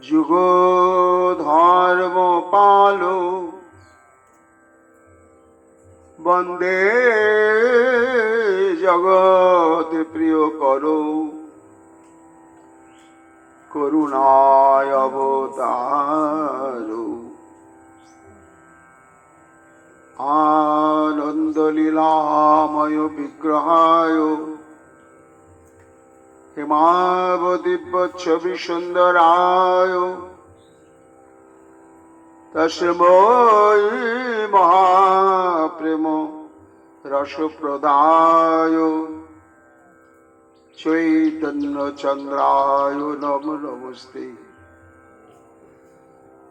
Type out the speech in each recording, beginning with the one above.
যুগ ধর্ম পালো বন্দে জগৎ প্রিয় করো করুণায় অবতার আনন্দ লীলাময় বিগ্রহায় হিমাবদিব্যচ্ছবি সুন্দরায় তস্मै মহাপ্রেম রসপ্রদায় চৈতন্য চন্দ্রায় নমো নমস্তে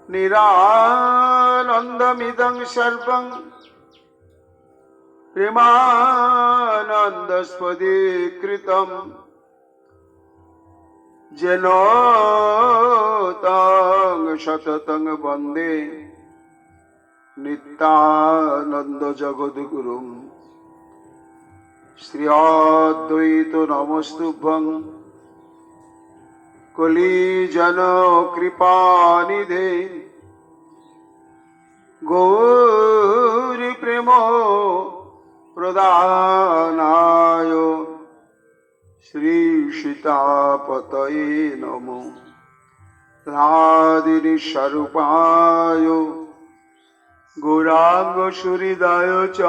নিরানন্দমিদং সর্বং প্রেমানন্দস্পদীকৃতম যেন তং সততং বন্দে নিত্যানন্দ জগদ্গুরুম শ্রী অদ্বৈত নমস্তুভ্যং কলিজন কৃপানিধে গৌরী প্রেম প্রদানায় শ্রী সীতাপতয়ে নমো রাধিনী স্বরূপায় গৌরাঙ্গ সুহৃদায় চ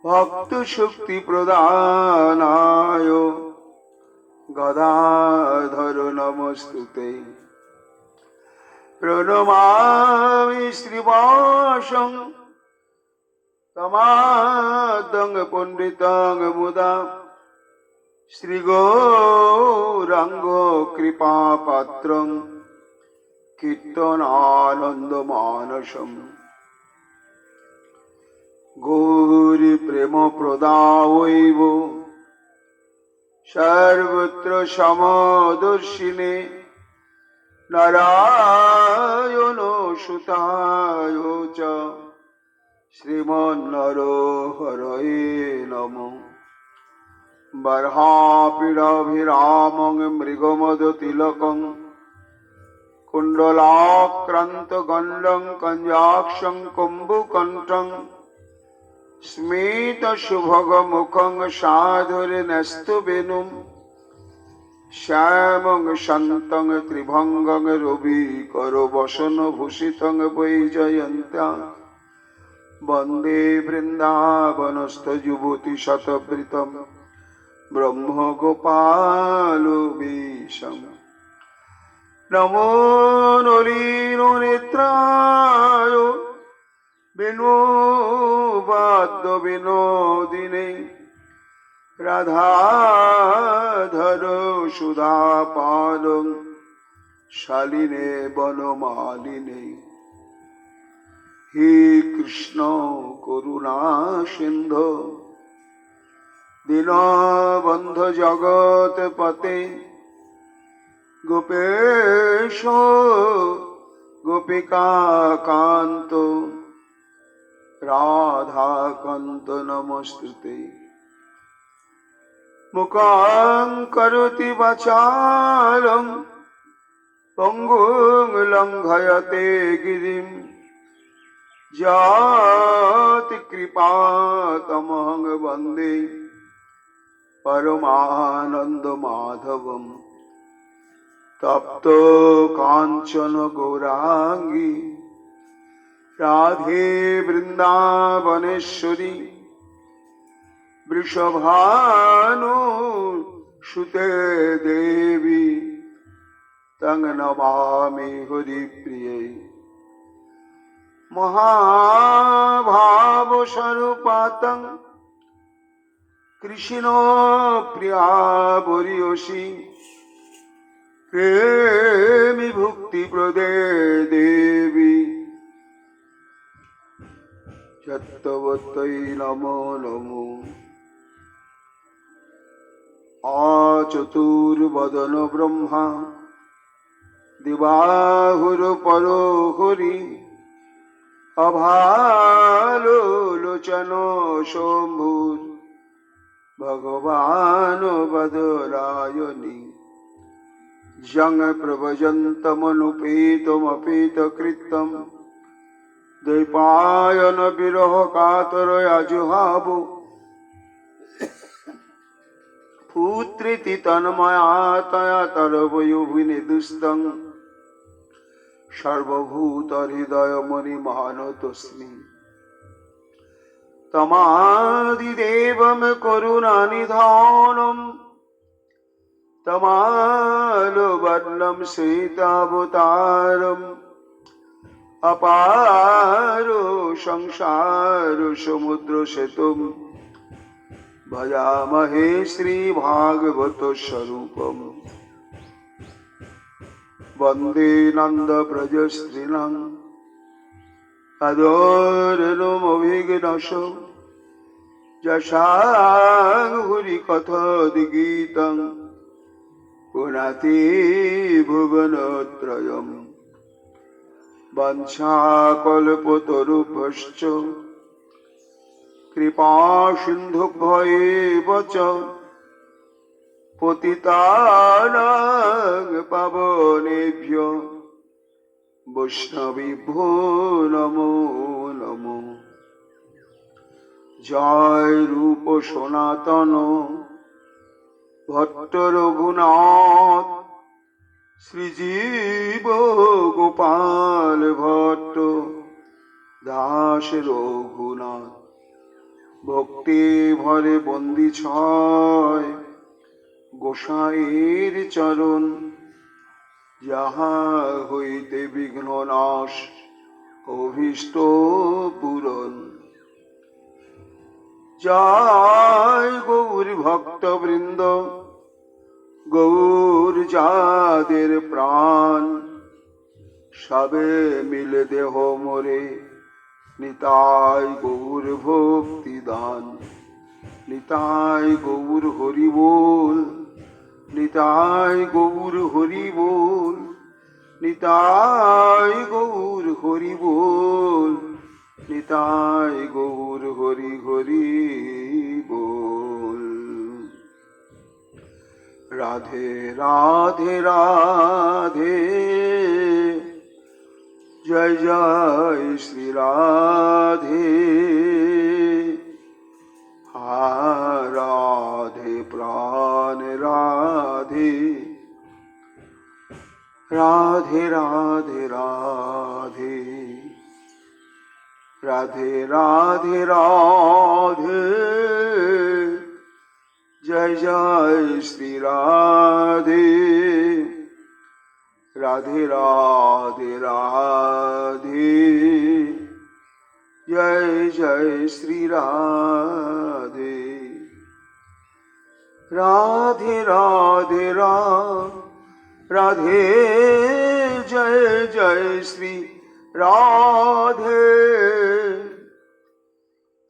ভক্ত শক্তি প্রদানায় গদাধর নমস্তুতে প্রণমামি শ্রীবাসং তমাদং পণ্ডিতং মুদা শ্রী গৌরাঙ্গ কৃপা পাত্রং কীর্তনানন্দ মানসম গৌরী প্রেম প্রদায়ৈব সর্বত্র সমদর্শিনে নারায়ণ সুতায় চ শ্রীমন্নরহরয়ে নমঃ বর্হাপীড়াভিরামং মৃগমদতিলকং কুণ্ডলাক্রান্তগণ্ডং কঞ্জাক্ষং কুম্ভকণ্ঠং স্মিতশুভগমুখং সাধুর্নস্তবেনুম শ্যামং শান্তং ত্রিভঙ্গং রবিকরবসনভূষিতং বৈজয়ন্ত্যং বন্দে বৃন্দাবনস্থযুবতীশতবৃতম ব্রহ্মগোপালবেশম নমো নলিননেত্রায় বিনোবাদ্য বিনোদিনে রাধাধর সুধাপালং শালিনে বনমালিনে হে কৃষ্ণ করুণা সিন্ধু দীনবন্ধু জগৎপতে গোপেশ গোপিকাকান্ত রাধাকান্ত নমস্তুতে মুখং করোতি বাচালং পঙ্গুং লঙ্ঘয়তে গিরিম যাতি কৃপাতমহং বন্দে পরমানন্দ মাধবম তপ্ত কাঞ্চন গৌরাঙ্গী রাধে বৃন্দাবনেশ্বরী বৃষভানু সুতে দেবী তং নমামি হরিপ্রিয়ে মহাভাব স্বরূপাতং কৃষ্ণ প্রিয়া বরিয়সী প্রেমী ভক্তি প্রদে দেবী সত্যবত্যই নমো নমো আচতুর্বদন ব্রহ্মা দিবাহুর পরো হরি অভালোচন শম্ভুর ভগবান বদরায়ণী जंग प्रभजन्तमनुपेतमपेतकृतं द्वैपायन विरह कातरया जुहाव पुत्रिति तन्मया तया तरवयोभिनिदुस्तं सर्वभूतहृदयमणिमानतोऽस्मि तमादिदेवं करुणानिधानं तमालवर्णं श्वेतावतारम् अपारो संसारो समुद्रसेतुं भजामहे श्रीभागवतस्वरूपम् वन्दे नन्दव्रजस्त्रीणाम् अदोरनमभिघ्नशो यशाङ्घ्रि कथोद्गीतं पुनाति भुवनत्रयम् वंशाकल्पतरुभ्यश्च कृपासिन्धुभ्येव च पतितानां पावनेभ्यो वैष्णवेभ्यो नमो नमो। जय रूप सनातन भट्ट रघुनाथ श्रीजीव गोपाल भट्ट दास रघुनाथ भक्ति भरे बंदी छय गोसाईर चरण जहाँ हईते विघ्ननाश अभीष्ट पूरण। जय गौर भक्त वृंद गौर जाদের प्राण सबे मिले देह मोरे निताय गौर भक्ति दान निताय गौर हरि बोल निताय गौर हरि बोल निताय गौर हरि बोल निताय गौर हरि हरि बोल। राधे राधे राधे जय जय श्री राधे हा राधे प्राण राधे राधे राधे राधे राधे राधे राधे जय जय श्री राधे राधे राधे राधे जय जय श्री राधे राधे राधे राधे जय जय श्री राधे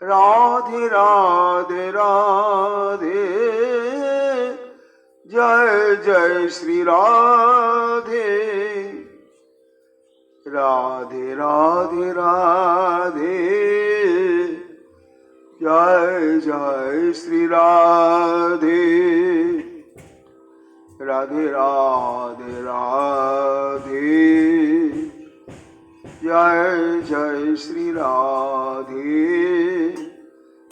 राधे राधे राधे जय जय श्री राधे राधे राधे राधे जय जय श्री राधे राधे राधे राधे जय जय श्री राधे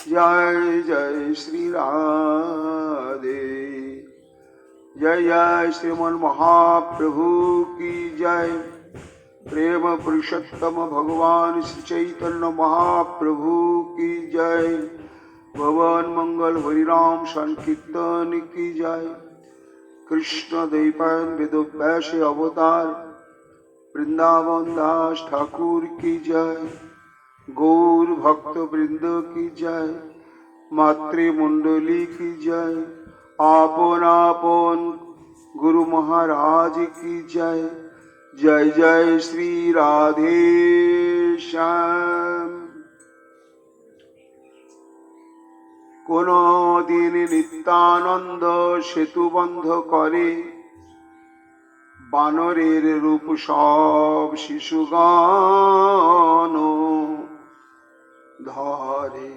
जय जय श्री राधे। जय जय श्रीमन महाप्रभु की जय। प्रेम पुरुषोत्तम भगवान श्री चैतन्य महाप्रभु की जय। भवन मंगल हरिराम संकीर्तन की जय। कृष्ण द्वैपायन वेदव्यास अवतार वृंदावन दास ठाकुर की जय। गौर भक्त वृंद की जय। मातृमंडली की जय। आपन आपन गुरु महाराज की जय। जय जय श्री राधे श्याम। कोनो दिन नित्यानंद सेतु बंध करे बानरेर रूप सब शिशुगान धरे।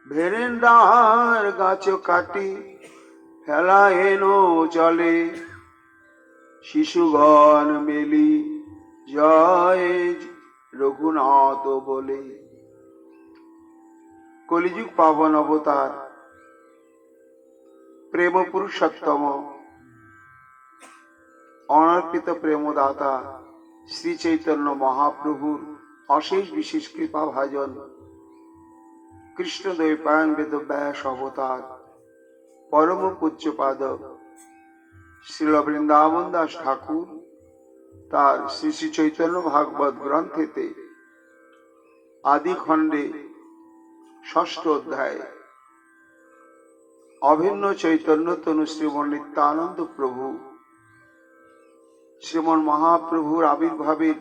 ভেরেন্ডার গাছ কাটি ফেলা হেনো চলে, শিশুগণ মেলি জয় রঘুনাথ বলে। কলিযুগ পাবন অবতার প্রেম পুরুষোত্তম অনর্পিত প্রেমদাতা শ্রী চৈতন্য মহাপ্রভুর অশেষ বিশেষ কৃপা ভাজন কৃষ্ণ দ্বৈপায়ন বেদব্যাস অবতার পরম পূজ্যপাদ শ্রীল বৃন্দাবন দাস ঠাকুর তার শ্রী শ্রী চৈতন্য ভাগবত গ্রন্থেতে আদি খণ্ডে ষষ্ঠ অধ্যায় অভিন্ন চৈতন্য তনু শ্রীমন নিত্যানন্দ প্রভু শ্রীমন মহাপ্রভুর আবির্ভাবের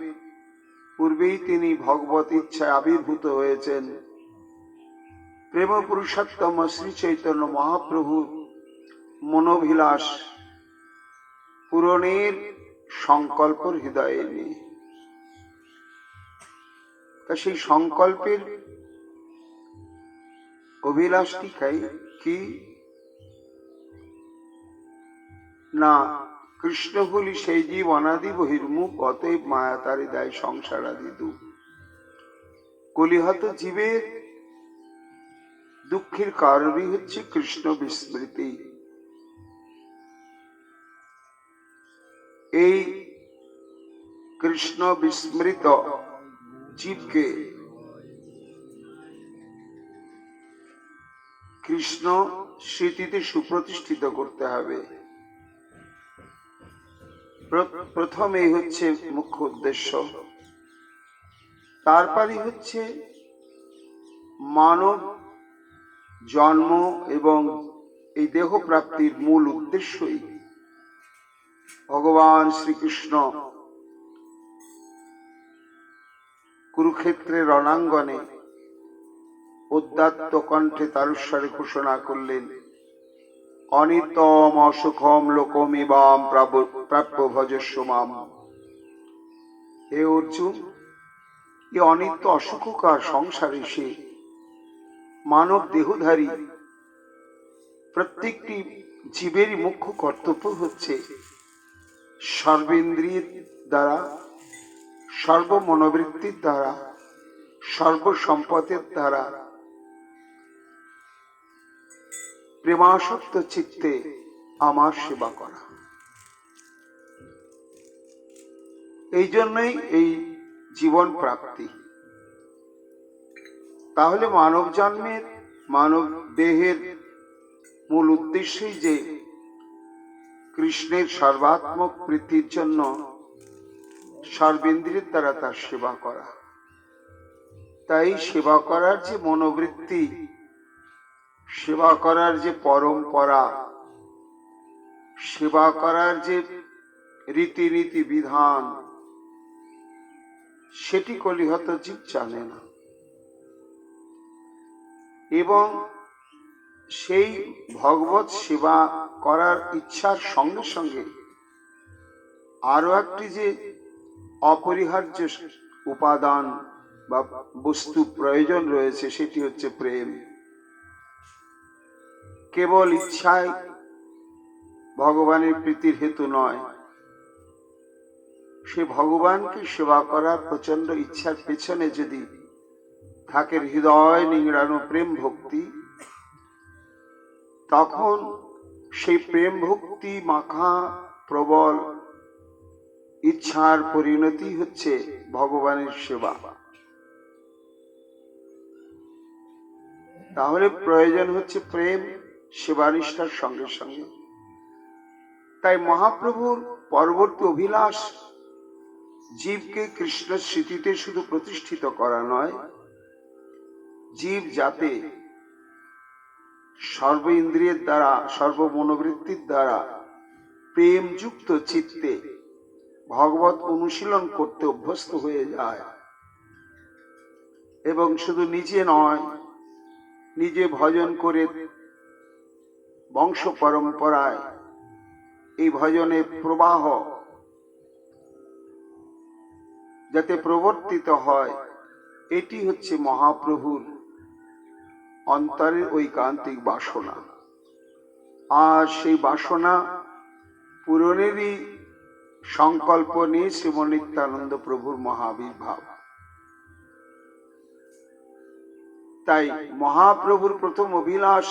পূর্বেই তিনি ভগবত ইচ্ছায় আবির্ভূত হয়েছেন। প্রেম পুরুষোত্তম শ্রী চৈতন্য মহাপ্রভুর মনোভিলাষ পূরণের সংকল্প হৃদয়ে নেই। তা সেই সংকল্পের অভিলাষটি কি না, কৃষ্ণ বলি সেই জীব অনাদি বহির্মুখ, অতএব মায়া তারি দেয় সংসার আদি দুঃখ। কলিহত জীবের দুঃখের কারণই হচ্ছে কৃষ্ণ বিস্মৃতি। এই কৃষ্ণ বিস্মৃত জীবকে কৃষ্ণ স্মৃতিতে সুপ্রতিষ্ঠিত করতে হবে। প্রথমে হচ্ছে মুখ্য উদ্দেশ্য। তারপরই হচ্ছে মানব জন্ম এবং এই দেহ প্রাপ্তির মূল উদ্দেশ্যই ভগবান শ্রীকৃষ্ণ কুরুক্ষেত্রের রণাঙ্গনে উদাত্ত কণ্ঠে তারস্বরে ঘোষণা করলেন, অনিতম অসুখম লোকমিবাম প্রাপ্য ভজস্ব মাম। হে অর্জুন, এই অনিত্য অসুখকার সংসারে সে মানব দেহধারী প্রত্যেকটি জীবেরই মুখ্য কর্তব্য হচ্ছে সর্বেন্দ্রিয়ের দ্বারা, সর্বমনোবৃত্তির দ্বারা, সর্বসম্পদের দ্বারা প্রেমাসক্ত চিত্তে আমার সেবা করা। এই জন্যই এই জীবন প্রাপ্তি। তাহলে মানব জন্মের, মানব দেহের মূল উদ্দেশ্যই যে কৃষ্ণের সর্বাত্মক প্রীতির জন্য সর্বেন্দ্রিয়ের দ্বারা তার সেবা করা। তাই সেবা করার যে মনোবৃত্তি, সেবা করার যে পরম্পরা, সেবা করার যে রীতিনীতি বিধান, সেটি কলিহত জীব জানে না। এবং সেই ভগবত সেবা করার ইচ্ছার সঙ্গে সঙ্গে আরো একটি যে অপরিহার্য উপাদান বা বস্তু প্রয়োজন রয়েছে, সেটি হচ্ছে প্রেম। কেবল ইচ্ছায় ভগবানের প্রীতির হেতু নয়, সে ভগবানকে সেবা করার প্রচন্ড ইচ্ছার পেছনে যদি থাকে হৃদয় নিংড়ানো প্রেম ভক্তি, তখন সেই প্রেম ভক্তি মাখা প্রবল ইচ্ছার পরিণতি হচ্ছে ভগবানের সেবা। তাহলে প্রয়োজন হচ্ছে প্রেম সেবানিষ্ঠার সঙ্গে সঙ্গে। তাই মহাপ্রভুর পরবর্তী অভিলাষ জীবকে কৃষ্ণ স্মৃতিতে শুধু প্রতিষ্ঠিত করা নয়, জীব যাতে সর্ব ইন্দ্রিয়ের দ্বারা, সর্বমনোবৃত্তির দ্বারা প্রেমযুক্ত চিত্তে ভগবত অনুশীলন করতে অভ্যস্ত হয়ে যায়, এবং শুধু নিজে নয়, নিজে ভজন করে বংশ পরম্পরায় এই ভজনের প্রবাহ যাতে প্রবর্তিত হয়, এটি হচ্ছে মহাপ্রভুর অন্তরের ঐকান্তিক বাসনা, আর সেই বাসনা পূরণেরই সংকল্প নিয়ে শ্রীমন নিত্যানন্দ প্রভুর মহাবির্ভাব। তাই মহাপ্রভুর প্রথম অভিলাষ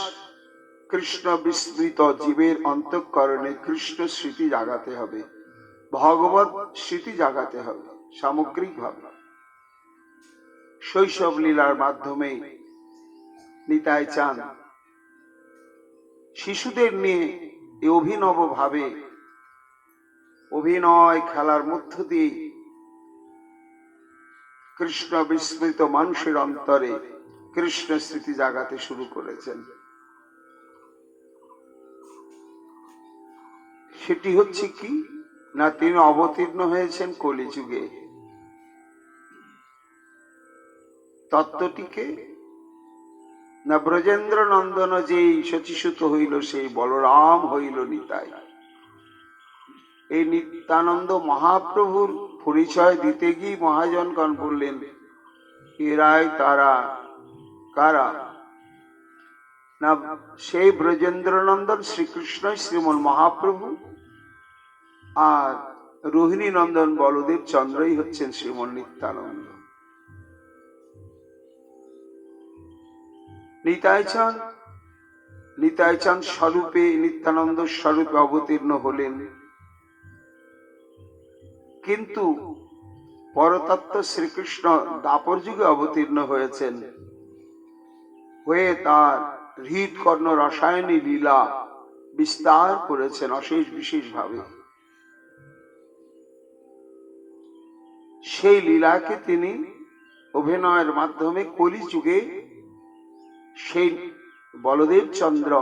কৃষ্ণ বিস্মৃত জীবের অন্তঃকরণে কৃষ্ণ স্মৃতি জাগাতে হবে, ভগবত স্মৃতি জাগাতে হবে। সামগ্রিকভাবে শৈশব লীলার মাধ্যমে নিতাই চান শিশুদের নিয়ে অভিনব ভাবে অভিনয় খেলার মধ্য দিয়ে কৃষ্ণ বিস্মৃত মানুষের অন্তরে কৃষ্ণ স্মৃতি জাগাতে শুরু করেছেন। সেটি হচ্ছে কি না, তিনি অবতীর্ণ হয়েছেন কলিযুগে। তত্ত্বটিকে না, ব্রজেন্দ্র নন্দন যেই শচীসুত হইল সেই বলরাম হইল নিতাই। এই নিত্যানন্দ মহাপ্রভুর পরিচয় দিতে গিয়ে মহাজনগণ বললেন, এরাই তারা কারা না, সেই ব্রজেন্দ্র নন্দন শ্রীকৃষ্ণ শ্রীমন মহাপ্রভু, আর রোহিণী নন্দন বলদেব চন্দ্রই হচ্ছেন শ্রীমন নিত্যানন্দ। নিতাই চাঁদ স্বরূপে নিত্যানন্দ স্বরূপে অবতীর্ণ হলেন, কিন্তু পরতত্ত্ব শ্রীকৃষ্ণ দাপর যুগে অবতীর্ণ হয়েছেন, হয়ে তার হৃদকর্ণ রসায়নী লীলা বিস্তার করেছেন অশেষ বিশেষ ভাবে। সেই লীলাকে তিনি অভিনয়ের মাধ্যমে কলিযুগে সেই বলদেব চন্দ্র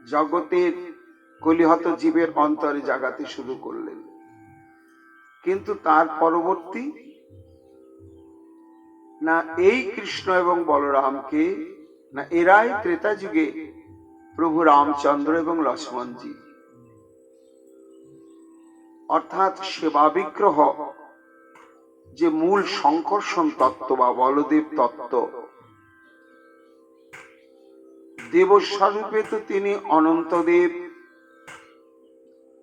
জগতের কলিহত জীবের অন্তরে জাগাতে শুরু করলেন। কিন্তু তার পরবর্তী না, এই কৃষ্ণ এবং বলরামকে না, এরাই ত্রেতা যুগে প্রভু রামচন্দ্র এবং লক্ষ্মণজি, অর্থাৎ সেবা বিগ্রহ যে মূল সংকর্ষণ তত্ত্ব বা বলদেব তত্ত্ব, দেবস্বরূপে তো তিনি অনন্তদেব,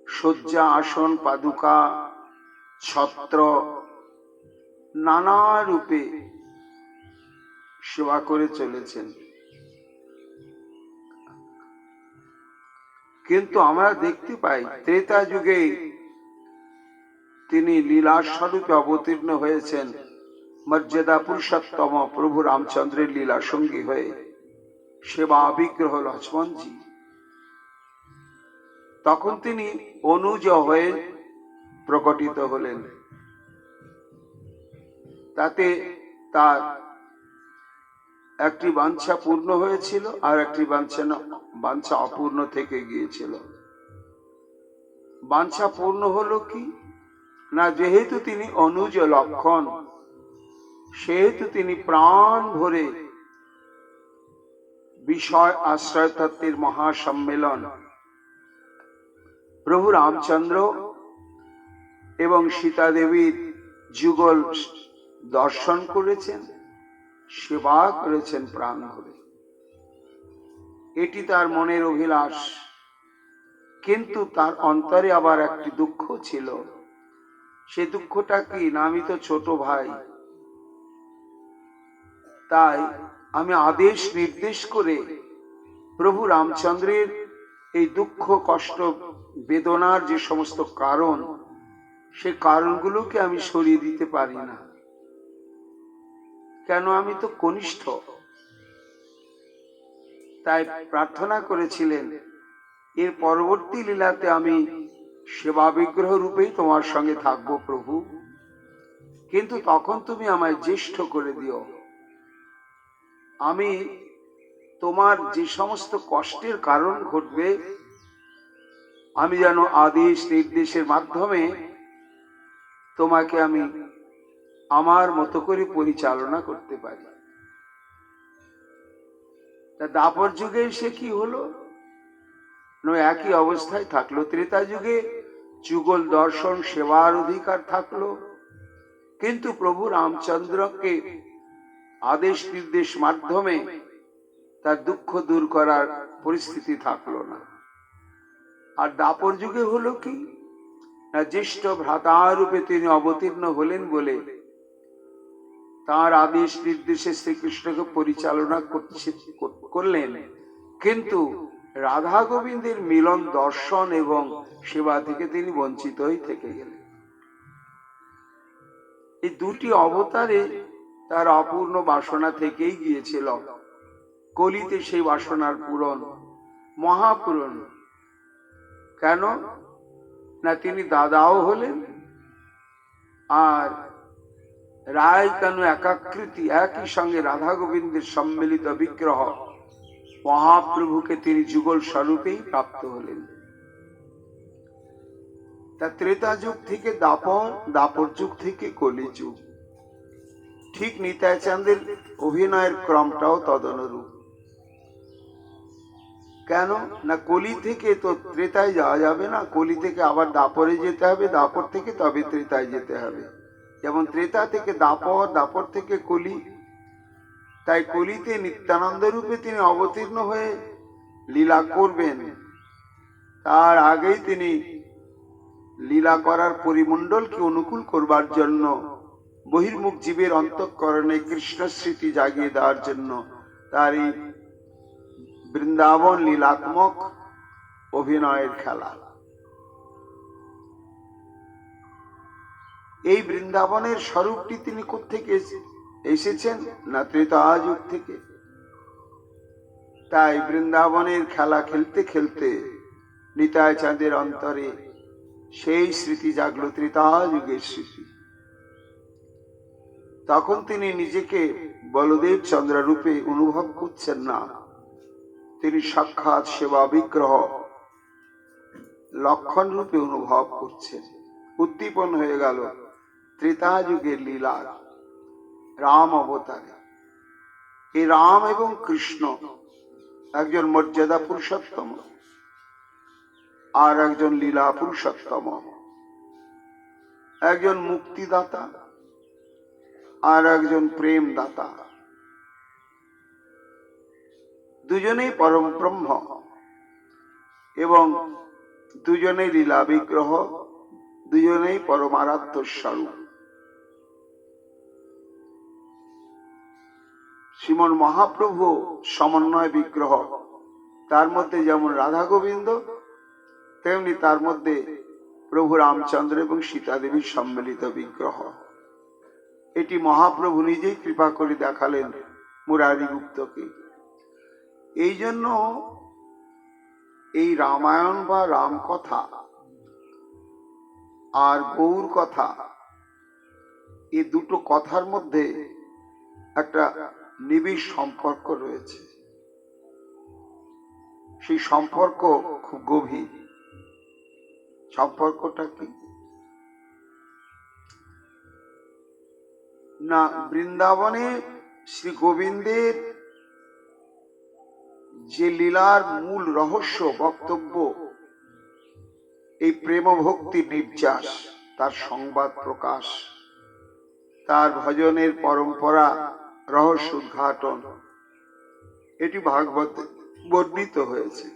শয্যা আসন পাদুকা ছত্র নানা রূপে সেবা করে চলেছেন। কিন্তু আমরা দেখতে পাই ত্রেতা যুগে তিনি লীলা স্বরূপে অবতীর্ণ হয়েছেন মর্যাদা পুরুষোত্তম প্রভু রামচন্দ্রের লীলা সঙ্গী হয়ে, সেবা বিগ্রহ লক্ষ্মণজি। তখন তিনি অনুজ হয়ে প্রকটিত হলেন। তাতে তার একটি বাঞ্ছা পূর্ণ হয়েছিল, আর একটি বাঞ্ছা অপূর্ণ থেকে গিয়েছিল। বাঞ্ছা পূর্ণ হলো কি না, যেহেতু তিনি অনুজ লক্ষণ, সেহেতু তিনি প্রাণ ভরে বিষয় আশ্রয় তত্ত্বের মহাসম্মেলন প্রভু রামচন্দ্র এবং সীতা দেবীর যুগল দর্শন করেছেন, সেবা করেছেন প্রাণ ভরে। এটি তার মনের অভিলাষ। কিন্তু তার অন্তরে আবার একটি দুঃখ ছিল। সে দুঃখটা কি না, আমি তো ছোট ভাই, তাই আমি আদেশ নির্দেশ করে প্রভু রামচন্দ্রের এই দুঃখ কষ্ট বেদনার যে সমস্ত কারণ, সে কারণগুলোকে আমি সরিয়ে দিতে পারি না। কেন, আমি তো কনিষ্ঠ। তাই প্রার্থনা করেছিলেন, এর পরবর্তী লীলাতে আমি সেবা বিগ্রহ রূপেই তোমার সঙ্গে থাকবো প্রভু, কিন্তু তখন তুমি আমায় জ্যেষ্ঠ করে দিও। আমি তোমার যে সমস্ত কষ্টের কারণ ঘটবে, আমি যেন আদেশ নির্দেশের মাধ্যমে তোমাকে আমি আমার মতো করে পরিচালনা করতে পারি। তা দাপর যুগে সে কি হলো, একই অবস্থায় থাকলো। ত্রেতা যুগে যুগল দর্শন সেবার অধিকার থাকলো, কিন্তু প্রভু রামচন্দ্রকে আদেশ নির্দেশ মাধ্যমে তার দুঃখ দূর করার পরিস্থিতি থাকলো না। আর দাপর যুগে হলো কি না, জ্যেষ্ঠ ভ্রাতা রূপে তিনি অবতীর্ণ হলেন বলে তার আদেশ নির্দেশে শ্রীকৃষ্ণকে পরিচালনা করলেন, কিন্তু রাধা গোবিন্দের মিলন দর্শন এবং সেবা থেকে তিনি বঞ্চিত হয়ে থেকে গেলেন। এই দুটি অবতারে তার অপূর্ণ বাসনা থেকেই গিয়েছিল। কলিতে সেই বাসনার পূরণ, মহাপূরণ। কেন না, তিনি দাদাও হলেন, আর রায় কেন একাকৃতি, একই সঙ্গে রাধা গোবিন্দের সম্মিলিত বিগ্রহ মহাপ্রভুকে তিনি যুগল স্বরূপেই প্রাপ্ত হলেন। তা ত্রেতা যুগ থেকে দাপর, দাপর যুগ থেকে কলি যুগ। ঠিক নিতাই চাঁদের অভিনয়ের ক্রমটাও তদনুরূপ। কেন না, কলি থেকে তো ত্রেতায় যাওয়া যাবে না, কলি থেকে আবার দাপরে যেতে হবে, দাপর থেকে তবে ত্রেতায় যেতে হবে। যেমন ত্রেতা থেকে দাপর, দাপর থেকে কলি। তাই কলিতে নিত্যানন্দ রূপে তিনি অবতীর্ণ হয়ে লীলা করবেন, তার আগেই তিনি লীলা করার পরিমণ্ডলকে অনুকূল করবার জন্য, বহির্মুখ জীবের অন্তঃকরণে কৃষ্ণ স্মৃতি জাগিয়ে দেওয়ার জন্য তার এই বৃন্দাবন লীলাত্মক অভিনয়ের খেলা। এই বৃন্দাবনের স্বরূপটি তিনি কোত্থেকে এসেছেন না, ত্রেতা যুগ থেকে। তাই বৃন্দাবনের খেলা খেলতে খেলতে নিতাই চাঁদের অন্তরে সেই স্মৃতি জাগলো, ত্রেতা যুগের স্মৃতি। তখন তিনি নিজেকে বলদেব চন্দ্র রূপে অনুভব করছেন না, তিনি সাক্ষাৎ সেবা বিগ্রহ লক্ষণ রূপে অনুভব করছেন। উদ্দীপন হয়ে গেল ত্রেতা যুগের লীলা রাম অবতারে। এই রাম এবং কৃষ্ণ, একজন মর্যাদা পুরুষোত্তম আর একজন লীলা পুরুষোত্তম, একজন মুক্তিদাতা আর একজন প্রেম দাতা। দুজনেই পরম ব্রহ্ম এবং দুজনেই লীলা বিগ্রহ, দুজনেই পরমারাধ্য স্বরূপ। শ্রীমন মহাপ্রভু সমন্বয় বিগ্রহ, তার মধ্যে যেমন রাধা গোবিন্দ, তেমনি তার মধ্যে প্রভু রামচন্দ্র এবং সীতা দেবীর সম্মিলিত বিগ্রহ। এটি মহাপ্রভু নিজেই কৃপা করে দেখালেন মুরারি গুপ্তকে। এই জন্য এই রামায়ণ বা রাম কথা আর গৌর কথা, এই দুটো কথার মধ্যে একটা নিবিড় সম্পর্ক রয়েছে। সেই সম্পর্ক খুব গভীর। সম্পর্কটা কি না, বৃন্দাবনে শ্রী গোবিন্দের যে লীলার মূল রহস্য বক্তব্য, এই প্রেম ভক্তি নির্যাস, তার সংবাদ প্রকাশ, তার ভজনের পরম্পরা রহস্য উদ্ঘাটন, এটি ভাগবতে বর্ণিত হয়েছে।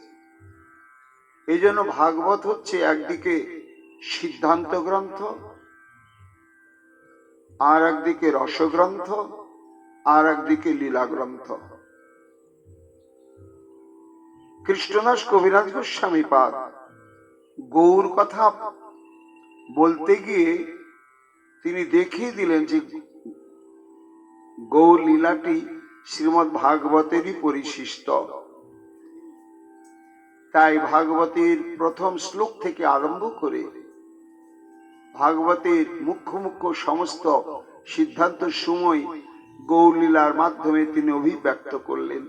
এই জন্য ভাগবত হচ্ছে একদিকে সিদ্ধান্ত গ্রন্থ, আর একদিকে রসগ্রন্থ, আর একদিকে লীলা গ্রন্থ। কৃষ্ণদাস কবিরাজ গোস্বামী পাদ গৌর কথা বলতে গিয়ে তিনি দেখিয়ে দিলেন যে গৌর লীলাটি শ্রীমদ্ ভাগবতেরই পরিশিষ্ট। তাই ভাগবতের প্রথম শ্লোক থেকে আরম্ভ করে ভাগবতের মুখ্য মুখ্য সমস্ত সিদ্ধান্ত সময় গৌর লীলার মাধ্যমে তিনি অভিব্যক্ত করলেন।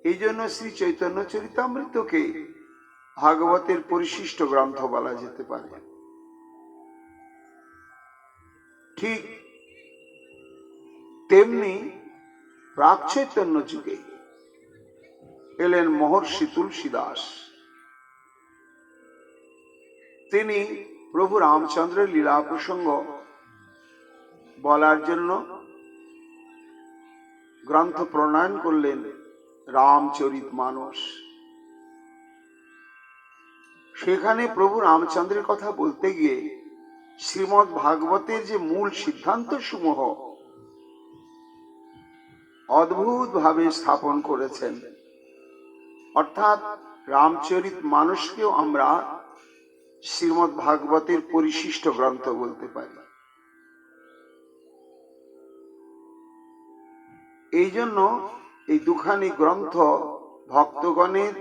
এই জন্য শ্রী চৈতন্য চরিতামৃতকে ভাগবতের পরিশিষ্ট গ্রন্থ বলা যেতে পারে। ঠিক তেমনি প্রাক চৈতন্য যুগে এলেন মহর্ষি তুলসী দাস। তিনি প্রভু রামচন্দ্রের লীলা প্রসঙ্গ বলার জন্য গ্রন্থ প্রণয়ন করলেন রামচরিতমানস। সেখানে প্রভু রামচন্দ্রের কথা বলতে গিয়ে শ্রীমদ্ ভাগবতের যে মূল সিদ্ধান্ত সমূহ অদ্ভুত ভাবে স্থাপন করেছেন। অর্থাৎ রামচরিতমানসকেও আমরা শ্রীমদ্ ভাগবতের পরিশিষ্ট গ্রন্থ বলতে পারি। এই জন্য এই দুখানি গ্রন্থ ভক্তগণের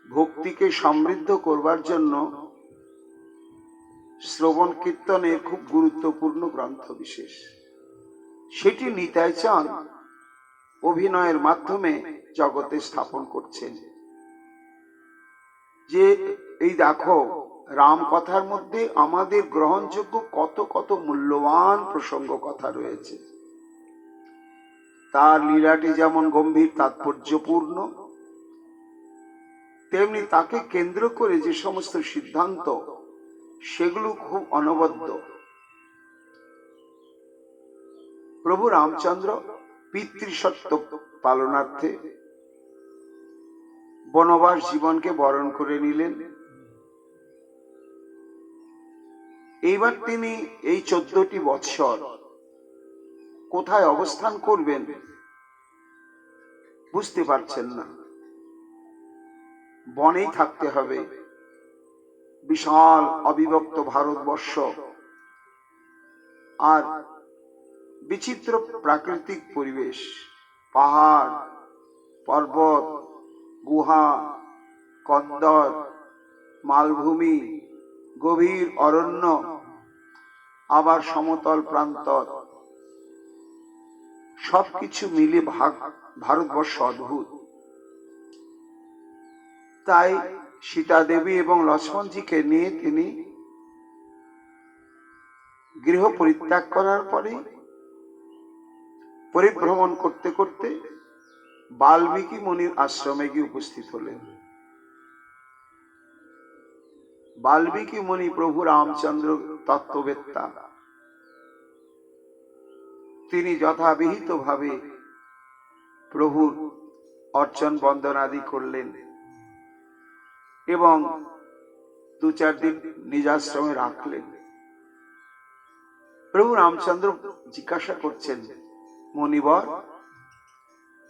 ভক্তিকে সমৃদ্ধ করবার জন্য শ্রবণ কীর্তনের খুব গুরুত্বপূর্ণ গ্রন্থ বিশেষ। সেটি নিতাই চাঁদ অভিনয়ের মাধ্যমে জগতে স্থাপন করছেন যে এই দেখো রাম কথার মধ্যে আমাদের গ্রহণযোগ্য কত কত মূল্যবান প্রসঙ্গ কথা রয়েছে। তার লীলাটি যেমন গম্ভীর তাৎপর্যপূর্ণ, তেমনি তাকে কেন্দ্র করে যে সমস্ত সিদ্ধান্ত সেগুলো খুব অনবদ্য। প্রভু রামচন্দ্র পিতৃসত্য পালনার্থে বনবাস জীবনকে বরণ করে নিলেন। এইবার তিনি এই 14টি বৎসর কোথায় অবস্থান করবেন বুঝতে পারছেন না। বনেই থাকতে হবে। বিশাল অবিভক্ত ভারতবর্ষ আর বিচিত্র প্রাকৃতিক পরিবেশ, পাহাড় পর্বত, গুহা, কন্দর, মালভূমি, গভীর অরণ্য, আবার সমতল প্রান্তর, সবকিছু মিলে ভারতবর্ষ অদ্ভুত। তাই সীতা দেবী এবং লক্ষ্মণজিকে নিয়ে তিনি গৃহ পরিত্যাগ করার পরে পরিভ্রমণ করতে করতে বাল্মীকি মুনির আশ্রমে গিয়ে উপস্থিত হলেন। বাল্মীকি মুনি প্রভু রামচন্দ্র তত্ত্ববেত্তা। তিনি যথাবিহিত ভাবে প্রভুর অর্চন বন্দনাদি করলেন এবং 2-4 দিন নিজ আশ্রমে রাখলেন। প্রভু রামচন্দ্র জিজ্ঞাসা করছেন, মুনিবর,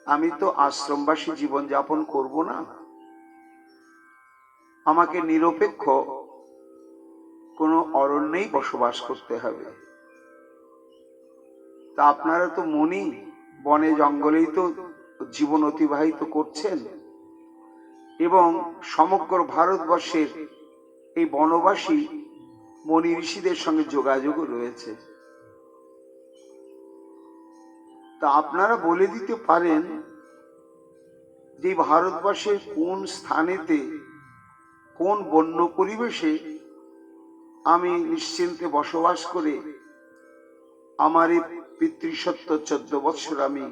আমি তো আশ্রমবাসী জীবন যাপন করব না, আমাকে নিরপেক্ষ কোনো অরণ্যেই বসবাস করতে হবে। তা আপনারা তো মুনি, বনে জঙ্গলেই তো জীবন অতিবাহিত করছেন এবং সমগ্র ভারতবর্ষের এই বনবাসী মুনি ঋষিদের সঙ্গে যোগাযোগও রয়েছে। তা আপনারা বলে দিতে পারেন যে ভারতবর্ষের কোন স্থানেতে কোন বন্য পরিবেশে আমি নিশ্চিন্তে বসবাস করে আমার এই পিতৃসত্য 14 বৎসর আমি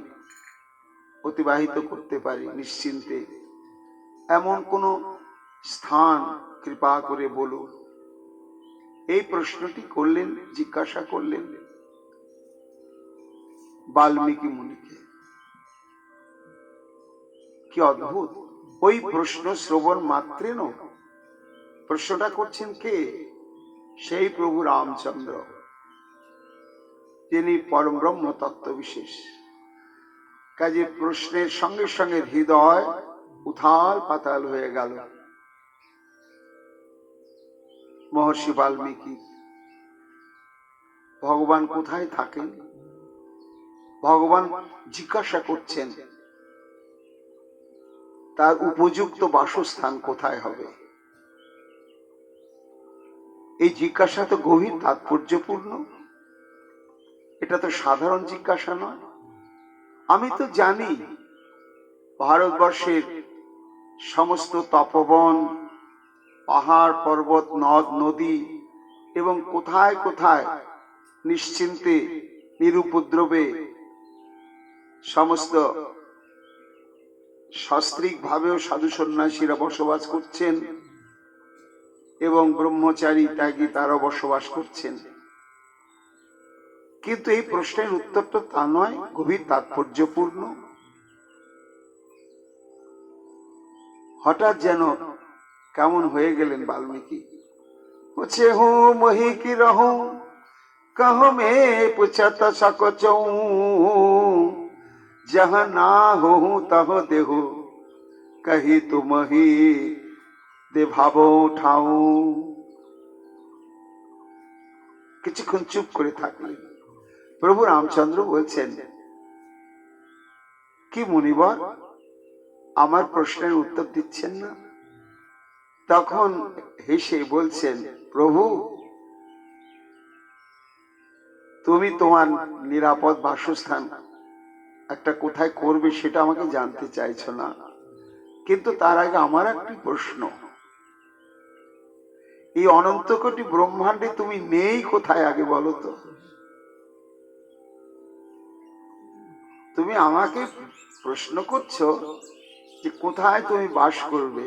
অতিবাহিত করতে পারি নিশ্চিন্তে, এমন কোন স্থান কৃপা করে বলুন। এই প্রশ্নটি করলেন, জিজ্ঞাসা করলেন বাল্মীকি মুনিকে। কি অদ্ভুত! ওই প্রশ্ন শ্রবণ মাত্রেন প্রশ্নটা করছেন কে? সেই প্রভু রামচন্দ্র, তিনি পরম ব্রহ্ম তত্ত্ব বিশেষ। কাজে প্রশ্নের সঙ্গে সঙ্গে হৃদয় উথাল পাতাল হয়ে গেল। মহর্ষি বাল্মীকি ভগবান কোথায় থাকেন? ভগবান জিজ্ঞাসা করছেন তার উপযুক্ত বাসস্থান কোথায় হবে। এই জিজ্ঞাসা তো গভীর তাৎপর্যপূর্ণ। এটা তো সাধারণ জিজ্ঞাসা নয়। আমি তো জানি ভারতবর্ষের সমস্ত তপবন, পাহাড় পর্বত, নদ নদী এবং কোথায় কোথায় নিশ্চিন্তে নিরুপদ্রবে সমস্ত শাস্ত্রিক ভাবেও সাধু সন্ন্যাসীরা বসবাস করছেন এবং ব্রহ্মচারী ত্যাগী তারা বসবাস করছেন। কিন্তু এই প্রশ্নের উত্তরটা তা নয়, গভীর তাৎপর্যপূর্ণ। হঠাৎ যেন কেমন হয়ে গেলেন বাল্মীকি। पूछे हूँ मोही की रहूं कहो में पूछत सकचौ जहाँ ना हो तह देहु कही तुम ही दे भावो ठाऊ। কিছুক্ষণ চুপ করে থাকলেন। প্রভু রামচন্দ্র বলছেন, কি মুনিবর, আমার প্রশ্নের উত্তর দিচ্ছেন না? তখন হেসে বলছেন, প্রভু তুমি তোমার নিরাপদ বাসস্থান একটা কোথায় করবে সেটা আমাকে জানতে চাইছো না, কিন্তু তার আগে আমার একটি প্রশ্ন, এই অনন্ত কোটি ব্রহ্মাণ্ডে তুমি নেই কোথায় আগে বলো তো? তুমি আমাকে প্রশ্ন করছো যে কোথায় তুমি বাস করবে,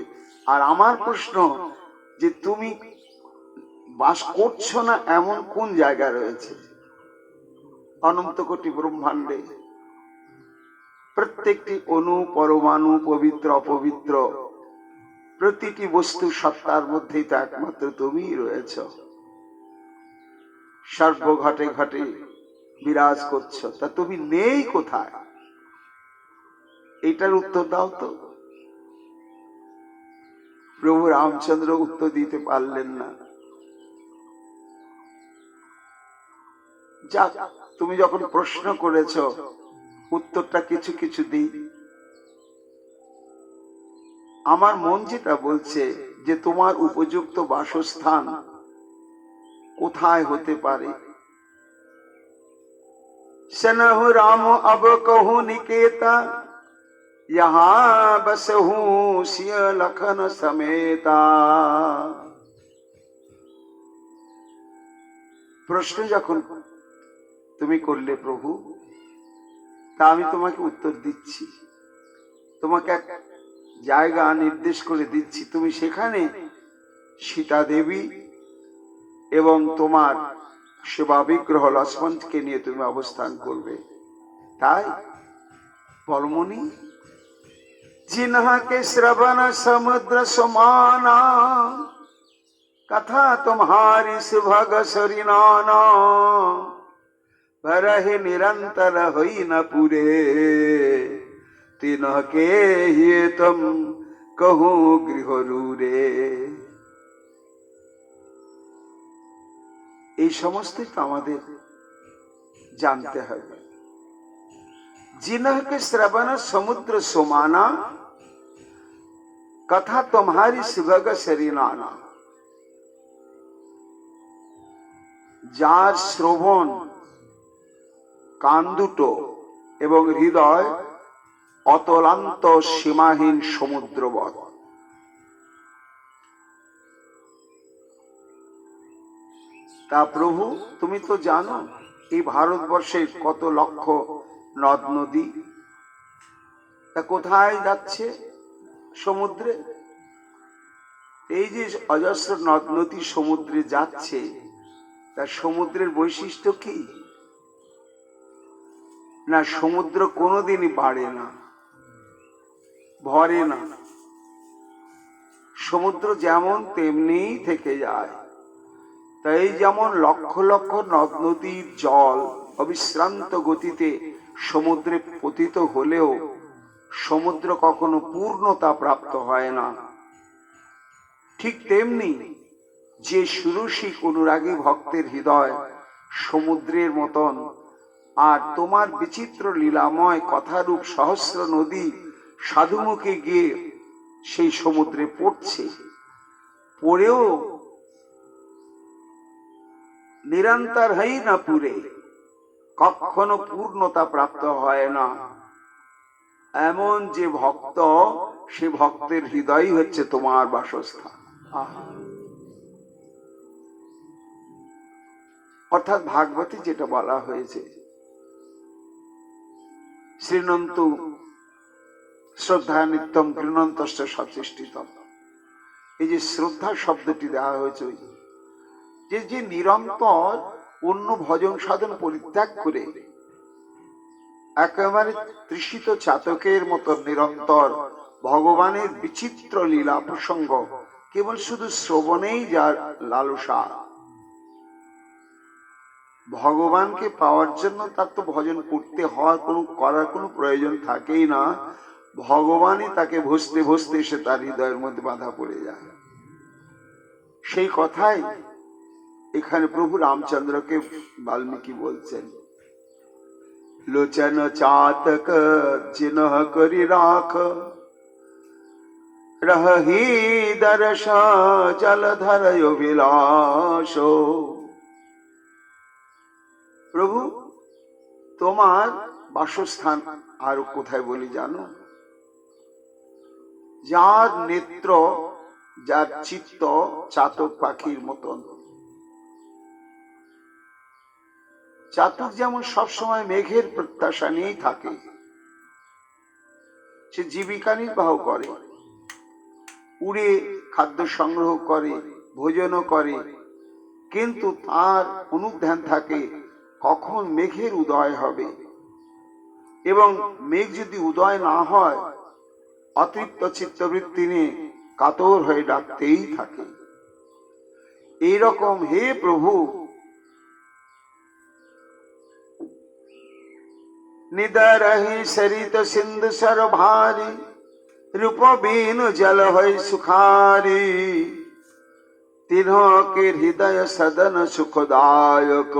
আর আমার প্রশ্ন যে তুমি বাস করছো না এমন কোন জায়গা রয়েছে অনন্ত কোটি ব্রহ্মাণ্ডে? প্রত্যেকটি অণু পরমাণু পবিত্র অপবিত্র প্রতিটি বস্তু সত্তার মধ্যেই তো একমাত্র তুমিই রয়েছ। সর্ব ঘটে ঘটে বিরাজ করছো, তা তুমি নেই কোথায়? এটার উত্তর দাও তো। প্রভু রামচন্দ্র উত্তর দিতে পারলেন না। যাক, তুমি যখন প্রশ্ন করেছ উত্তরটা কিছু কিছু দিই। আমার মন যেটা বলছে যে তোমার উপযুক্ত বাসস্থান কোথায় হতে পারে। सनहु राम अब कहूं निकेता यहाँ बसहूं सिय लखन समेता। প্রশ্ন যখন তুমি করলে প্রভু, তা আমি তোমাকে উত্তর দিচ্ছি, তোমাকে এক জায়গা নির্দেশ করে দিচ্ছি, তুমি সেখানে সীতা দেবী এবং তোমার সেবা বিগ্রহ লক্ষ্মণকে নিয়ে তুমি অবস্থান করবে। তাই বলমনি, जिन्हा के श्रवण समुद्र समाना कथा तुम्हारी सुभग सरिनाना भरहि निरंतर होई न पूरे तिन्ह के ही तुम कहूं गृह रूरे। এই সমস্তই তো আমাদের জানতে হবে। जिन्ह के श्रवण समुद्र समाना कथा तुम्हारी सुभग सरिनाना। যার শ্রবণ কান দুটো এবং হৃদয় অতলান্ত সীমাহীন সমুদ্রবৎ। তা প্রভু তুমি তো জানো এই ভারতবর্ষে কত লক্ষ নদ নদী, তা কোথায় যাচ্ছে? সমুদ্রে। এই যে অজস্র নদ নদী সমুদ্রে যাচ্ছে, তা সমুদ্রের বৈশিষ্ট্য কি? না, সমুদ্র কোনোদিনই বাড়ে না, ভরে না। সমুদ্র যেমন তেমনি থেকে যায়। তাই যেমন লক্ষ লক্ষ নদ নদীর জল অবিশ্রান্ত গতিতে সমুদ্রে পতিত হলেও সমুদ্র কখনো পূর্ণতা প্রাপ্ত হয় না, ঠিক তেমনি যে সুরসিক অনুরাগী ভক্তের হৃদয় সমুদ্রের মতন, আর তোমার বিচিত্র লীলাময় কথারূপ সহস্র নদী সাধুমুখে গিয়ে সেই সমুদ্রে পড়ছে, পড়েও নিরন্তর হই না পুরে, কখনো পূর্ণতা প্রাপ্ত হয় না। এমন যে ভক্ত, সে ভক্তের হৃদয় হচ্ছে তোমার বাসস্থান। অর্থাৎ ভাগবতী যেটা বলা হয়েছে, শ্রীনন্তু শ্রদ্ধা নিত্যম গৃণন্তশ্চ সচেষ্টিতম। এই যে শ্রদ্ধা শব্দটি দেওয়া হয়েছে, যে যে নিরন্তর অন্য ভজন সাধন পরিত্যাগ করে একেবারে তৃষিত চাতকের মতো নিরন্তর ভগবানের বিচিত্র লীলা প্রসঙ্গ কেবল শুধু শ্রবণেই যার লালসা, ভগবানকে পাওয়ার জন্য তার তো ভজন করতে হওয়ার করার কোনো প্রয়োজন থাকেই না। ভগবানই তাকে ভসতে ভসতে এসে তার হৃদয়ের মধ্যে বাধা পড়ে যায়। সেই কথাই এখানে প্রভু রামচন্দ্রকে বাল্মীকি বলছেন, লোচন চাতক জিনহ করি রাখ রহি দর্শ জলধর অভিলাষ। প্রভু, তোমার বাসস্থান আর কোথায় বলি জানো? যার নেত্র, যার চিত্ত চাতক পাখির মতন। চাতক যেমন সবসময় মেঘের প্রত্যাশা নিয়েই থাকে, সে জীবিকা নির্বাহ করে, উড়ে খাদ্য সংগ্রহ করে, ভোজনও করে, কিন্তু তার অনুধ্যান থাকে কখন মেঘের উদয় হবে, এবং মেঘ যদি উদয় না হয় অতৃপ্ত চিত্তবৃত্তি নিয়ে কাতর হয়ে ডাকতেই থাকে। এইরকম হে প্রভু, নিদরহি সরিত সিন্ধু সর ভারি রূপ বিনু জল হই সুখারি তিনকে হৃদয় সদন সুখদায়ক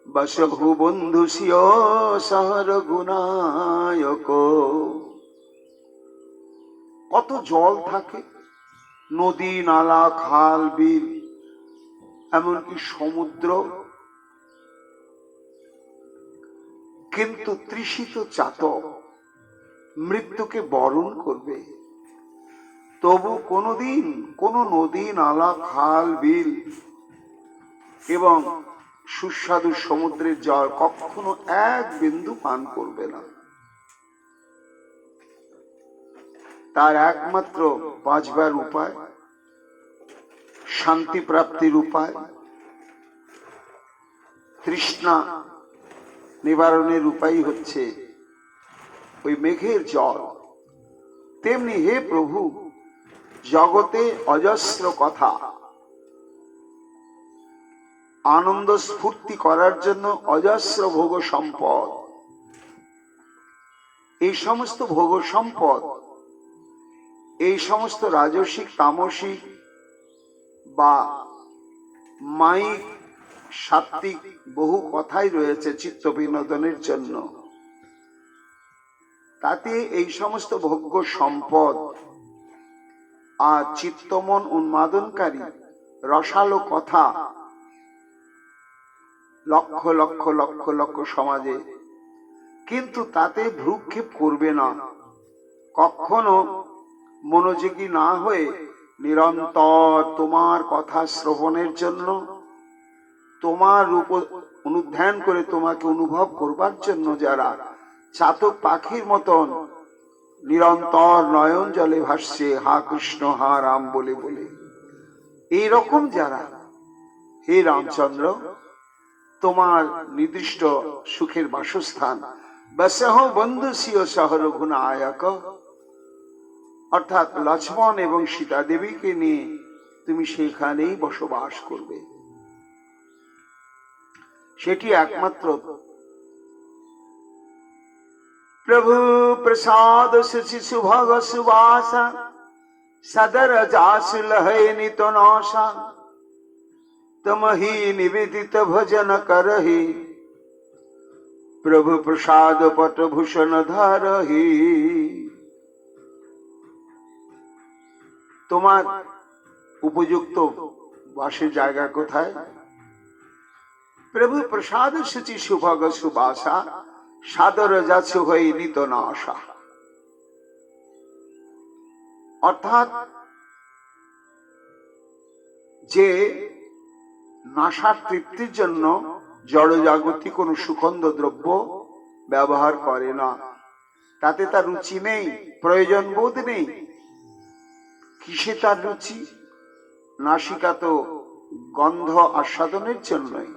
বসহু বন্ধু সিও সহর গুণায়ক। কত জল থাকে, নদী, নালা, খাল, বিল, এমনকি সমুদ্র, কিন্তু তৃষিত চাতক মৃত্যুকে বরণ করবে, তবু কোনদিন কোন নদী, নালা, খাল, বিল এবং সুস্বাদু সমুদ্রের জল কখনো এক বিন্দু পান করবে না। তার একমাত্র বাঁচবার উপায়, শান্তি প্রাপ্তির উপায়, তৃষ্ণা নিবারণের উপায় হচ্ছে ওই মেঘের জল। তেমনি হে প্রভু, জগতে অজস্র কথা, আনন্দ স্ফূর্তি করার জন্য অজস্র ভোগ সম্পদ। এই সমস্ত ভোগ সম্পদ, এই সমস্ত রাজসিক, তামসিক বা মাইক, সাত্ত্বিক বহু কথাই রয়েছে চিত্ত বিনোদনের জন্য। তাতে এই সমস্ত ভোগ্য সম্পদ আর চিত্তমন উন্মাদনকারী রসালো কথা লক্ষ লক্ষ লক্ষ লক্ষ সমাজে, কিন্তু তাতে ভ্রুক্ষেপ করবে না। কখনো মনোযোগী না হয়ে নিরন্তর তোমার কথা শ্রবণের জন্য, তোমার রূপ অনুধ্যান করে তোমাকে অনুভব করবার জন্য যারা চাতক পাখির মতন নিরন্তর নয়ন জলে ভাসছে হা কৃষ্ণ হা রাম বলে বলে, এইরকম যারা, হে রামচন্দ্র, তোমার নির্দিষ্ট সুখের বাসস্থান বসহ বন্ধু সিও শহর গুণায়ক, অর্থাৎ লক্ষ্মণ এবং সীতা দেবীকে নিয়ে তুমি সেখানেই বসবাস করবে। সেটি একমাত্র প্রভু প্রসাদ শশি সুভগ সুবাসা সদর জাসুল হয়ে নিত নাশা তমহি নিবেদিত ভজন করহি প্রভু প্রসাদ পটভূষণ ধরহি। তোমার উপযুক্ত বাসের জায়গা কোথায়? প্রভু প্রসাদ শুচি সুভগ সুবাসা সাদর যাচ্ছ হয়ে নিত না আশা, অর্থাৎ যে নাসার তৃপ্তির জন্য জড়জাগতিক কোন সুগন্ধ দ্রব্য ব্যবহার করে না, তাতে তার রুচি নেই, প্রয়োজন বোধ নেই। কিসে তার রুচি? নাসিকা তো গন্ধ আস্বাদনের জন্যই।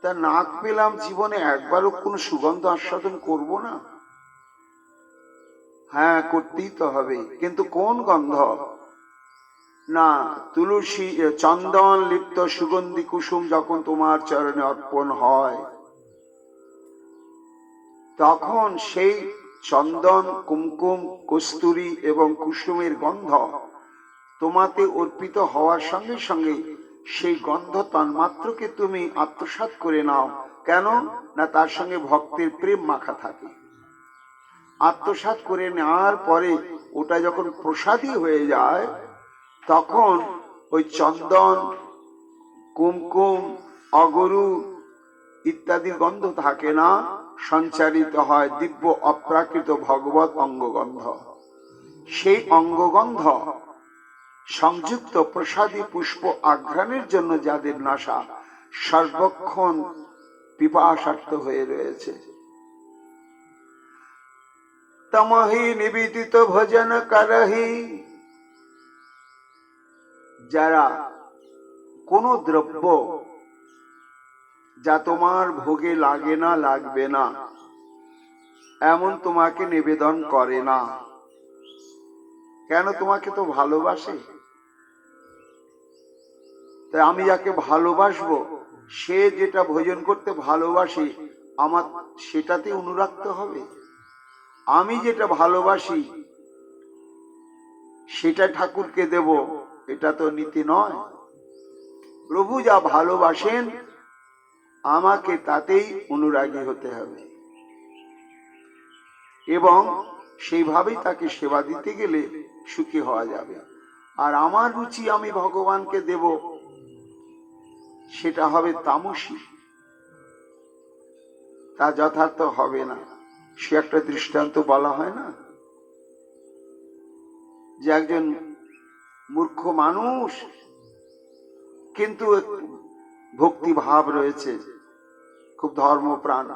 তা নাক পেলাম, জীবনে একবারও কোনো সুগন্ধ আস্বাদন করব না? হ্যাঁ, করতেই তো হবে, কিন্তু কোন গন্ধ? না, তুলসী চন্দন লিপ্ত সুগন্ধি কুসুম যখন তোমার চরণে অর্পণ হয়, তখন সেই চন্দন, কুমকুম, কস্তুরী এবং কুসুমের গন্ধ তোমাতে অর্পিত হওয়ার সঙ্গে সঙ্গে সেই গন্ধ তন্মাত্রকে তুমি আত্মসাৎ করে নাও। কেন না, তার সঙ্গে ভক্তের প্রেম মাখা থাকে। আত্মসাৎ করে নেওয়ার পরে ওটা যখন প্রসাদী হয়ে যায়, তখন ওই চন্দন, কুমকুম, অগরু ইত্যাদি গন্ধ থাকে না, সঞ্চারিত হয় দিব্য অপ্রাকৃত ভগবত অঙ্গগন্ধ। সেই অঙ্গগন্ধ সংযুক্ত প্রসাদী পুষ্প আঘ্রাণের জন্য যাদের নাশা সর্বক্ষণ পিপাসার্ত হয়ে রয়েছে, তমহি নিবেদিত ভজন করহি, যারা কোন দ্রব্য যা তোমার ভোগে লাগে না, লাগবে না, এমন তোমাকে নিবেদন করে না। কেন? তোমাকে তো ভালোবাসে। তাই আমি যাকে ভালোবাসবো, সে যেটা ভোজন করতে ভালোবাসে, আমার সেটাতে অনুরক্ত হবে। আমি যেটা ভালোবাসি সেটা ঠাকুরকে দেব, এটা তো নীতি নয়। প্রভু যা ভালোবাসেন আমাকে তাতেই অনুরাগী হতে হবে, এবং সেইভাবেই তাকে সেবা দিতে গেলে সুখী হওয়া যাবে। আর আমার রুচি আমি ভগবানকে দেব, সেটা হবে তামসী, তা যথার্থ হবে না। সে একটা দৃষ্টান্ত বলা হয় না, যে একজন মূর্খ মানুষ কিন্তু ভক্তি ভাব রয়েছে, খুব ধর্মপ্রাণ,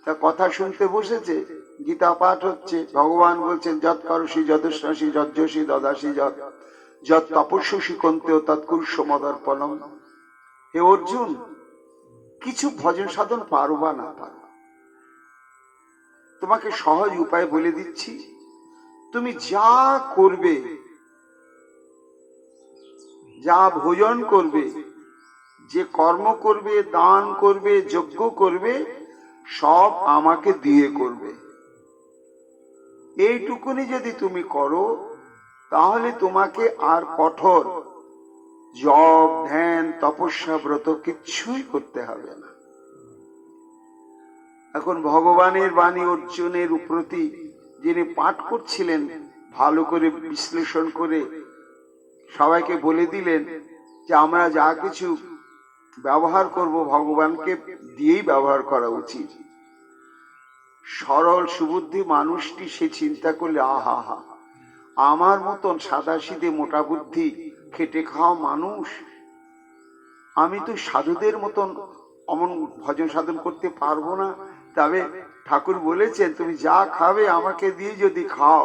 তা কথা শুনতে বসেছে, গীতা পাঠ হচ্ছে, ভগবান বলছেন যৎ করসি যদস্নাসি যজ্ঞসি দদাসি যৎ যৎ তপস্যসি কন্তেও তৎকুরুষ মদর্পণম। হে অর্জুন, কিছু ভজন সাধন পারো বা না পারো, তোমাকে সহজ উপায় বলে দিচ্ছি। তুমি যা করবে, যা ভোজন করবে, যে কর্ম করবে, দান করবে, যজ্ঞ করবে, সব আমাকে দিয়ে করবে। এইটুকুনি যদি তুমি করো, তাহলে তোমাকে আর কঠোর জপ, ধ্যান, তপস্যা, ব্রত কিচ্ছুই করতে হবে না। এখন ভগবানের বাণী অর্জুনের প্রতি যিনি পাঠ করছিলেন, ভালো করে বিশ্লেষণ করে সবাইকে বলে দিলেন যে আমরা যা কিছু ব্যবহার করব, ভগবানকে দিয়েই ব্যবহার করা উচিত। সরল সুবুদ্ধি মানুষটি সে চিন্তা করলে, আহা হা, আমার মতন সাদাসিধে মোটা বুদ্ধি খেটে খাওয়া মানুষ, আমি তো সাধুদের মতন অমন ভজন সাধন করতে পারবো না। তবে ঠাকুর বলেছেন তুমি যা খাবে আমাকে দিয়ে যদি খাও,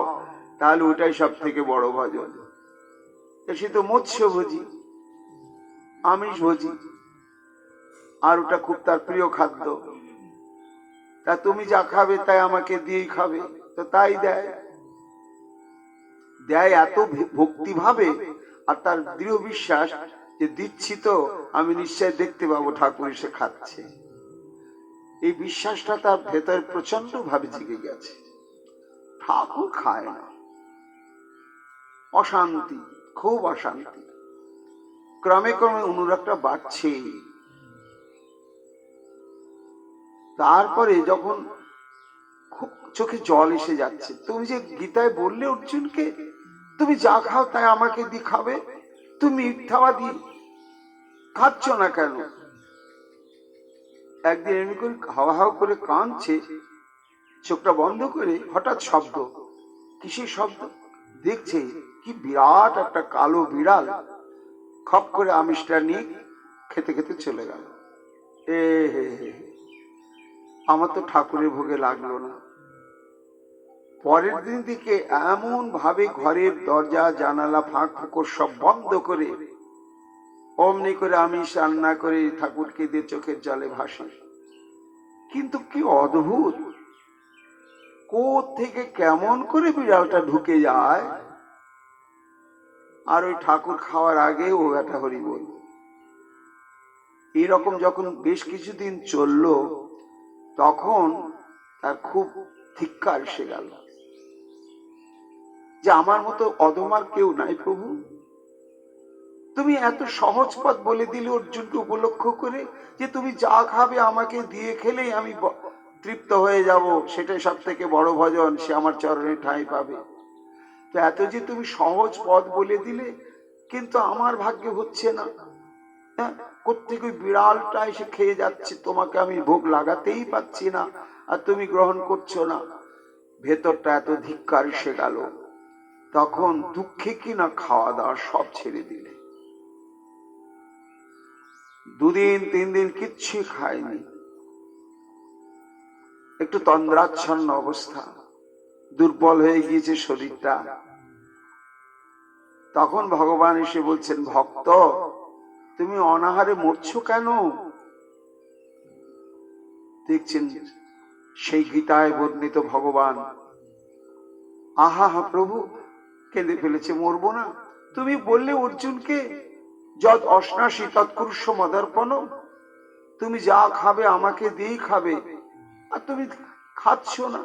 তাহলে ওটাই সব থেকে বড় ভজন। সে তো মৎস্য ভোজি, আমিষ ভোজি, আর ওটা খুব তার প্রিয় খাদ্য। তা তুমি যা খাবে তাই আমাকে দিয়েই খাবে, তো তাই দেয়। দেয় এত ভক্তি ভাবে, আর তার দৃঢ় বিশ্বাস যে দিচ্ছি তো আমি নিশ্চয় দেখতে পাবো ঠাকুর এসে খাচ্ছে। এই বিশ্বাসটা তার ভেতরে প্রচন্ড ভাবে জেগে গেছে। ঠাকুর খায় না, অশান্তি, খুব অশান্তি। ক্রমে ক্রমে অনুরাগটা বাড়ছে। তারপরে যখন খুব চোখে জল এসে যাচ্ছে, তুমি যে গীতায় বললে অর্জুনকে তুমি যা খাও তাই আমাকে দিয়ে খাবে, তুমি মিথ্যাবাদী, খাচ্ছ না কেন? একদিন এমনি করে হাওয়া হাওয়া করে কাঁদছে, চোখটা বন্ধ করে হঠাৎ শব্দ, কিসের শব্দ? দেখছে কি বিরাট একটা কালো বিড়াল খপ করে আমিষটা নিয়ে খেতে খেতে চলে গেল। এ হে হে, আমার তো ঠাকুরের ভোগে লাগলো না। পরের দিন থেকে এমন ভাবে ঘরের দরজা জানালা ফাঁক ফোকর সব বন্ধ করে অমনি করে আমি রান্না করে ঠাকুরকে দিয়ে চোখের জলে ভাসি। কিন্তু কি অদ্ভুত, থেকে কেমন করে বিড়ালটা ঢুকে যায়, আর ওই ঠাকুর খাওয়ার আগে ও একটা হরি বল। এইরকম যখন বেশ কিছুদিন চললো, তখন তার খুব ধিক্কার এসে গেল যে আমার মতো অধমার কেউ নাই প্রভু, তুমি এত সহজ পথ বলে দিলে অর্জুনকে উপলক্ষ করে যে তুমি যা খাবে আমাকে দিয়ে খেলেই আমি তৃপ্ত হয়ে যাব, সেটাই সব থেকে বড় ভজন, সে আমার চরণে ঠাঁই পাবে। তো এত যে তুমি সহজ পথ বলে দিলে, কিন্তু আমার ভাগ্যে হচ্ছে না। হ্যাঁ, কোত্থেকে বিড়ালটা এসে খেয়ে যাচ্ছে, তোমাকে আমি ভোগ লাগাতেই পাচ্ছি না, আর তুমি গ্রহণ করছো না। ভেতরটা এত ধিক্কার এসে গেল, তখন দুঃখে কিনা খাওয়া দাওয়া সব ছেড়ে দিলে। 2 দিন 3 দিন কিচ্ছু খায়নি, একটু তন্দ্রাচ্ছন্ন অবস্থা, দুর্বল হয়ে গিয়েছে শরীরটা। তখন ভগবান এসে বলছেন, ভক্ত তুমি অনাহারে মরছো কেন? দেখছেন সেই গীতায় বর্ণিত ভগবান, আহা হা প্রভু কেঁদে ফেলেছে, মরবো না। তুমি বললে অর্জুনকে যদ অশ্নাসী তৎকুরুষ্য মদর্পণ, তুমি যা খাবে আমাকে দিয়েই খাবে, আর তুমি খাচ্ছ না।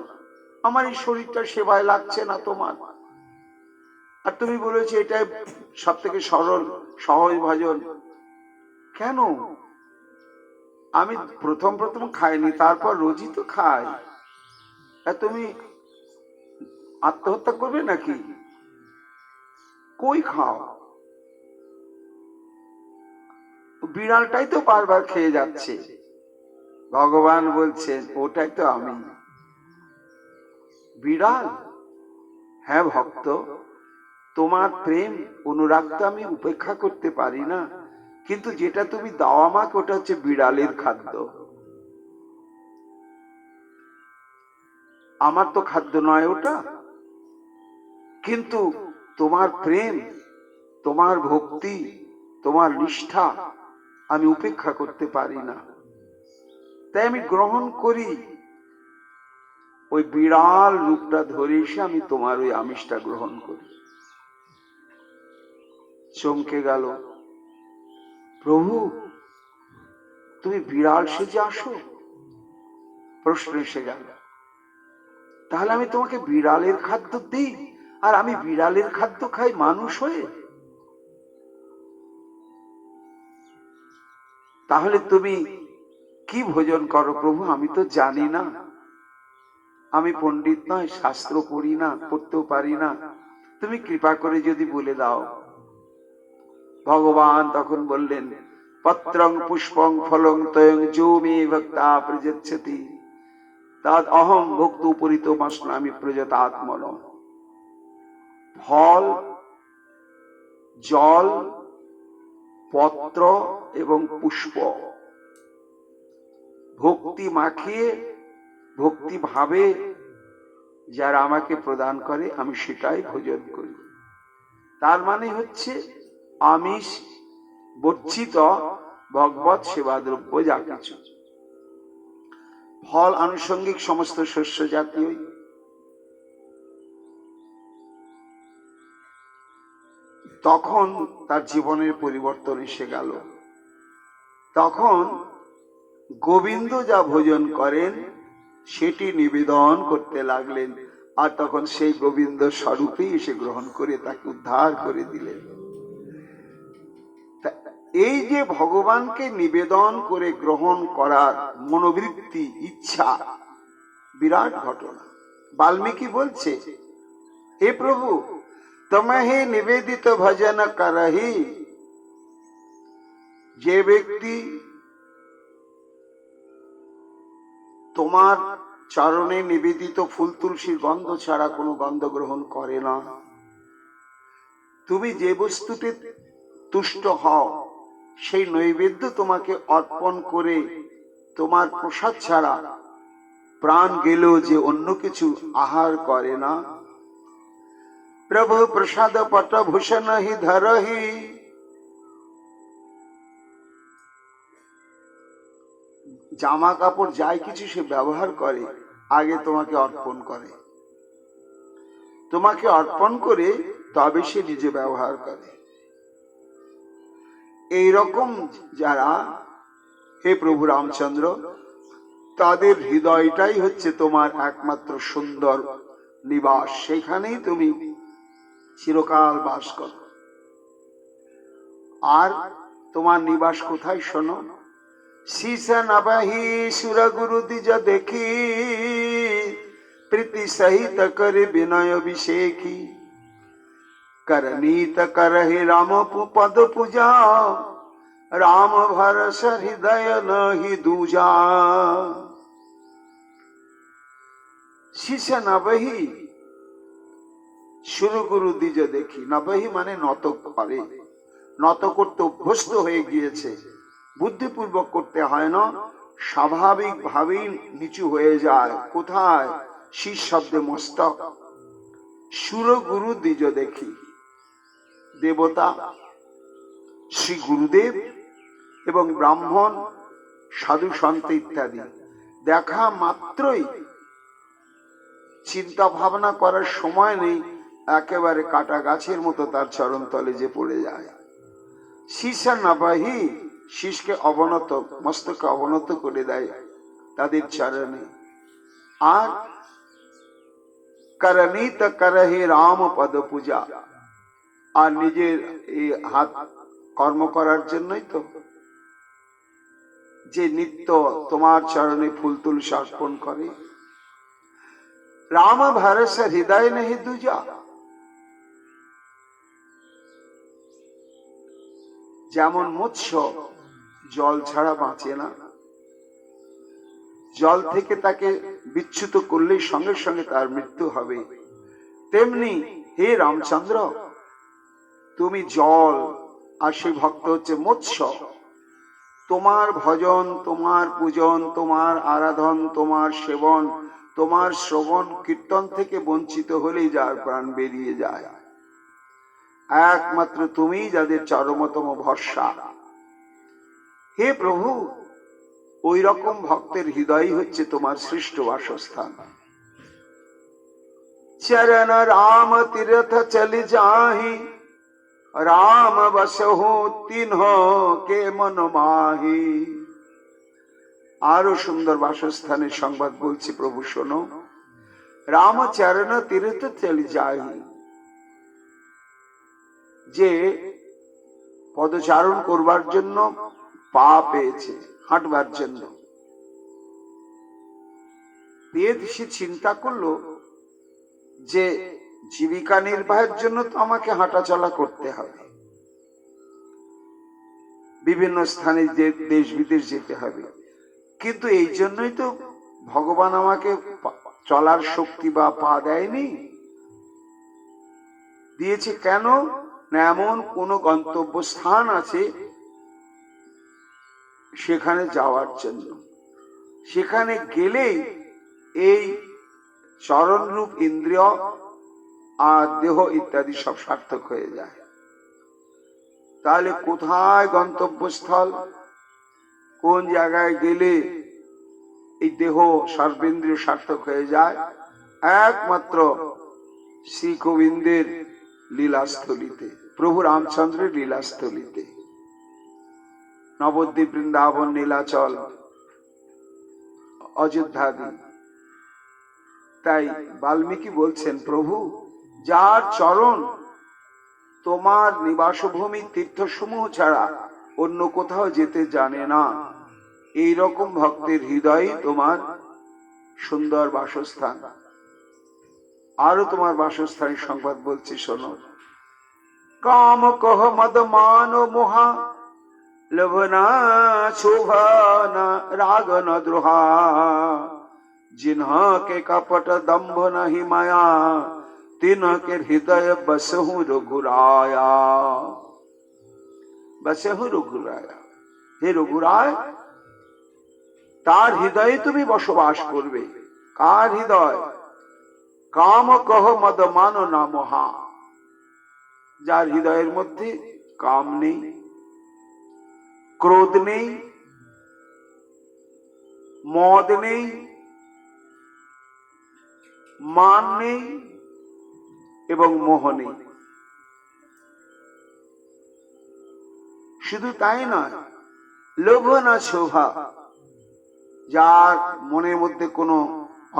আমার এই শরীরটা সেবায় লাগছে না তোমার, আর তুমি বলেছো এটাই সব থেকে সরল সহজ ভজন। কেন? আমি প্রথম প্রথম খাইনি, তারপর রোজই তো খাই। তুমি আত্মহত্যা করবে নাকি? কই খাও? বিড়ালটাই তো বারবার খেয়ে যাচ্ছে। ভগবান বলছেন ওটাই তো আমি। বিড়াল? হ্যাঁ ভক্ত, তোমার প্রেম অনুরাগ তো আমি উপেক্ষা করতে পারি না, কিন্তু যেটা তুমি দাও আমাকে ওটা হচ্ছে বিড়ালের খাদ্য। আমার তো খাদ্য নয় ওটা, কিন্তু তোমার প্রেম, তোমার ভক্তি, তোমার নিষ্ঠা আমি উপেক্ষা করতে পারি না, তাই আমি গ্রহণ করি। ওই বিড়াল রূপটা ধরে এসে আমি তোমার ওই আমিষটা গ্রহণ করি। চমকে গেল, প্রভু তুমি বিড়াল সেজে আসো? প্রশ্ন এসে গেল, তাহলে আমি তোমাকে বিড়ালের খাদ্য দিই, আর আমি বিড়ালের খাদ্য খাই মানুষ হয়ে? তাহলে তুমি কি ভোজন করো প্রভু? আমি তো জানি না, আমি পণ্ডিত নয়, শাস্ত্র পড়ি না, পড়তেও পারি না, তুমি কৃপা করে যদি বলে দাও। ভগবান তখন বললেন, পত্রং পুষ্পং ফলং তয়ং যো মে ভক্তা প্রযচ্ছতি তদ অহং ভক্ত উপরিতমস্নামি প্রযতাত্মনঃ। ফল, জল, পত্র এবং পুষ্প ভক্তি মাখিয়ে, ভক্তি ভাবে যারা আমাকে প্রদান করে, আমি সেটাই ভোজন করি। তার মানে হচ্ছে আমিষ বর্জিত ভগবৎ সেবা দ্রব্য যা কিছু, ফল আনুষঙ্গিক সমস্ত শস্য জাতীয়। তখন তার জীবনের পরিবর্তন এসে গেল। তখন গোবিন্দ যা ভোজন করেন সেটি নিবেদন করতে লাগলেন, আর তখন সেই গোবিন্দ স্বরূপেই এসে গ্রহণ করে তাকে উদ্ধার করে দিলেন। এই যে ভগবানকে নিবেদন করে গ্রহণ করার মনোবৃত্তি, ইচ্ছা, বিরাট ঘটনা। বাল্মীকি বলছে, হে প্রভু তোমাহে নিবেদিত ভজন করহি, যে ব্যক্তি তোমার চরণে নিবেদিত ফুল তুলসীর গন্ধ ছাড়া কোনো গন্ধ গ্রহণ করে না, তুমি যে বস্তুতে তুষ্ট হও সেই নৈবেদ্য তোমাকে অর্পণ করে তোমার প্রসাদ ছাড়া প্রাণ গেলেও যে অন্য কিছু আহার করে না, প্রভু প্রসাদ পটভূষণ হি ধরহি, জামা কাপড় যাই কিছু সে ব্যবহার করে, আগে তোমাকে অর্পণ করে, তোমাকে অর্পণ করে তবে সে নিজে ব্যবহার করে। এইরকম যারা, হে প্রভু রামচন্দ্র, তাদের হৃদয়টাই হচ্ছে তোমার একমাত্র সুন্দর নিবাস, সেখানেই তুমি চিরকাল বাস করো। আর তোমার নিবাস কোথায় শোনো? শীষা নবহি সুর গুরু দ্বিজ দেখি, প্রীতি সহিত করে বিনয় অভিষেকি, করনীত করহি রাম পদ পূজা, রাম ভরস হৃদয় নহি दूजा। শীষা নবহি সুর গুরু দ্বিজ দেখি, নবহি মানে নত করে, নত করতে অভ্যস্ত হয়ে গিয়েছে, বুদ্ধিপূর্বক করতে হয় না, স্বাভাবিক ভাবেই নিচু হয়ে যায়। কোথায়? শীষ শব্দে মস্তক। সুর গুরু দ্বিজ দেখি, দেবতা শ্রী গুরুদেব এবং ব্রাহ্মণ, সাধু সন্ত ইত্যাদি দেখা মাত্রই চিন্তা ভাবনা করার সময় নেই, একেবারে কাটা গাছের মতো তার চরণ তলে যে পড়ে যায়। শীষা নবহি, শীষকে অবনত, মস্তকে অবনত করে দেয় তাদের চরণে। আর করণীত করহি রাম পদ পূজা, আর নিজের এই হাত কর্ম করার জন্যই তো যে নিত্য তোমার চরণে ফুল তুলসী অর্পণ করে। রাম ভরস হৃদয় নহি दूजा, যেমন মৎস্য জল ছাড়া বাঁচে না, জল থেকে তাকে বিচ্যুত করলেই সঙ্গে সঙ্গে তার মৃত্যু হবে, তেমনি হে রামচন্দ্র তুমি জল, আর সেই ভক্ত হচ্ছে মৎস্য। তোমার ভজন, তোমার পূজন, তোমার আরাধন, তোমার সেবন, তোমার শ্রবণ কীর্তন থেকে বঞ্চিত হলেই যার প্রাণ বেরিয়ে যায়। একমাত্র তুমি যাদের চরমতম ভরসা। হে প্রভু, ওই রকম ভক্তের হৃদয় হচ্ছে তোমার সৃষ্ট বাসস্থান। চরণ রাম তীর্থ চলি যাহি, রাম বসহু তিনহ কে মন মাহি। আরো সুন্দর বাসস্থানের সংবাদ বলছি প্রভু শোনো। রাম চরণ তীর্থ চলি যাহি, যে পদচারণ করবার জন্য পা পেয়েছে, হাঁটবার জন্য পেয়ে সে চিন্তা করলো যে জীবিকা নির্বাহের জন্য তো আমাকে হাঁটা চলা করতে হবে, বিভিন্ন স্থানে দেশ বিদেশ যেতে হবে, কিন্তু এই জন্যই তো ভগবান আমাকে চলার শক্তি বা পা দেয়নি। দিয়েছে কেন না, এমন কোন গন্তব্য স্থান আছে সেখানে যাওয়ার জন্য। সেখানে গেলেই এই চরণ রূপ ইন্দ্রিয় আর দেহ ইত্যাদি সব সার্থক হয়ে যায়। তাহলে কোথায় গন্তব্যস্থল, কোন জায়গায় গেলে এই দেহ সর্বেন্দ্রিয় সার্থক হয়ে যায়? একমাত্র শ্রী গোবিন্দের লীলাস্থলিতে, প্রভু রামচন্দ্রের লীলাস্থলিতে, নবদ্বীপ, বৃন্দাবন, নীলাচল, অযোধ্যাদি। তাই বাল্মীকি বলছেন, প্রভু যার চরণ তোমার নিবাসভূমি তীর্থসমূহ ছাড়া অন্য কোথাও যেতে জানে না, এই রকম ভক্তের হৃদয় তোমার সুন্দর বাসস্থান। আরো তোমার বাসস্থানের সংবাদ বলছি শোনো। কাম কহ মদ মান মোহা, লভনা শোভনা রাগ ন দ্রোহা, जिन्ह के कपट दंभ नहीं माया, तिन्ह के हृदय बसहु रघुराया। बसहु रघुराया, হে রঘুরায়, তার হৃদয়ে তুমি বসবাস করবে। কার হৃদয়? কাম কহ মদ মানো না মহা, যার হৃদয়ের মধ্যে কাম নেই, ক্রোধ নেই, মদ নেই, মান নেই এবং মোহ নেই। শুধু তাই নয়, লোভ না শোভা, যার মনের মধ্যে কোনো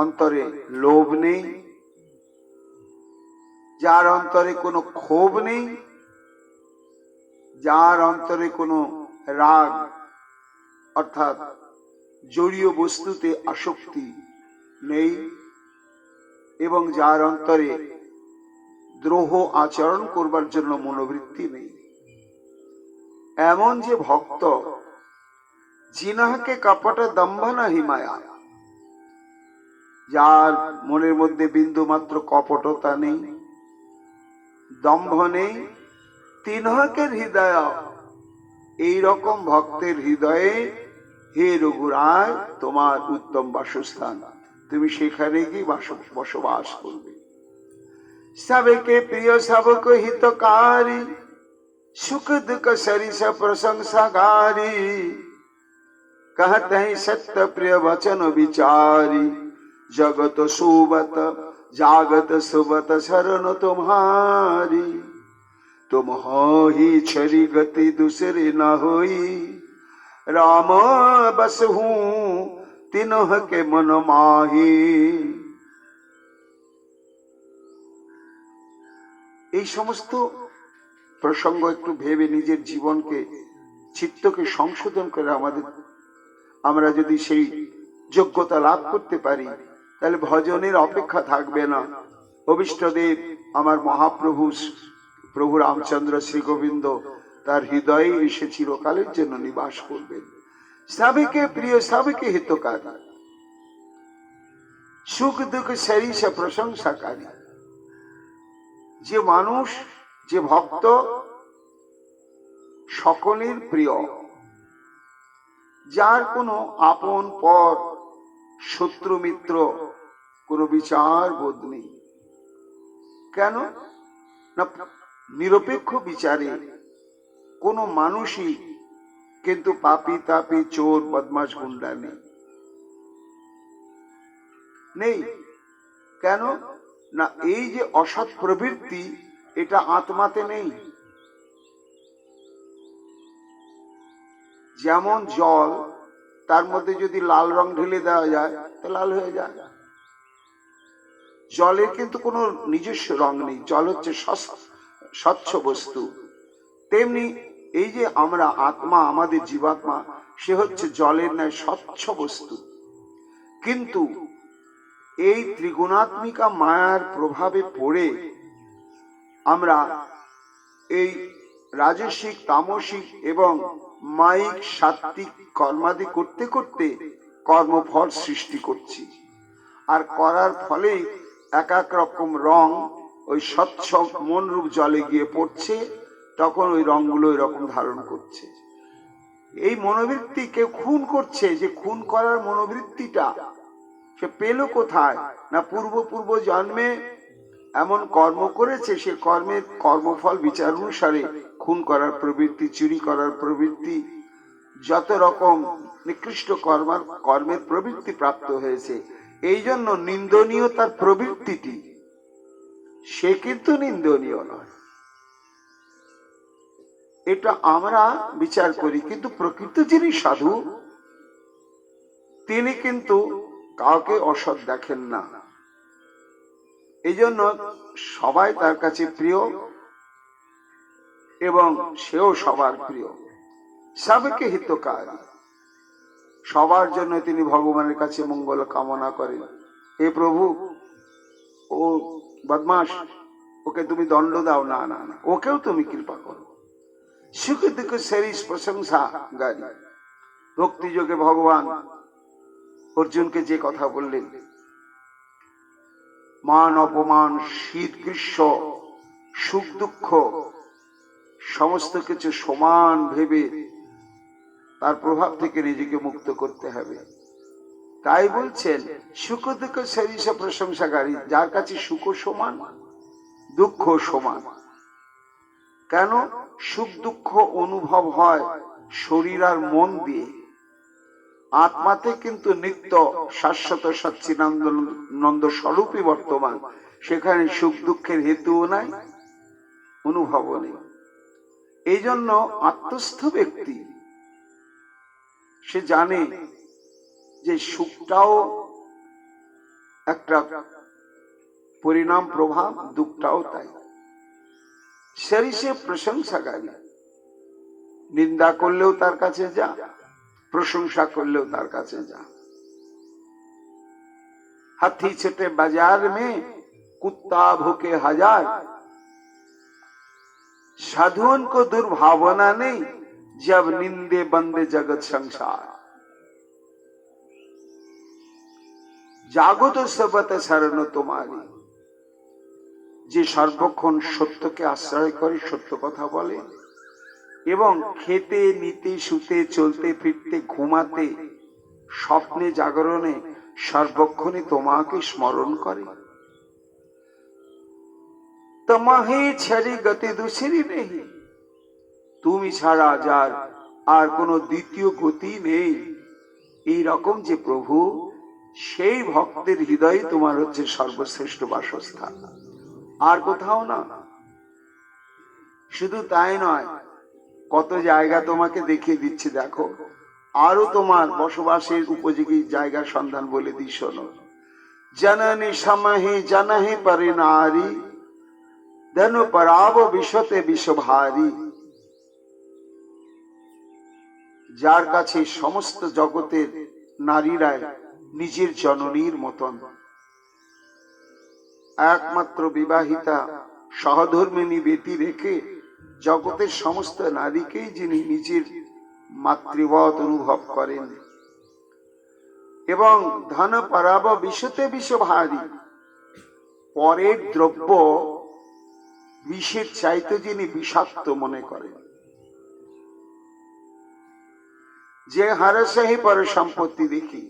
অন্তরে লোভ নেই, যার অন্তরে কোনো ক্ষোভ নেই, যার অন্তরে কোনো রাগ অর্থাৎ জড়ীয় বস্তুতে আসক্তি নেই, এবং যার অন্তরে দ্রোহ আচরণ করবার জন্য মনোবৃত্তি নেই, এমন যে ভক্ত, জিনাহকে কপট দম্ভ নাহি মায়া, যার মনের মধ্যে বিন্দু মাত্র কপটতা নেই, দম্ভ নেই, তিনহকে হৃদয়, এইরকম ভক্তের হৃদয়ে হে রঘুরায় তোমার উত্তম বাসস্থান, তুমি সেখানে গিয়ে বসবাস করবে। सबके प्रिय सबको हितकारी, सुख दुख सरिस प्रशंसाकारी, कहते हैं सत्य प्रिय वचन विचारी, जगत सुबत जागत सुबत शरण तुम्हारी, तुम हो ही छरी गति दूसरे न होई, राम बस हूँ तीनों के मन माही। এই সমস্ত প্রসঙ্গ একটু ভেবে নিজের জীবনকে, চিত্তকে সংশোধন করে আমরা যদি সেই যোগ্যতা লাভ করতে পারি, তাহলে ভজনের অপেক্ষা থাকবে না। অভীষ্টদেব আমার মহাপ্রভু প্রভু রামচন্দ্র শ্রী গোবিন্দ তার হৃদয়ে এসে চিরকালের জন্য নিবাস করবেন। সবকে প্রিয় সবকে হিতকারী, সুখ দুঃখ সরিষ প্রশংসাকারী, যে মানুষ, যে ভক্ত সকলের প্রিয়, যার কোনো আপন পর শত্রু মিত্র কোনো বিচার বোধ নেই। কেন না, নিরপেক্ষ বিচারে কোনো মানুষই কিন্তু পাপী তাপী চোর বদমাশ গুন্ডা নেই। কেন না, এই যে অসৎ প্রবৃত্তি, এটা আত্মাতে নেই। যেমন জল, তার মধ্যে যদি লাল রং ঢেলে দেওয়া যায় তো লাল হয়ে যায়, জলের কিন্তু কোনো নিজস্ব রং নেই, জল হচ্ছে স্বচ্ছ বস্তু। তেমনি এই যে আমরা আত্মা, আমাদের জীবাত্মা, সে হচ্ছে জলের ন্যায় স্বচ্ছ বস্তু। কিন্তু এই ত্রিগুণাত্মিকা মায়ার প্রভাবে পড়ে আমরা এই রাজসিক, তামসিক এবং মায়িক সাত্ত্বিক কর্মাদি করতে করতে কর্মফল সৃষ্টি করছি, আর করার ফলে এক এক রকম রং ওই স্বচ্ছ মনরূপ জলে গিয়ে পড়ছে, তখন ওই রংগুলো এরকম ধারণ করছে। এই মনোবৃত্তি কেউ খুন করছে, যে খুন করার মনোবৃত্তিটা সে পেল কোথায় না, পূর্ব জন্মে এমন কর্ম করেছে, সে কর্মের কর্মফল বিচার অনুসারে খুন করার প্রবৃত্তি, চুরি করার প্রবৃত্তি, যত রকম নিকৃষ্ট কর্মের প্রবৃত্তি প্রাপ্ত হয়েছে। এই জন্য নিন্দনীয় তার প্রবৃত্তিটি, সে কিন্তু নিন্দনীয় নয়, এটা আমরা বিচার করি। কিন্তু প্রকৃত যিনি সাধু, তিনি কিন্তু কাউকে অসৎ দেখেন না। এই জন্য সবাই তার কাছে প্রিয় এবং সেও সবার প্রিয়। সবকে হিতকারী, সবার জন্য তিনি ভগবানের কাছে মঙ্গল কামনা করেন। হে প্রভু, ও বদমাস, ওকে তুমি দণ্ড দাও, না না না, ওকেও তুমি কৃপা করো। সুখ দুঃখ সরিষ প্রশংসা গারি, ভক্তি যোগে ভগবান অর্জুনকে যে কথা বললেন, মান অপমান, শীত গ্রীষ্ম, সুখ দুঃখ সমস্ত কিছু সমান ভেবে তার প্রভাব থেকে নিজেকে মুক্ত করতে হবে। তাই বলছেন সুখ দুঃখ সরিষ প্রশংসাকারী, যার কাছে সুখ সমান, দুঃখ সমান। কেন? সুখ দুঃখ অনুভব হয় শরীর আর মন দিয়ে। আত্মাতে কিন্তু নিত্য শাশ্বত সচ্চিদানন্দ স্বরূপই বর্তমান, সেখানে সুখ দুঃখের হেতুও নাই, অনুভবও নেই। এই জন্য আত্মস্থ ব্যক্তি সে জানে যে সুখটাও একটা পরিণাম প্রভাব, দুঃখটাও তাই। সে প্রশংসাকারী, নিন্দা করলেও তার কাছে যা, প্রশংসা করলেও তার কাছে যা। হাথি ছেটে বাজার মে কুত্তা ভুকে হাজার, साधुओं को दुर्भावना नहीं जब निंदे बंदे जगत संसार। जागो तो सबत शरण तुम्हारी, যে সর্বক্ষণ সত্যকে আশ্রয় করে, সত্য কথা বলে এবং খেতে নিতে শুতে চলতে ফিরতে ঘুমাতে স্বপ্নে জাগরণে সর্বক্ষণে তোমাকে স্মরণ করে। তোমাহি ছেড়ে গতি দুসরি নেই, তুমি ছাড়া যার আর কোনো দ্বিতীয় গতি নেই। এই রকম যে প্রভু, সেই ভক্তের হৃদয়ে তোমার হচ্ছে সর্বশ্রেষ্ঠ বাসস্থান, আর কোথাও না। শুধু তাই নয়, কত জায়গা তোমাকে দেখিয়ে দিচ্ছে, দেখো আরো তোমার বসবাসের উপযোগী জায়গার সন্ধান বলে দিই, শোনো। জননী সমহে জনহে পরে নারী, ধনু পরাব বিশ্বতে বিশ্বভারী। যার কাছে সমস্ত জগতের নারীরাই নিজের জননীর মতন, একমাত্র বিবাহিতা সহধর্মিণী বেটি রেখে জগতের সমস্ত নারীকেই যিনি নিজের মাতৃবৎ অনুভব করেন, এবং ধন পরাব বিশ্বতে বিশ্বভারী, পরের দ্রব্য বিষের চাইতে যিনি বিষাক্ত মনে করেন, যে হারসহি পর সম্পত্তি দেখি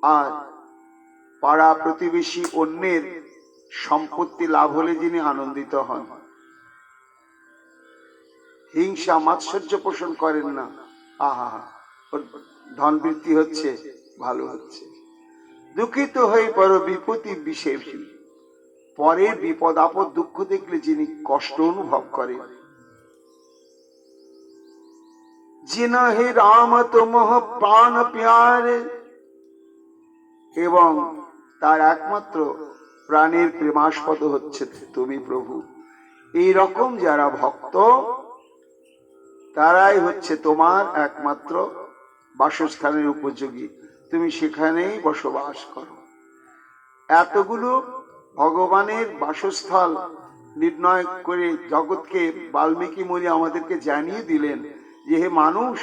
আর পাড়া প্রতিবেশী অন্যের সম্পত্তি লাভ হলে যিনি আনন্দিত হন, হিংসা মাৎসর্য পোষণ করেন না, আহা ধন বৃদ্ধি হচ্ছে, ভালো হচ্ছে, দুঃখিত হয়ে পর বিপত্তি বিষে, পরের বিপদ আপদ দুঃখ দেখলে যিনি কষ্ট অনুভব করেন, जिन्हे राम तुमह प्राण प्यारे, এবং তার একমাত্র প্রাণের প্রেমাস্পদ হচ্ছে তুমি প্রভু। এই রকম যারা ভক্ত, তারাই হচ্ছে তোমার একমাত্র বাসস্থানের উপযোগী, তুমি সেখানেই বসবাস করো। এতগুলো ভগবানের বাসস্থল নির্ণয় করে জগৎকে বাল্মীকি মুনি আমাদেরকে জানিয়ে দিলেন যে হে মানুষ,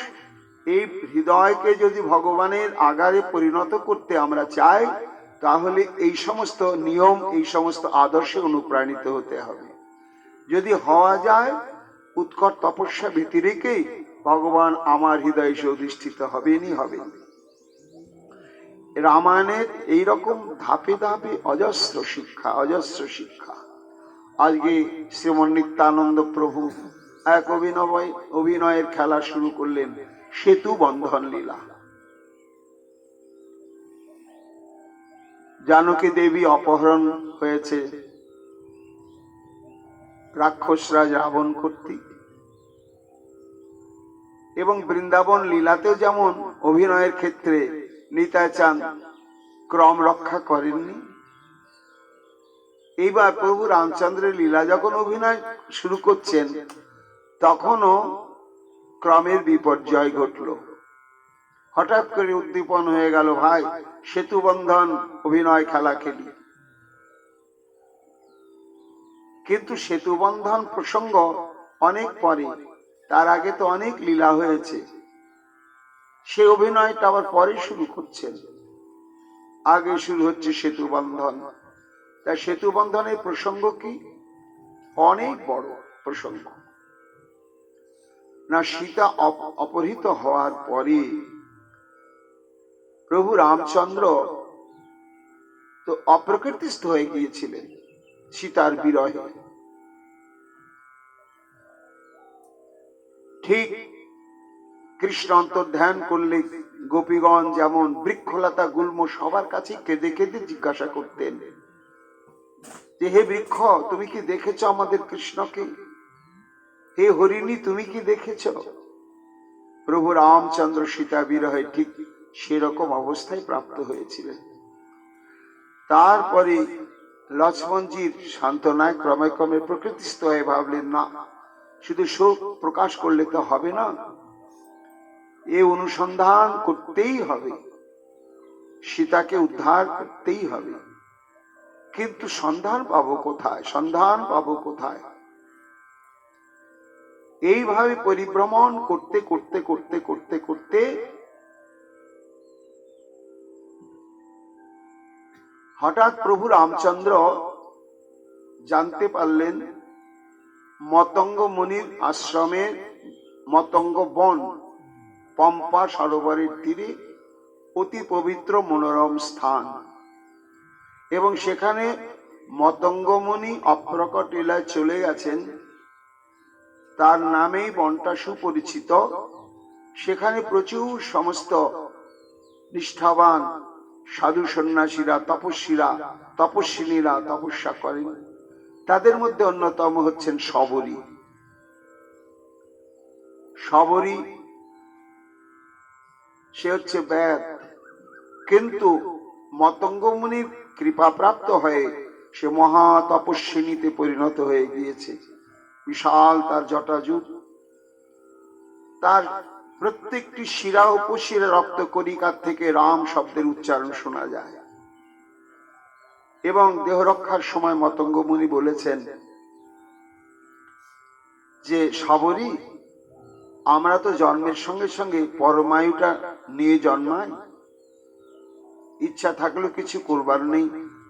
এই হৃদয়কে যদি ভগবানের আগারে পরিণত করতে আমরা চাই, তাহলে এই সমস্ত নিয়ম, এই সমস্ত আদর্শে অনুপ্রাণিত হতে হবে। যদি হওয়া যায়, উৎকট তপস্যা ভীতি রেখেই ভগবান আমার হৃদয়ে এসে অধিষ্ঠিত হবেনই হবেন। রামায়ণের এইরকম ধাপে ধাপে অজস্র শিক্ষা, অজস্র শিক্ষা। আজকে শ্রীমন নিত্যানন্দ প্রভু এক অভিনয়ের খেলা শুরু করলেন, সেতু বন্ধন লীলা। জানকী দেবী অপহরণ হয়েছে রাক্ষসরাজ রাবণ কর্তৃক, এবং বৃন্দাবন লীলাতেও যেমন অভিনয়ের ক্ষেত্রে নিতাই চাঁদ ক্রম রক্ষা করেননি, এইবার প্রভু রামচন্দ্রের লীলা যখন অভিনয় শুরু করছেন, তখনও ক্রমের বিপর্যয় ঘটল। হঠাৎ করে উদ্দীপন হয়ে গেল, ভাই সেতু বন্ধন অভিনয় খেলা খেলি। কিন্তু সেতু বন্ধন প্রসঙ্গ অনেক পরে, তার আগে তো অনেক লীলা হয়েছে, সে অভিনয়টা আবার পরে শুরু করছেন। আগে শুরু হচ্ছে সেতু বন্ধন। তাই সেতু বন্ধনের প্রসঙ্গ কি? অনেক বড় প্রসঙ্গ। না, সীতা অপহৃত হওয়ার পরে প্রভু রামচন্দ্র তো অপ্রকৃতিস্থ হয়ে গিয়েছিলেন সীতার বিরহে। ঠিক কৃষ্ণ অন্তর্ধ্যান করলে গোপীগণ যেমন বৃক্ষলতা গুল্ম সবার কাছে কেঁদে কেঁদে জিজ্ঞাসা করতেন যে হে বৃক্ষ, তুমি কি দেখেছ আমাদের কৃষ্ণকে? হে হরিণী, তুমি কি দেখেছ? প্রভু রামচন্দ্র সীতা বিরহে ঠিক সেরকম অবস্থায় প্রাপ্ত হয়েছিলেন। তারপরে লক্ষ্মণজির সান্ত্বনায় ক্রমে ক্রমে প্রকৃতিস্থ হয়ে ভাবলেন, না, শুধু শোক প্রকাশ করলে তো হবে না, এ অনুসন্ধান করতেই হবে, সীতাকে উদ্ধার করতেই হবে। কিন্তু সন্ধান পাবো কোথায়? সন্ধান পাবো কোথায়? এইভাবে পরিভ্রমণ করতে করতে করতে করতে করতে হঠাৎ প্রভু রামচন্দ্র জানতে পারলেন মতঙ্গ মুনির আশ্রমের মতঙ্গ বন পম্পা সরোবরের তীরে অতি পবিত্র মনোরম স্থান, এবং সেখানে মতঙ্গ মুনি অপ্রকট লীলায় চলে গেছেন, তার নামেই বনটা সুপরিচিত। সেখানে প্রচুর সমস্ত নিষ্ঠাবান সাধু সন্ন্যাসীরা, তপস্বিনীরা তপস্যা করেন। তাদের মধ্যে অন্যতম হচ্ছেন শবরী। শবরী সে হচ্ছে ব্যাদ, কিন্তু মতঙ্গ মুনির কৃপাপ্রাপ্ত হয়ে সে মহা তপস্বিনীতে পরিণত হয়ে গিয়েছে। বিশাল তার জটাজুট, তার প্রত্যেকটি শিরা উপশিরা রক্ত কণিকার থেকে রাম শব্দের উচ্চারণ শোনা যায়। এবং দেহ রক্ষার সময় মতঙ্গ মুনি বলেছেন যে শবরী, আমরা তো জন্মের সঙ্গে সঙ্গে পরমায়ুটা নিয়ে জন্মাই, ইচ্ছা থাকলেও কিছু করবার নেই,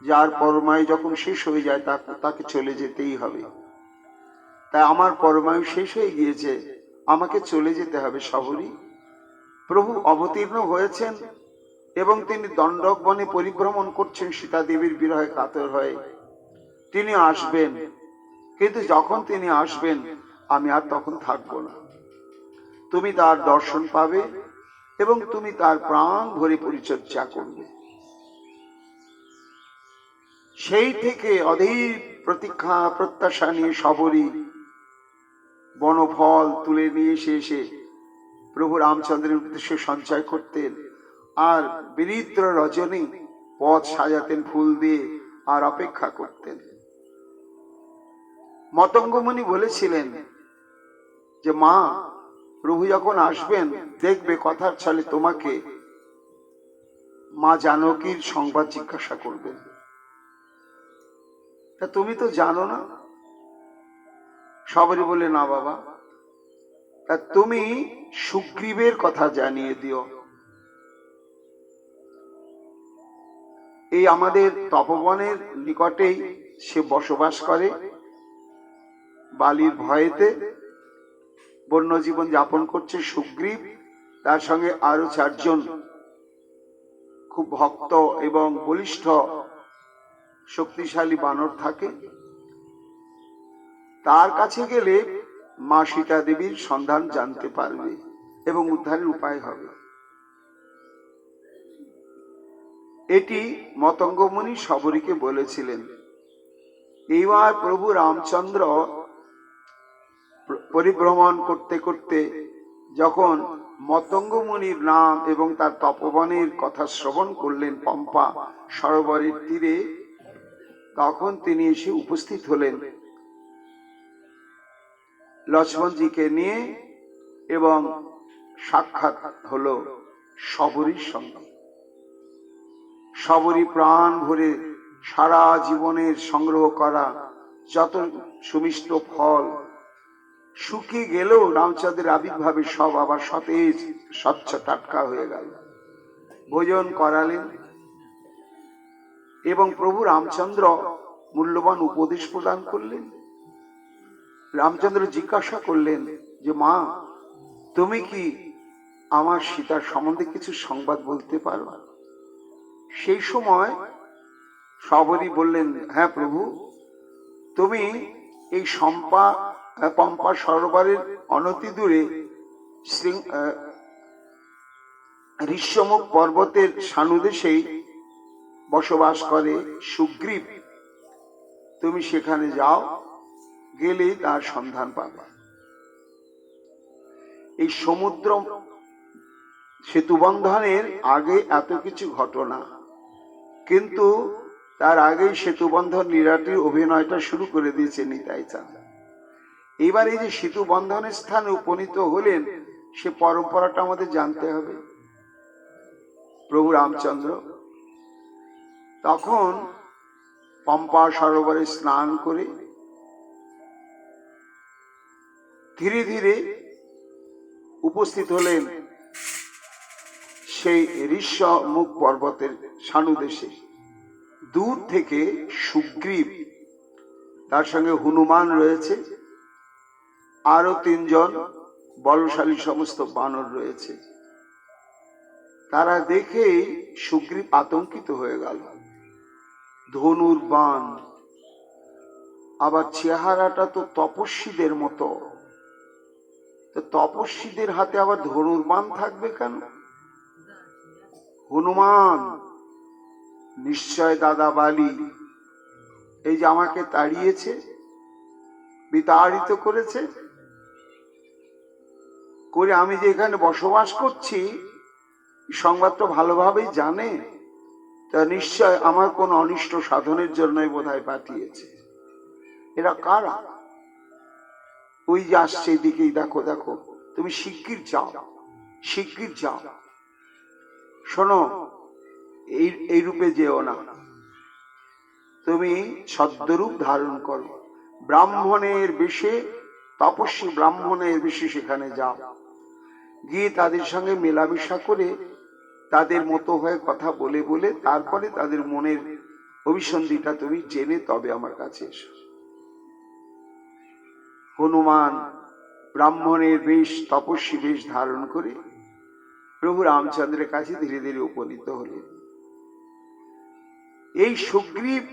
যার পরমায়ু যখন শেষ হয়ে যায় তাকে চলে যেতেই হবে। তাই আমার পরমায়ু শেষ হয়ে গিয়েছে, আমাকে চলে যেতে হবে শবরী। প্রভু অবতীর্ণ হয়েছেন এবং তিনি দণ্ডক বনে পরিভ্রমণ করছেন সীতা দেবীর বিরহে কাতর হয়ে। তিনি আসবেন, কিন্তু যখন তিনি আসবেন আমি আর তখন থাকবো না। তুমি তার দর্শন পাবে এবং তুমি তার প্রাণ ভরে পরিচর্যা করবে। সেই থেকে অধীর প্রতীক্ষা প্রত্যাশা নিয়ে শবরী বনফল তুলে নিয়ে এসে প্রভু রামচন্দ্রের উদ্দেশ্যে সঞ্চয় করতেন, আর বিরিদ্র রজনী পথ সাজাতেন ফুল দিয়ে আর অপেক্ষা করতেন। মতঙ্গ মুনি বলেছিলেন যে মা, প্রভু যখন আসবেন দেখবে কথার ছলে তোমাকে মা জানকীর সংবাদ জিজ্ঞাসা করবেন। তা তুমি তো জানো না। শবরী বলে, না বাবা, তা তুমি সুগ্রীবের কথা জানিয়ে দিও। এই আমাদের তপবনের নিকটেই সে বসবাস করে, বালির ভয়েতে বন্য জীবন যাপন করছে সুগ্রীব, তার সঙ্গে আরো 4 জন খুব ভক্ত এবং বলিষ্ঠ শক্তিশালী বানর থাকে। তার কাছে গেলে মা সীতা দেবীর সন্ধান জানতে পারবে এবং উদ্ধারের উপায় হবে। এটি মতঙ্গ মুনি শবরীকে বলেছিলেন। এইবার প্রভু রামচন্দ্র পরিভ্রমণ করতে করতে যখন মতঙ্গ মুনির নাম এবং তার তপবনের কথা শ্রবণ করলেন পম্পা সরোবরের তীরে, তখন তিনি এসে উপস্থিত হলেন লক্ষ্মণজিকে নিয়ে, এবং সাক্ষাৎ হলো শবরীর সঙ্গে। শবরী প্রাণ ভরে সারা জীবনের সংগ্রহ করা যত সুমিষ্ট ফল শুকিয়ে গেলেও রামচন্দ্রের আবির্ভাবে সব আবার সতেজ স্বচ্ছ টাটকা হয়ে গেল। ভোজন করালেন এবং প্রভু রামচন্দ্র মূল্যবান উপদেশ প্রদান করলেন। রামচন্দ্র জিজ্ঞাসা করলেন যে মা, তুমি কি আমার সীতার সম্বন্ধে কিছু সংবাদ বলতে পারো? সেই সময় শবরী বললেন, হ্যাঁ প্রভু, তুমি এই পম্পা সরোবরের অনতি দূরে ঋষ্যমুখ পর্বতের সানুদেশেই বসবাস করে সুগ্রীব। তুমি সেখানে যাও, গেলেই তার সন্ধান পাবে। এই সমুদ্র সেতু বন্ধনের আগে এত কিছু ঘটনা, কিন্তু তার আগেই সেতু বন্ধন লীলাটির অভিনয়টা শুরু করে দিয়েছে নিতাই চাঁদ। এবার এই যে সেতু বন্ধনের স্থানে উপনীত হলেন, সে পরম্পরাটা আমাদের জানতে হবে। প্রভু রামচন্দ্র তখন পম্পা সরোবরে স্নান করে ধীরে ধীরে উপস্থিত হলেন সেই ঋষ্যমুখ পর্বতের সানুদেশে। দূর থেকে সুগ্রীব, তার সঙ্গে হনুমান রয়েছে, আরো 3 জন বলশালী সমস্ত বানর রয়েছে। তারা দেখেই সুগ্রীব আতঙ্কিত হয়ে গেল। ধনুর বাণ, আবার চেহারাটা তো তপস্বীদের মতো, তো তপস্বীদের হাতে আবার ধনুর বাণ থাকবে কেন? হনুমান নিশ্চয় দাদা বালি এই যে আমাকে তাড়িয়েছে, বিতাড়িত করেছে করে আমি যে এখানে বসবাস করছি সংবাদটা ভালোভাবেই জানে, তা নিশ্চয় আমার কোন অনিষ্ট সাধনের জন্যই বোধহয় পাঠিয়েছে। এরা কারা? ওই যে আসছে এদিকেই, দেখো দেখো, তুমি শিগগির যাও, শিগগির যাও। শোনো, এই রূপে যেও না, তুমি ছদ্মরূপ ধারণ করো, ব্রাহ্মণের বেশে, তপস্বী ব্রাহ্মণের বেশে সেখানে যাও, গিয়ে তাদের সঙ্গে মেলামেশা করে তাদের মতো হয়ে কথা বলে বলে তারপরে তাদের মনের অভিসন্ধিটা তুমি জেনে তবে আমার কাছে এসো। হনুমান ব্রাহ্মণের বেশ, তপস্বী বেশ ধারণ করে প্রভু রামচন্দ্রের কাছে ধীরে ধীরে উপনীত হলেন। এই সুগ্রীব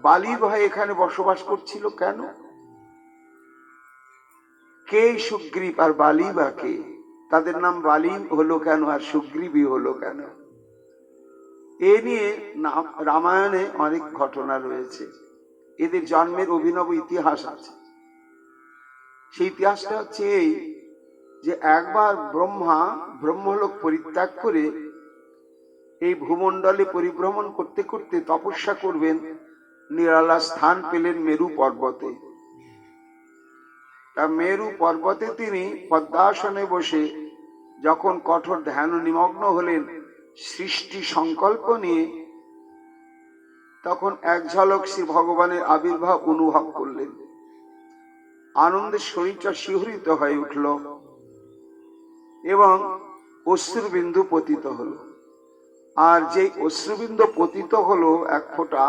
বালির ভয়ে এখানে বসবাস করছিল কেন? কে সুগ্রীব আর বালি বা কে? তাদের নাম বালি হলো কেন আর সুগ্রীবই হলো কেন? এ নিয়ে রামায়ণে অনেক ঘটনা রয়েছে। এদের জন্মের অভিনব ইতিহাস আছে। সেই ইতিহাসটা হচ্ছে এই যে একবার ব্রহ্মা ব্রহ্মলোক পরিত্যাগ করে এই ভূমণ্ডলে পরিভ্রমণ করতে করতে তপস্যা করবেন, নিরালা স্থান পেলেন মেরু পর্বতে। তা মেরু পর্বতে তিনি পদ্মাসনে বসে যখন কঠোর ধ্যান নিমগ্ন হলেন সৃষ্টি সংকল্প নিয়ে, তখন এক ঝলক শ্রী ভগবানের আবির্ভাব অনুভব করলেন। আনন্দের শরীরটা শিহরিত হয়ে উঠল এবং অশ্রুবিন্দু পতিত হলো। আর যে অশ্রুবিন্দু পতিত হলো এক ফোঁটা,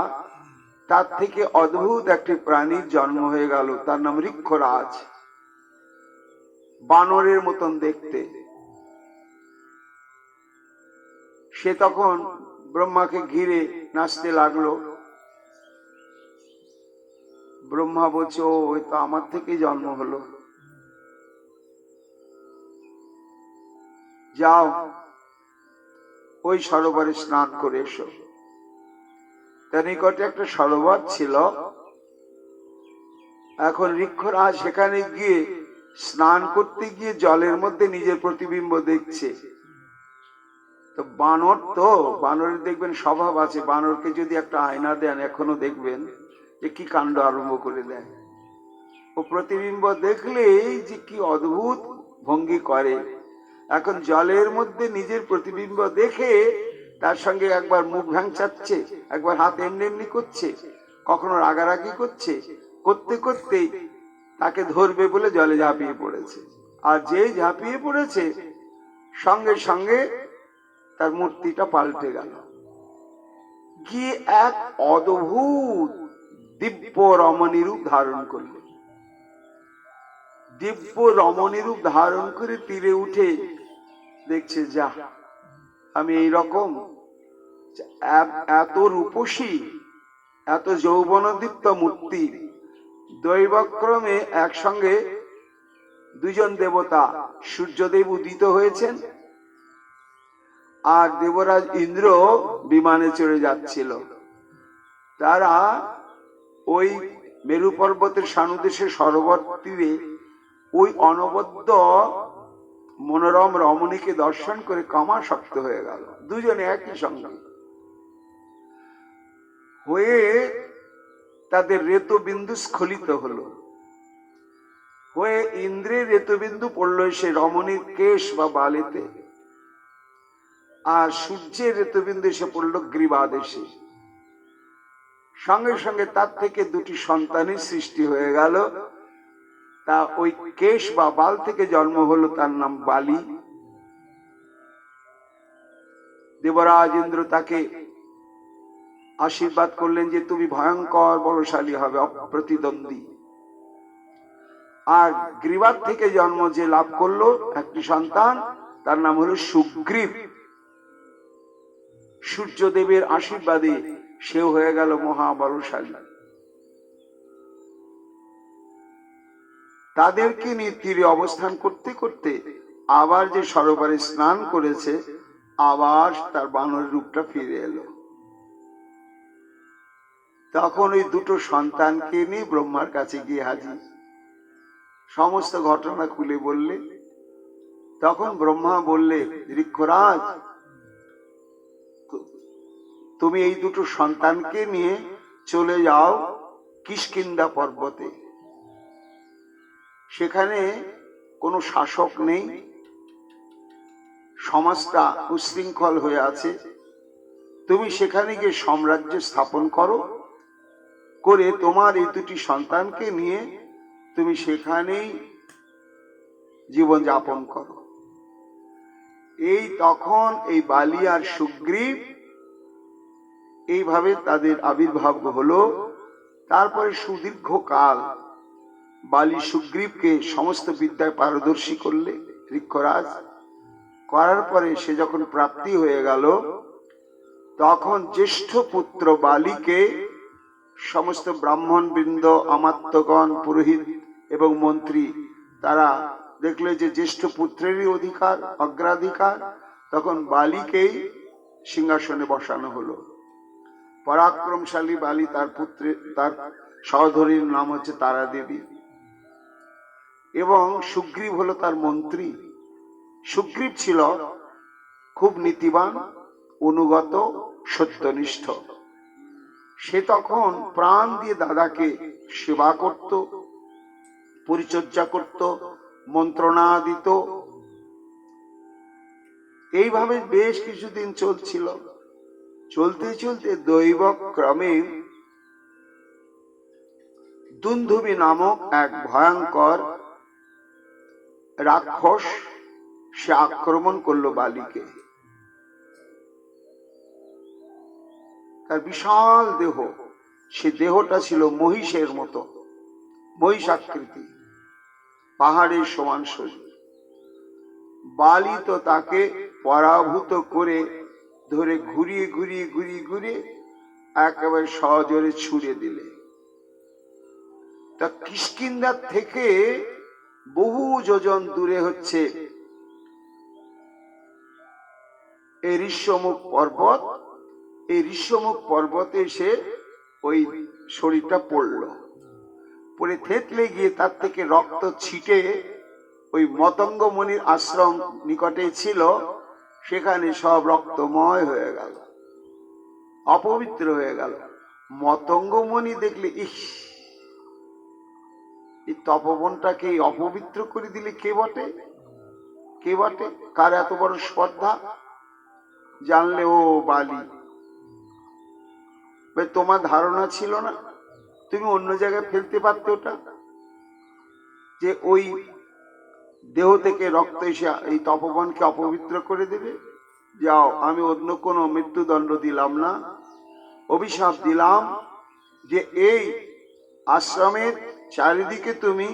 তার থেকে অদ্ভুত একটি প্রাণীর জন্ম হয়ে গেল। তার নাম ঋক্ষরাজ, বানরের মতন দেখতে। সে তখন ব্রহ্মাকে ঘিরে নাচতে লাগলো। ব্রহ্মা বলছে, ওই তো আমার থেকে জন্ম হলো, যাও ওই সরোবরে স্নান করে এসো। তার নিকটে একটা সরোবর ছিল। এখন ঋক্ষরাজ সেখানে গিয়ে স্নান করতে গিয়ে জলের মধ্যে নিজের প্রতিবিম্ব দেখছে। তো বানর, তো বানরের দেখবেন স্বভাব আছে, বানরকে যদি একটা আয়না দেন এখনো দেখবেন যে কি কাণ্ড আরম্ভ করে দেয়। ও প্রতিবিম্ব দেখলেই যে কি অদ্ভুত ভঙ্গি করে। এখন জলের মধ্যে নিজের প্রতিবিম্ব দেখে তার সঙ্গে একবার মুখ ভ্যাংচাচ্ছে, একবার হাত এমনি এমনি করছে, কখনো রাগারাগি করছে, করতে করতেই তাকে ধরবে বলে জলে ঝাঁপিয়ে পড়েছে। আর যে ঝাঁপিয়ে পড়েছে সঙ্গে সঙ্গে তার মূর্তিটা পাল্টে গেল, গিয়ে এক অদ্ভুত দিব্য রমণী রূপ ধারণ করল। দিব্য রমণী রূপ ধারণ করে তীরে উঠে দেখছে, যা আমি এইরকম এত রূপসী, এত যৌবনদীপ্ত মূর্তি, দৈবক্রমে একসঙ্গে 2 জন দেবতা, সূর্যদেব উদিত হয়েছেন আর দেবরাজ ইন্দ্র বিমানে চড়ে যাচ্ছিল। তারা ওই মেরু পর্বতের সানুদেশে সরোবর তীরে ওই অনবদ্য মনোরম রমণীকে দর্শন করে কামাসক্ত হয়ে গেল। দুজনে একই সঙ্গে হয়ে তাদের রেতবিন্দু স্খলিত হলো, হয়ে ইন্দ্রের রেতবিন্দু পড়ল সে রমণীর কেশ বা বালেতে, আর সূর্যের রেতবিন্দু এসে পড়ল গ্রীবাদেশে। সঙ্গে সঙ্গে তার থেকে দুটি সন্তানের সৃষ্টি হয়ে গেল। তা ওই কেশ বা বাল থেকে জন্ম হলো, তার নাম বালি। দেবরাজ ইন্দ্র তাকে আশীর্বাদ করলেন যে তুমি ভয়ঙ্কর বলশালী হবে, অপ্রতিদ্বন্দ্বী। আর গ্রীবার থেকে জন্ম যে লাভ করলো একটি সন্তান, তার নাম হলো সুগ্রীব। সূর্যদেবের আশীর্বাদে সেও হয়ে গেল মহাবলশালী। তাদেরকে নিয়ে তীরে অবস্থান করতে করতে আবার যে সরোবরে স্নান করেছে, আবার তার বানর রূপটা ফিরে এলো। তখন ওই দুটো সন্তানকে নিয়ে ব্রহ্মার কাছে গিয়ে হাজির, সমস্ত ঘটনা খুলে বললে। তখন ব্রহ্মা বললে, ঋক্ষরাজ, তুমি এই দুটো সন্তানকে নিয়ে চলে যাও কিষ্কিন্ধা পর্বতে। সেখানে কোনো শাসক নেই, সমাজটা উশৃঙ্খল হয়ে আছে। তুমি সেখানে গিয়ে সাম্রাজ্য স্থাপন করো, করে তোমার এই দুটি সন্তানকে নিয়ে তুমি সেখানেই জীবন যাপন করো। এই তখন এই বালি আর সুগ্রীব এইভাবে তাদের আবির্ভাব হলো। তারপরে সুদীর্ঘ কাল বালি সুগ্রীবকে সমস্ত বিদ্যায় পারদর্শী করলে ঋক্ষরাজ। করার পরে সে যখন প্রাপ্তি হয়ে গেল, তখন জ্যেষ্ঠ পুত্র বালিকে সমস্ত ব্রাহ্মণ বৃন্দ, আমাত্যগণ, পুরোহিত এবং মন্ত্রী তারা দেখলে যে জ্যেষ্ঠ পুত্রেরই অধিকার, অগ্রাধিকার, তখন বালিকেই সিংহাসনে বসানো হলো। পরাক্রমশালী বালি, তার পুত্রের তার সহধরীর নাম হচ্ছে তারা দেবী, এবং সুগ্রীব হলো তার মন্ত্রী। সুগ্রীব ছিল খুব নীতিবান, অনুগত, সত্যনিষ্ঠ। সে তখন প্রাণ দিয়ে দাদাকে সেবা করত, পরিচর্যা করত, মন্ত্রণা দিত। এইভাবে বেশ কিছুদিন চলছিল। চলতে চলতে দৈব ক্রমে দুন্ধুবি নামক এক ভয়ঙ্কর রাক্ষস সে আক্রমণ করলো বালিকে। তার বিশাল দেহ, সে দেহটা ছিল মহিষের মতো, মহিষাকৃতি, পাহাড়ের সমান শরীর। বালি তো তাকে পরাভূত করে ধরে ঘুরিয়ে ঘুরিয়ে ঘুরিয়ে ঘুরিয়ে একেবারে সজোরে ছুড়ে দিলে। তা কিষ্কিন্ধার থেকে বহু যোজন দূরে হচ্ছে এই ঋষ্যমুখ পর্বত। এই ঋষ্যমুখ পর্বতে এসে ওই শরীরটা পড়ল, পড়ে থেতলে গিয়ে তার থেকে রক্ত ছিটে ওই মতঙ্গমণির আশ্রম নিকটে ছিল, সেখানে সব রক্তময় হয়ে গেল, অপবিত্র হয়ে গেল। মতঙ্গমণি দেখলে, ইস, এই তপবনটাকে অপবিত্র করে দিলে কে বটে, কে বটে, কার এত বড় স্পর্ধা। জানলে ও বালি। তোমার ধারণা ছিল না, তুমি অন্য জায়গায় ফেলতে পারতে ওটা, যে ওই দেহ থেকে রক্ত এসে এই তপবনকে অপবিত্র করে দেবে। যাও, আমি অন্য কোনো মৃত্যুদণ্ড দিলাম না, অভিশাপ দিলাম যে এই আশ্রমের চারিদিকে তুমি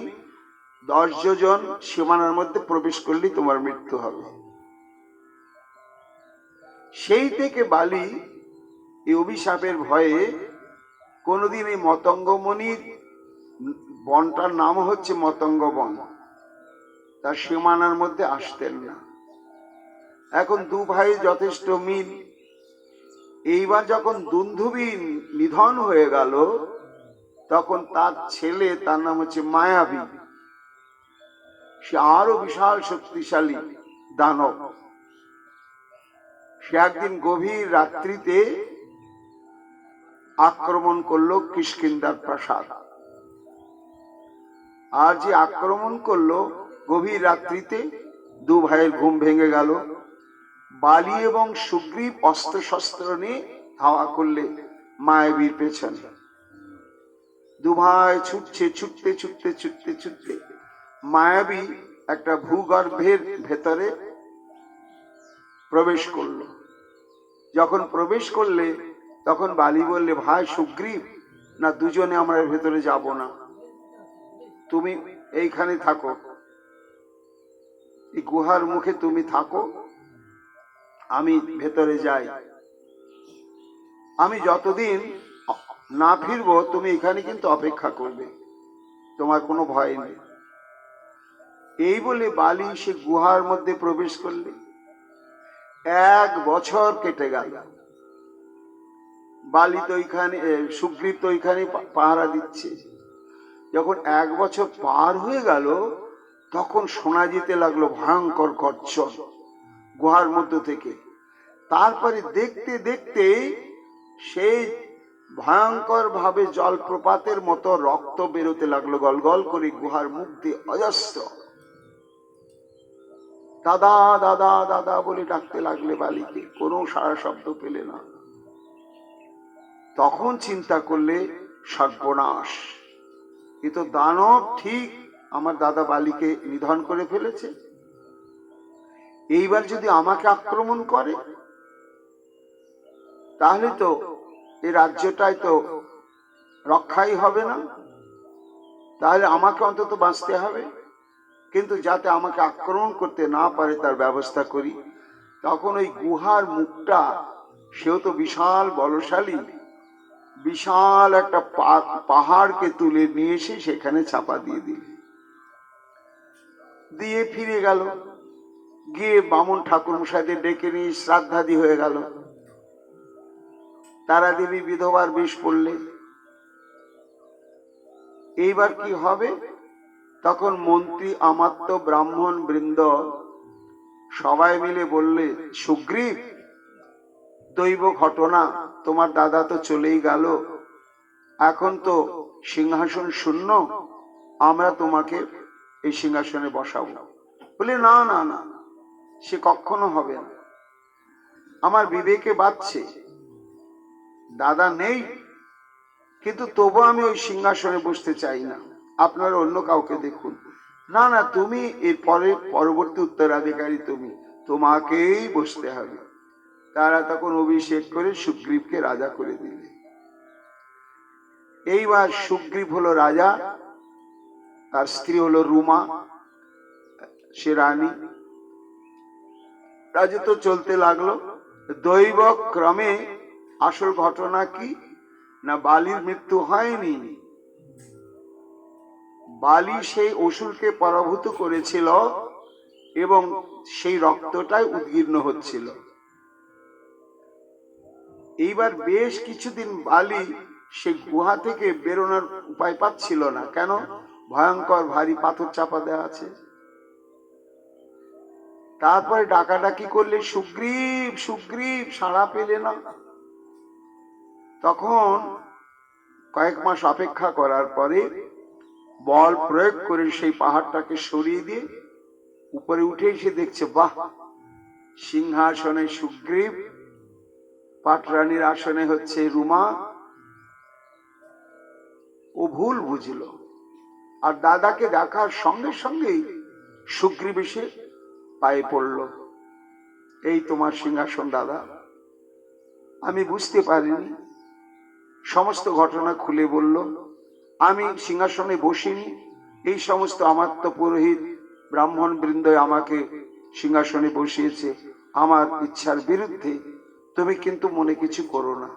10 যোজন সীমানার মধ্যে প্রবেশ করলেই তোমার মৃত্যু হবে। সেই থেকে বালি এই অভিশাপের ভয়ে কোনোদিন এই মতঙ্গমণির বনটার নাম হচ্ছে মতঙ্গ বন, তার সীমানার মধ্যে আসতেন না। এখন দু ভাই যথেষ্ট মিল। এইবার যখন দুন্ধুবি নিধন হয়ে গেল, তখন তার ছেলে, তার নাম হচ্ছে মায়াবী, সে আরো বিশাল শক্তিশালী দানব। সে একদিন গভীর রাত্রিতে আক্রমণ করলো কিষ্কিন্ধার প্রাসাদ। আর যে আক্রমণ করলো গভীর রাত্রিতে, দু ভাইয়ের ঘুম ভেঙে গেল। বালি এবং সুগ্রীব অস্ত্র শস্ত্র নিয়ে ধাওয়া করলে মায়াবীর পেছনে। দু ভাই ছুটছে, ছুটতে ছুটতে ছুটতে ছুটতে মায়াবী একটা ভূগর্ভের ভেতরে প্রবেশ করলো। যখন প্রবেশ করলে তখন বালি বললে, ভাই সুগ্রীব, না দুজনে আমরা ভেতরে যাব না, তুমি এইখানে থাকো, এই গুহার মুখে তুমি থাকো, আমি ভেতরে যাই। আমি যতদিন না ফিরবো তুমি এখানে কিন্তু অপেক্ষা করবে, তোমার কোনো ভয় নেই। এই বলে বালি সে গুহার মধ্যে প্রবেশ করলে। 1 বছর কেটে গেল। বালি তো ওইখানে, সুগ্রীব তো ওইখানে পাহারা দিচ্ছে। যখন 1 বছর পার হয়ে গেল, তখন শোনা যেতে লাগলো ভয়ঙ্কর গর্জন গুহার মধ্য থেকে। তারপরে দেখতে দেখতে সেই ভয়ঙ্কর ভাবে জলপ্রপাতের মতো রক্ত বেরোতে লাগলো গল গল করে গুহার মুখ দিয়ে অজস্র। দাদা দাদা দাদা বলে ডাকতে লাগলে বালিকে, কোনো সাড়া শব্দ পেলে না। তখন চিন্তা করলে, সর্বনাশ, এ তো দানব ঠিক আমার দাদা বালিকে নিধন করে ফেলেছে। এইবার যদি আমাকে আক্রমণ করে, তাহলে তো এই রাজ্যটাই তো রক্ষাই হবে না। তাহলে আমাকে অন্তত বাঁচতে হবে, কিন্তু যাতে আমাকে আক্রমণ করতে না পারে তার ব্যবস্থা করি। তখন ওই গুহার মুখটা, সেও তো বিশাল বলশালী, বিশাল একটা পাহাড়কে তুলে নিয়ে এসে সেখানে চাপা দিয়ে দিয়ে ফিরে গেল। গিয়ে বামুন ঠাকুর মশাইদের ডেকে নিয়ে শ্রাদ্ধাদি হয়ে গেল। তারা দেবী বিধবার বেশ পড়লে। এইবার কি হবে? তখন মন্ত্রী, আমাত্য, ব্রাহ্মণ বৃন্দ সবাই মিলে বললে, সুগ্রীব, দৈব ঘটনা, তোমার দাদা তো চলেই গেল, এখন তো সিংহাসন শূন্য, আমরা তোমাকে এই সিংহাসনে বসাবো। বলে, না না না, সে কখনো হবে না। আমার বিবেকে বাজছে, দাদা নেই, কিন্তু তবু আমি ওই সিংহাসনে বসতে চাই না, আপনারা অন্য কাউকে দেখুন। না না, তুমি এর পরবর্তী উত্তরাধিকারী, তোমাকেই বসতে হবে। তারা তখন অভিষেক করে সুগ্রীবকে রাজা করে দিলে। এইবার সুগ্রীব হলো রাজা, তার স্ত্রী হলো রুমা, সে রানী। রাজত্ব চলতে লাগলো। দৈব ক্রমে আসল ঘটনা কি না, বালির মৃত্যু হয়নি। বালি সেই অসুরকে পরাভূত করেছিল এবং সেই রক্তটাই উদ্গীর্ণ হচ্ছিল। এইবার বেশ কিছুদিন বালি সে গুহা থেকে বেরোনোর উপায় পাচ্ছিল না। কেন? ভয়ঙ্কর ভারী পাথর চাপা দেওয়া আছে। তারপরে ডাকাডাকি করলে, সুগ্রীব সুগ্রীব, সাড়া পেলে না। তখন কয়েক মাস অপেক্ষা করার পরে বল প্রয়োগ করে সেই পাহাড়টাকে সরিয়ে দিয়ে উপরে উঠে এসে দেখছে, বাহ, সিংহাসনে সুগ্রীব, পাটরানীর আসনে হচ্ছে রুমা। ও ভুল বুঝল, আর দাদাকে দেখার সঙ্গে সঙ্গেই সুগ্রীব এসে পায়ে পড়ল, এই তোমার সিংহাসন দাদা। আমি বুঝতে পারিনি, সমস্ত ঘটনা খুলে বলল। আমি সিংহাসনে বসিনি, এই সমস্ত আমাত্য পুরোহিত ব্রাহ্মণ বৃন্দ আমাকে সিংহাসনে বসিয়েছে আমার ইচ্ছার বিরুদ্ধে। তুমি কিন্তু মনে কিছু করো না।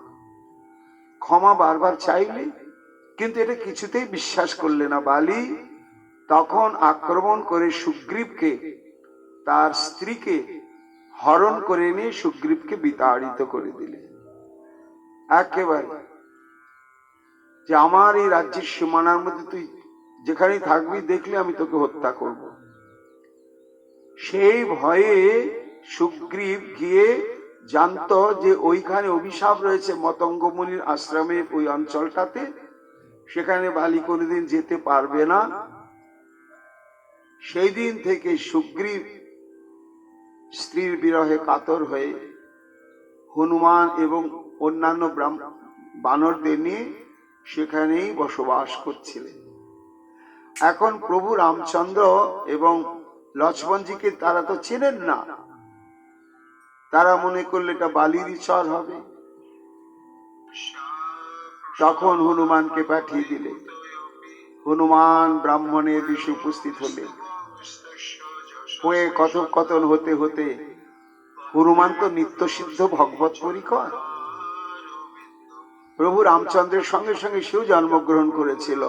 ক্ষমা বারবার চাইলে, কিন্তু এটা কিছুতেই বিশ্বাস করলে না বালি। তখন আক্রমণ করে সুগ্রীবকে, তার স্ত্রীকে হরণ করে নিয়ে সুগ্রীবকে বিতাড়িত করে দিলেন। একেবারে যে আমার এই রাজ্যের সীমানার মধ্যে তুই যেখানেই থাকবি, দেখলে আমি তোকে হত্যা করব। সেই ভয়ে সুগ্রীব গিয়ে জানতো যে ওইখানে অভিশাপ রয়েছে মতঙ্গ মুনির আশ্রমের ওই অঞ্চলটাতে, সেখানে বালি কোনোদিন যেতে পারবে না। সেই দিন থেকে সুগ্রীব স্ত্রীর বিরহে কাতর হয়ে হনুমান এবং অন্যান্য বানরদের নিয়ে সেখানেই বসবাস করছিলেন। এখন প্রভু রামচন্দ্র এবং লক্ষ্মণজিকে তারা তো চেনেন না, তারা মনে করলে এটা বালির চর হবে। তখন হনুমানকে পাঠিয়ে দিলে। হনুমান ব্রাহ্মণের বেশে উপস্থিত হলেন। হয়ে কথোপকথন হতে হতে, হনুমান তো নিত্য সিদ্ধ ভগবত পরিকর, প্রভু রামচন্দ্রের সঙ্গে সঙ্গে সেও জন্মগ্রহণ করেছিল,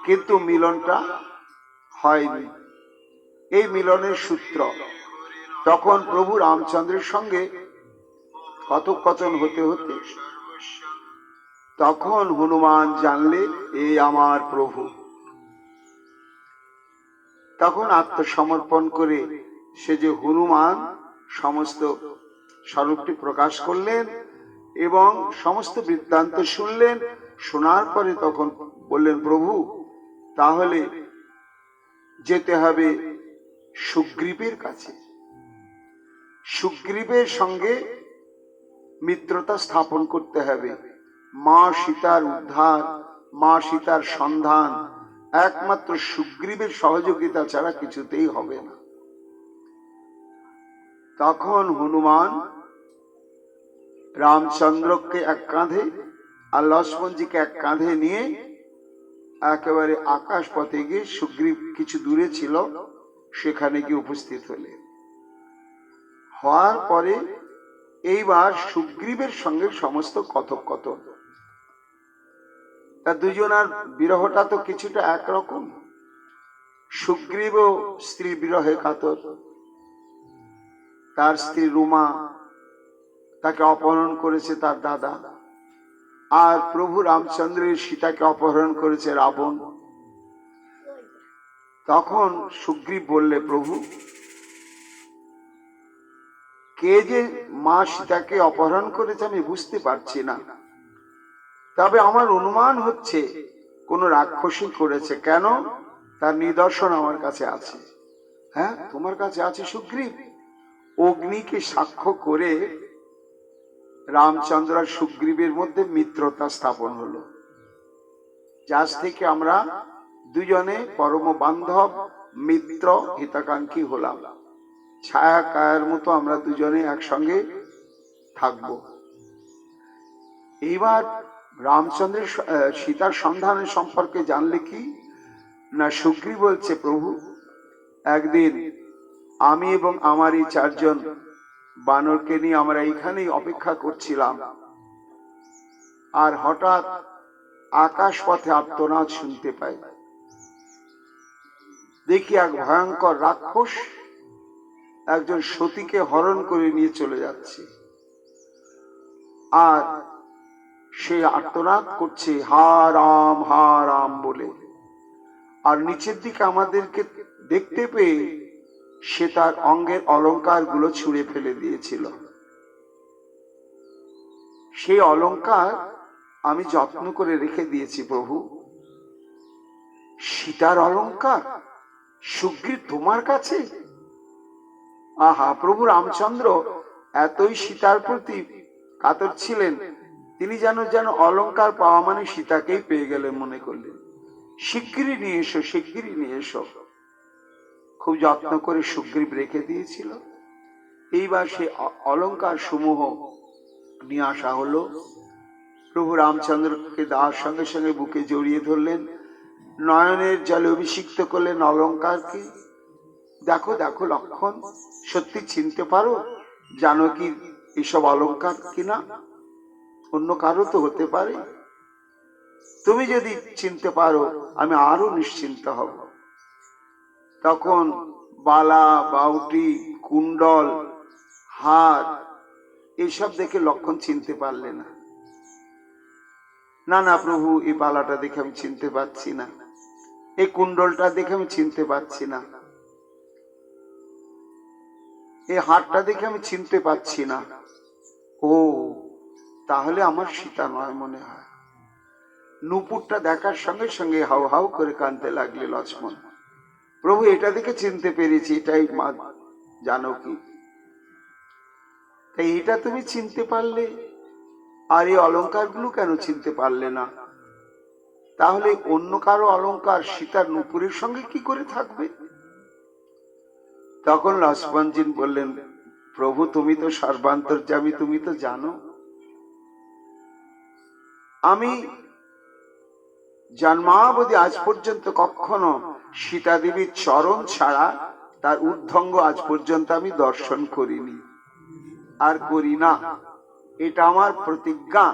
কিন্তু মিলনটা হয়নি। এই মিলনের সূত্র তখন প্রভু রামচন্দ্রের সঙ্গে কথোপকথন হতে হতে তখন হনুমান জানলে এই আমার প্রভু। তখন আত্মসমর্পণ করে সে যে হনুমান সমস্ত স্বরূপটি প্রকাশ করলেন এবং সমস্ত বৃত্তান্ত শুনলেন। শোনার পরে তখন বললেন, প্রভু তাহলে যেতে হবে সুগ্রীবের কাছে, সুগ্রীবের সঙ্গে মিত্রতা স্থাপন করতে হবে। মা সীতার উদ্ধার, মা সীতার সন্ধান একমাত্র সুগ্রীবের সহযোগিতা ছাড়া কিছুতেই হবে না। তখন হনুমান রামচন্দ্রকে এক কাঁধে আর লক্ষ্মণজিকে এক কাঁধে নিয়ে একেবারে আকাশ পথে গিয়ে, সুগ্রীব কিছু দূরে ছিল, সেখানে গিয়ে উপস্থিত হলেন। হওয়ার পরে এইবার সুগ্রীবের সঙ্গে সমস্ত কথোপকথন, তা দুজনার বিরহটা তো কিছুটা একরকম। সুগ্রীব স্ত্রী বিরহে কাতর, তার স্ত্রী রুমা, তাকে অপহরণ করেছে তার দাদা, আর প্রভু রামচন্দ্রের সীতাকে অপহরণ করেছে রাবণ। তখন সুগ্রীব বললে, প্রভু কে যে মা সীতাকে অপহরণ করেছে আমি বুঝতে পারছি না, তবে আমার অনুমান হচ্ছে কোন রাক্ষসী করেছে। কেন? তার নিদর্শন আমার কাছে আছে। হ্যাঁ, তোমার কাছে আছে সুগ্রীব? অগ্নিকে সাক্ষ্য করে রামচন্দ্র আর সুগ্রীবের মধ্যে মিত্রতা স্থাপন হলো, যার থেকে আমরা দুজনে পরম বান্ধব, মিত্র, হিতাকাঙ্ক্ষী হলাম। ছায়া কায়ের মতো আমরা দুজনে একসঙ্গে থাকব। এইবার রামচন্দ্রের সীতার সন্ধানের সম্পর্কে জানলে কি না, সুগ্রীব বলছে, প্রভু একদিন আমি এবং আমার এই 4 জন বানরকে নিয়ে আমরা এইখানেই অপেক্ষা করছিলাম, আর হঠাৎ আকাশ পথে আর্তনাদ শুনতে পাই। দেখি এক ভয়ঙ্কর রাক্ষস একজন সতীকে হরণ করে নিয়ে চলে যাচ্ছে, আর সে আর্তনাদ করছে হা রাম বলে। আর নিচের দিকে আমাদেরকে দেখতে পেয়ে সে তার অঙ্গের অলংকার গুলো ছুঁড়ে ফেলে দিয়েছিল। সেই অলংকার আমি যত্ন করে রেখে দিয়েছি প্রভু। সীতার অলংকার সুগ্রীব তোমার কাছে? আহা, প্রভু রামচন্দ্র এতই সীতার প্রতি কাতর ছিলেন, তিনি যেন অলংকার পাওয়া মানে সীতাকেই পেয়ে গেলেন মনে করলেন। শিগগিরই নিয়ে এসো, শিগগিরই নিয়ে এসো। খুব যত্ন করে সুগ্রীব রেখে দিয়েছিল। এইবার সে অলংকার সমূহ নিয়ে আসা হলো। প্রভু রামচন্দ্রকে দেওয়ার সঙ্গে সঙ্গে বুকে জড়িয়ে ধরলেন, নয়নের জলে অভিষিক্ত করলেন অলংকারকে। দেখো দেখো লক্ষণ, সত্যি চিনতে পারো জানো কি এসব অলংকার কিনা? অন্য কারো তো হতে পারে, তুমি যদি চিনতে পারো আমি আরো নিশ্চিন্ত হব। তখন বালা, বাউটি, কুণ্ডল, হার এসব দেখে লক্ষণ চিনতে পারলে না। না না প্রভু, এই বালাটা দেখে আমি চিনতে পারছি না, এই কুণ্ডলটা দেখে আমি চিনতে পারছি না, এই হারটা দেখে আমি চিনতে পারছি না। ও, তাহলে আমার সীতা নয় মনে হয়। নূপুরটা দেখার সঙ্গে সঙ্গে হাউ হাউ করে কাঁদতে লাগলে লক্ষ্মণ। প্রভু, এটা দেখে চিনতে পেরেছি, এটাই মা জানকী। তাই এটা তুমি চিনতে পারলে, আর এই অলঙ্কারগুলো কেন চিনতে পারলে না? তাহলে অন্য কারো অলঙ্কার সীতার নূপুরের সঙ্গে কি করে থাকবে? তখন লক্ষ্মণজি বললেন, প্রভু তুমি তো সর্বান্তর্যামী, তুমি তো জানো আমি জন্মাবধি আজ পর্যন্ত কখনো সীতা দেবীর চরণ ছাড়া তার ঊর্ধ্বঙ্গ আজ পর্যন্ত আমি দর্শন করিনি, আর করি না, এটা আমার প্রতিজ্ঞা।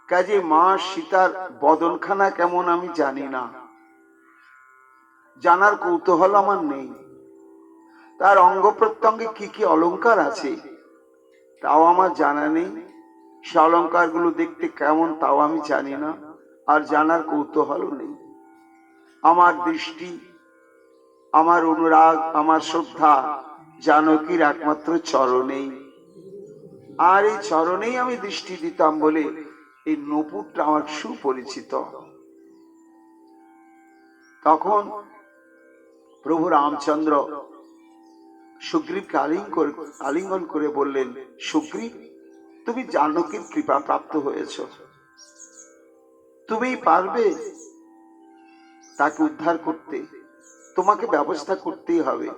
কাজে মা সীতার বদনখানা কেমন আমি জানি না, জানার কৌতূহল আমার নেই। তার অঙ্গ প্রত্যঙ্গে কি কি অলঙ্কার আছে তাও আমার জানা নেই, সে অলঙ্কার গুলো দেখতে কেমন তাও আমি জানি না, আর জানার কৌতূহল নেই। আমার দৃষ্টি, আমার অনুরাগ, আমার শ্রদ্ধা জানকীর একমাত্র চরণেই, আর এই চরণেই আমি দৃষ্টি দিতাম বলে এই নূপুরটা আমার সুপরিচিত। তখন প্রভু রামচন্দ্র সুগ্রীবকে আলিঙ্গন করে বললেন, সুগ্রীব, তুমি জানকীর কৃপা প্রাপ্ত হয়েছ, তুমিই পারবে তাকে উদ্ধার করতে, তোমাকে ব্যবস্থা করতেই হবে।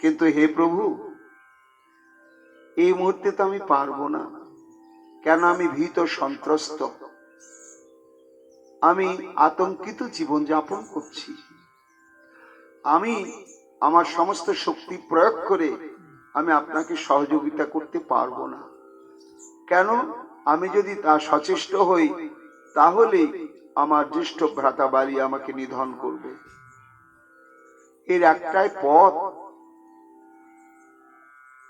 কিন্তু হে প্রভু, এই মুহূর্তে তো আমি পারবো না। কেন? আমি ভীত সন্ত্রস্ত, আমি আতঙ্কিত জীবন যাপন করছি। আমি আমার সমস্ত শক্তি প্রয়োগ করে আমি আপনাকে সহযোগিতা করতে পারবো না। কেন? আমি যদি তা সচেষ্ট হই তাহলে আমার জ্যেষ্ঠ ভ্রাতা বালি আমাকে নিধন করবে। এর একটাই পথ,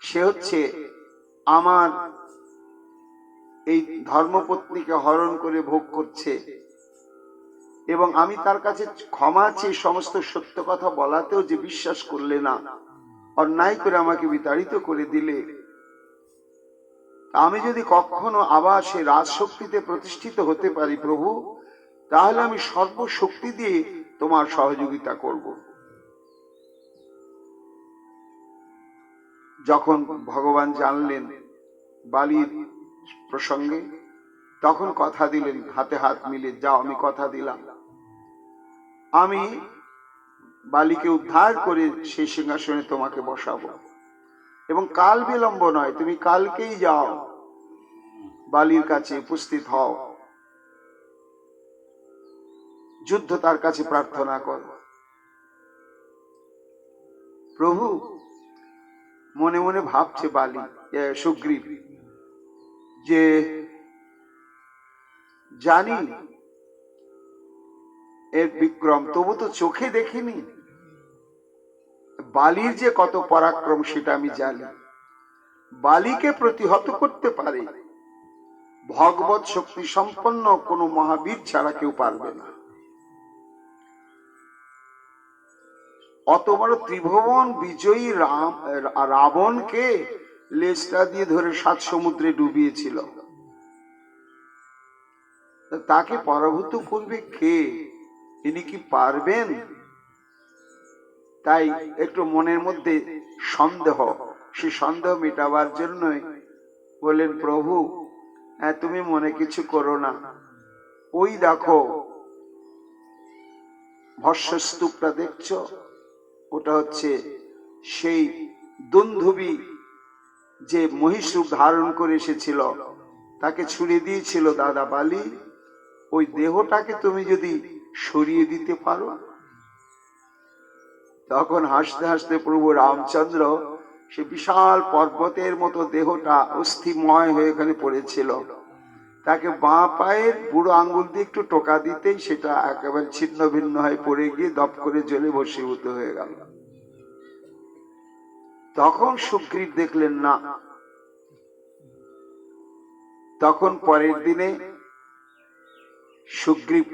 সে হচ্ছে আমার এই ধর্মপত্নীকে হরণ করে ভোগ করছে, এবং আমি তার কাছে ক্ষমা চেয়ে সমস্ত সত্য কথা বলাতেও যে বিশ্বাস করলে না, অন্যায় করে আমাকে বিতাড়িত করে দিলে, আমি যদি কখনো আবার সে রাজশক্তিতে প্রতিষ্ঠিত হতে পারি প্রভু, তাহলে আমি সর্বশক্তি দিয়ে তোমার সহযোগিতা করব। যখন ভগবান জানলেন বালির প্রসঙ্গে, তখন কথা দিলেন, হাতে হাত মিলে, যাও আমি কথা দিলাম, আমি বালিকে উদ্ধার করে সেই সিংহাসনে তোমাকে বসাবো, এবং কাল বিলম্ব নয়, তুমি কালকেই যাও, বালির কাছে উপস্থিত হও, যুদ্ধ তার কাছে প্রার্থনা করো। প্রভু মনে মনে ভাবছে বালি, সুগ্রীব, যে জানি এর বিক্রম, তবু তো চোখে দেখিনি। বালির যে কত পরাক্রম সেটা আমি জানি। বালিকে প্রতিহত করতে পারে ভগবত শক্তি সম্পন্ন কোন মহাবীর ছাড়া কেউ পারবে না। অত বড় ত্রিভুবন বিজয়ী রাবণকে লেজটা দিয়ে ধরে 7 সমুদ্রে ডুবিয়েছিল, তাকে পরাভূত করবে কে? ইনি কি পারবেন? তাই একটু মনের মধ্যে সন্দেহ, সেই সন্দেহ মেটাবার জন্য বললেন, প্রভু তুমি মনে কিছু করো না, ওই দেখো ভস্মস্তূপটা দেখছো, ওটা হচ্ছে সেই দুন্ধুবি যে মহিষ রূপ ধারণ করে এসেছিল, তাকে ছুড়ে দিয়েছিল দাদা বালি, ওই দেহটাকে তুমি যদি সরিয়ে দিতে পারো। তখন হাসতে হাসতে প্রভু রামচন্দ্র সে বিশাল পর্বতের মতো দেহটা অস্থিময় হয়ে এখানে পড়েছিল, তাকে বাঁ পায়ের বুড়ো আঙ্গুল দিয়ে একটু টোকা দিতেই সেটা একেবারে ছিন্ন ভিন্ন হয়ে পড়ে গিয়ে দপ করে জ্বলে ভস্মীভূত হয়ে গেল। তখন সুগ্রীব দেখলেন না। তখন পরের দিনে সুগ্রীব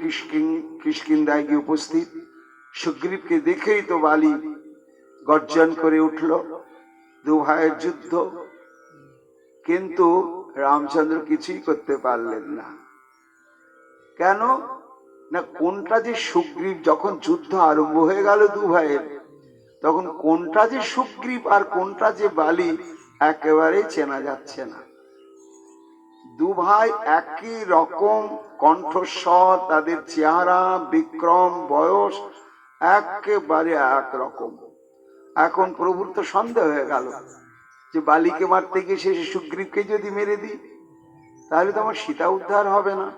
কিষ্কিন্ধায় গিয়ে উপস্থিত। সুগ্রীবকে দেখেই তো বালি গর্জন করে উঠল, দু ভাইয়ের যুদ্ধ। কিন্তু রামচন্দ্র কিছুই করতে পারলেন না। কেন না, কোনটা যে সুগ্রীব, যখন যুদ্ধ আরম্ভ হয়ে গেল দু ভাইয়ের, তখন কোনটা যে সুগ্রীব আর কোনটা যে বালি একেবারেই চেনা যাচ্ছে না। দু ভাই একই রকম কণ্ঠস্বর, তাদের চেহারা, বিক্রম, বয়স একেবারে একরকম। এখন প্রভুর তো সন্দেহ হয়ে গেল যে বালিকে মারতে গিয়ে শেষে সুগ্রীবকে যদি মেরে দিই তাহলে তো আমার সীতা উদ্ধার হবে না।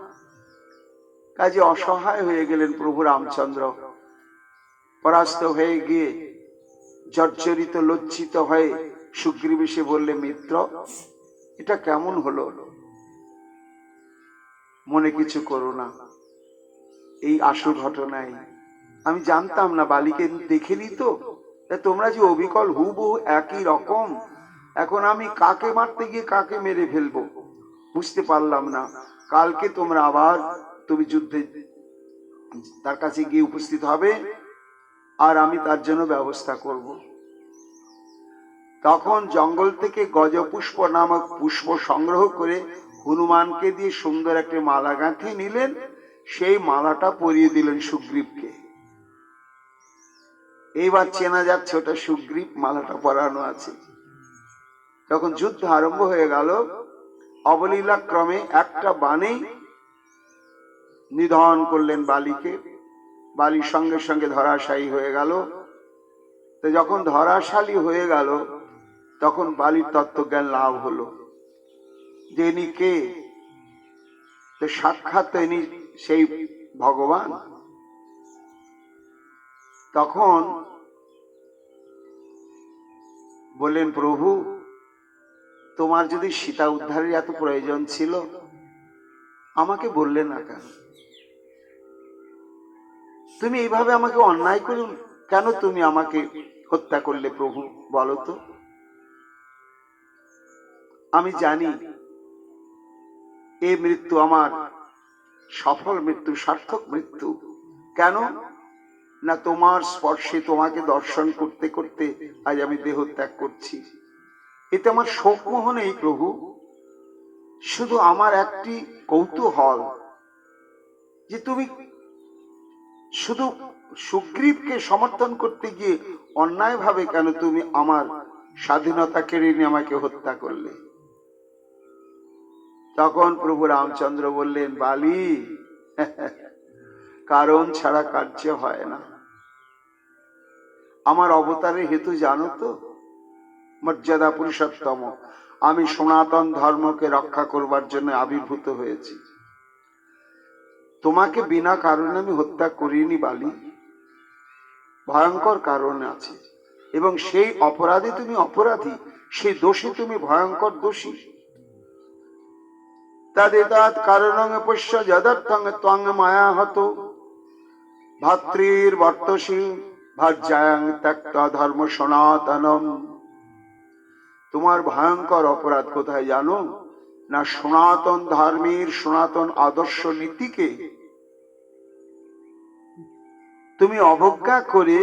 কাজে অসহায় হয়ে গেলেন প্রভু রামচন্দ্র। পরাস্ত হয়ে গিয়ে জর্জরিত লজ্জিত হয়ে সুগ্রীব এসে বললে, মিত্র, এটা কেমন হলো? মনে কিছু করো না, এই আসল ঘটনায় আমি জানতাম না, বালিকে দেখেনি তো। তোমরা যে অবিকল হুবহু একই রকম, এখন আমি কাকে মারতে গিয়ে কাকে মেরে ফেলবো বুঝতে পারলাম না। কালকে তোমরা আবার তুমি যুদ্ধে তার কাছে গিয়ে উপস্থিত হবে, আর আমি তার জন্য ব্যবস্থা করব। তখন জঙ্গল থেকে গজপুষ্প নামক পুষ্প সংগ্রহ করে হনুমানকে দিয়ে সুন্দর একটা মালা গাঁথে নিলেন। সেই মালাটা পরিয়ে দিলেন সুগ্রীবকে। এইবার চেনা যাচ্ছে ওটা সুগ্রীব, মালাটা পরানো আছে। যখন যুদ্ধ আরম্ভ হয়ে গেল, অবলীলা ক্রমে একটা বাণেই নিধন করলেন বালিকে। বালির সঙ্গে সঙ্গে ধরাশায়ী হয়ে গেল। তো যখন ধরাশালী হয়ে গেল, তখন বালির তত্ত্বজ্ঞান লাভ হলো যে ইনি কে। তো সাক্ষাৎ ইনি সেই ভগবান। তখন বললেন, প্রভু, তোমার যদি সীতা উদ্ধারের এত প্রয়োজন ছিল আমাকে বললে না কেন? তুমি এইভাবে আমাকে অন্যায় করুন কেন? তুমি আমাকে হত্যা করলে প্রভু, বলো তো। আমি জানি এই মৃত্যু আমার সফল মৃত্যু, সার্থক মৃত্যু। কেন না, তোমার স্পর্শে, তোমাকে দর্শন করতে করতে আজ আমি দেহ ত্যাগ করছি। এতে আমার শোকমোহ নেই প্রভু, শুধু আমার একটি কৌতূহল যে তুমি শুধু সুগ্রীবকে সমর্থন করতে গিয়ে অন্যায় ভাবে কেন তুমি আমার স্বাধীনতা কেড়ে নিয়ে আমাকে হত্যা করলে? তখন প্রভু রামচন্দ্র বললেন, বালি, কারণ ছাড়া কার্য হয় না। আমার অবতারের হেতু জানো তো? মর্যাদা পুরুষোত্তম, আমি সনাতন ধর্মকে রক্ষা করবার জন্য আবির্ভূত হয়েছি। তোমাকে বিনা কারণে আমি হত্যা করিনি বালি, ভয়ঙ্কর কারণ আছে, এবং সেই অপরাধে তুমি অপরাধী, সেই দোষে তুমি ভয়ঙ্কর দোষী। তদেতাৎ কারণং পশ্য যদর্থং ত্বং মায়া হত ভাতৃর বর্তসি ভাজ্যাং ত্যক্তা ধর্ম সনাতনম। তোমার ভয়ঙ্কর অপরাধ কোথায় জানো না? সনাতন ধর্মের, সনাতন আদর্শ নীতিকে তুমি অবজ্ঞা করে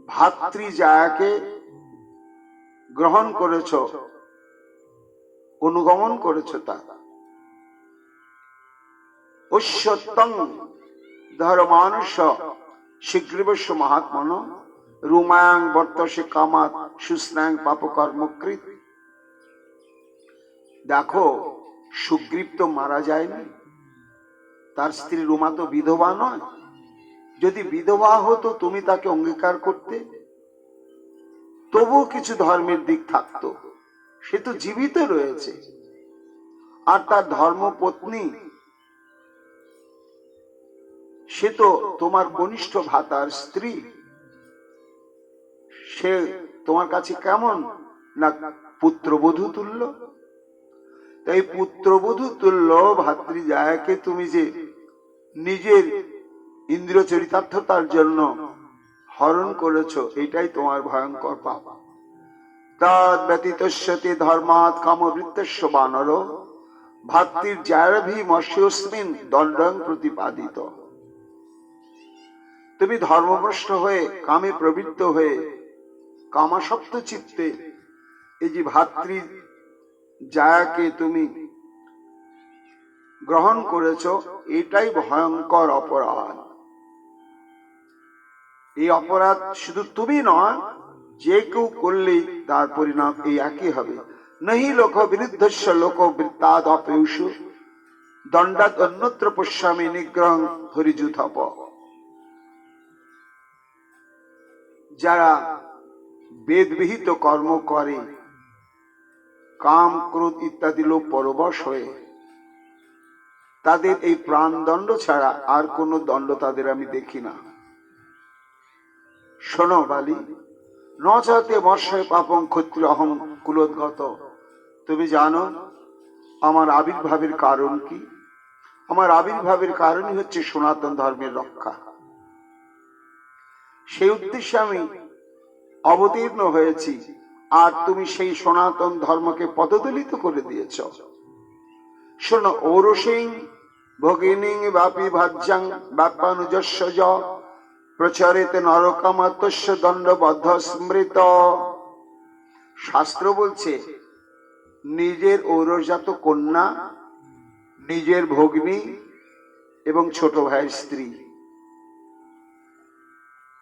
ভাতৃজায়াকে গ্রহণ করেছ, অনুগমন করেছ। তা অশ্বত্তং ধর্মানুষ শীঘ্রবশ্য মহাত্মন রুমায়াং বর্তসে কামাত সুস্নাং পাপকর্মকৃত। দেখো, সুগ্রীব তো মারা যায়নি, তার স্ত্রী রুমা তো বিধবা নয়। যদি বিধবা হতো তুমি তাকে অঙ্গীকার করতে, তবুও কিছু ধর্মের দিক থাকতো। সে তো জীবিত রয়েছে। আর তার ধর্মপত্নী, সে তো তোমার কনিষ্ঠ ভ্রাতার স্ত্রী। সে তোমার কাছে কেমন না পুত্রবধূ তুল্য। তাই পুত্রবধূ তুল্য ভাতৃজায়াকে তুমি যে নিজের ইন্দ্রিয় চরিতার্থতার জন্য হরণ করেছ, এটাই তোমার ভয়ঙ্কর পাপ। তদ ব্যতীতস্যতে ধর্মাৎ কামবৃত্তস্য বানর ভাতৃর জায়াভি মস্যস্মিন দণ্ডং প্রতিপাদিত। তুমি ধর্মভ্রষ্ট হয়ে কামে প্রবৃত্ত হয়ে কামাসক্ত চিত্তে এই যে ভাতৃ জায়াকে তুমি গ্রহণ করেছ, এটাই ভয়ঙ্কর অপরাধ। এই অপরাধ শুধু তুমি নয়, যে কেউ করলেই তার পরিণাম এই একই হবে। নহি লোক বিরুদ্ধস্য লোক বৃত্তাদ অপেয়ুষু দণ্ডাৎ অন্যত্র পশ্যামি নিগ্রহ হরিযুথপ। যারা বেদবিহিত কর্ম করে কাম ক্রোধ ইত্যাদি লোভ পরবশ হয়ে, তাদের এই প্রাণদণ্ড ছাড়া আর কোনো দণ্ড তাদের আমি দেখি না। শোনো বালি, ন চাতে মৎস্যয় পাপং ক্ষত্রিয় অহং কুলোদ্গত। তুমি জানো আমার আবির্ভাবের কারণ কি? আমার আবির্ভাবের কারণই হচ্ছে সনাতন ধর্মের রক্ষা। সেই উদ্দেশ্যে আমি অবতীর্ণ হয়েছি, আর তুমি সেই সনাতন ধর্মকে পদদলিত করে দিয়েছ। শোনো, ঔরসিং ভগিনী ব্যাপী ভাজ্যাং ব্যাপানুজস্য য প্রচারিত নরকামাতস্য দণ্ডবদ্ধ স্মৃত। শাস্ত্র বলছে নিজের ঔরজাত কন্যা, নিজের ভগ্নী এবং ছোট ভাইয়ের স্ত্রী,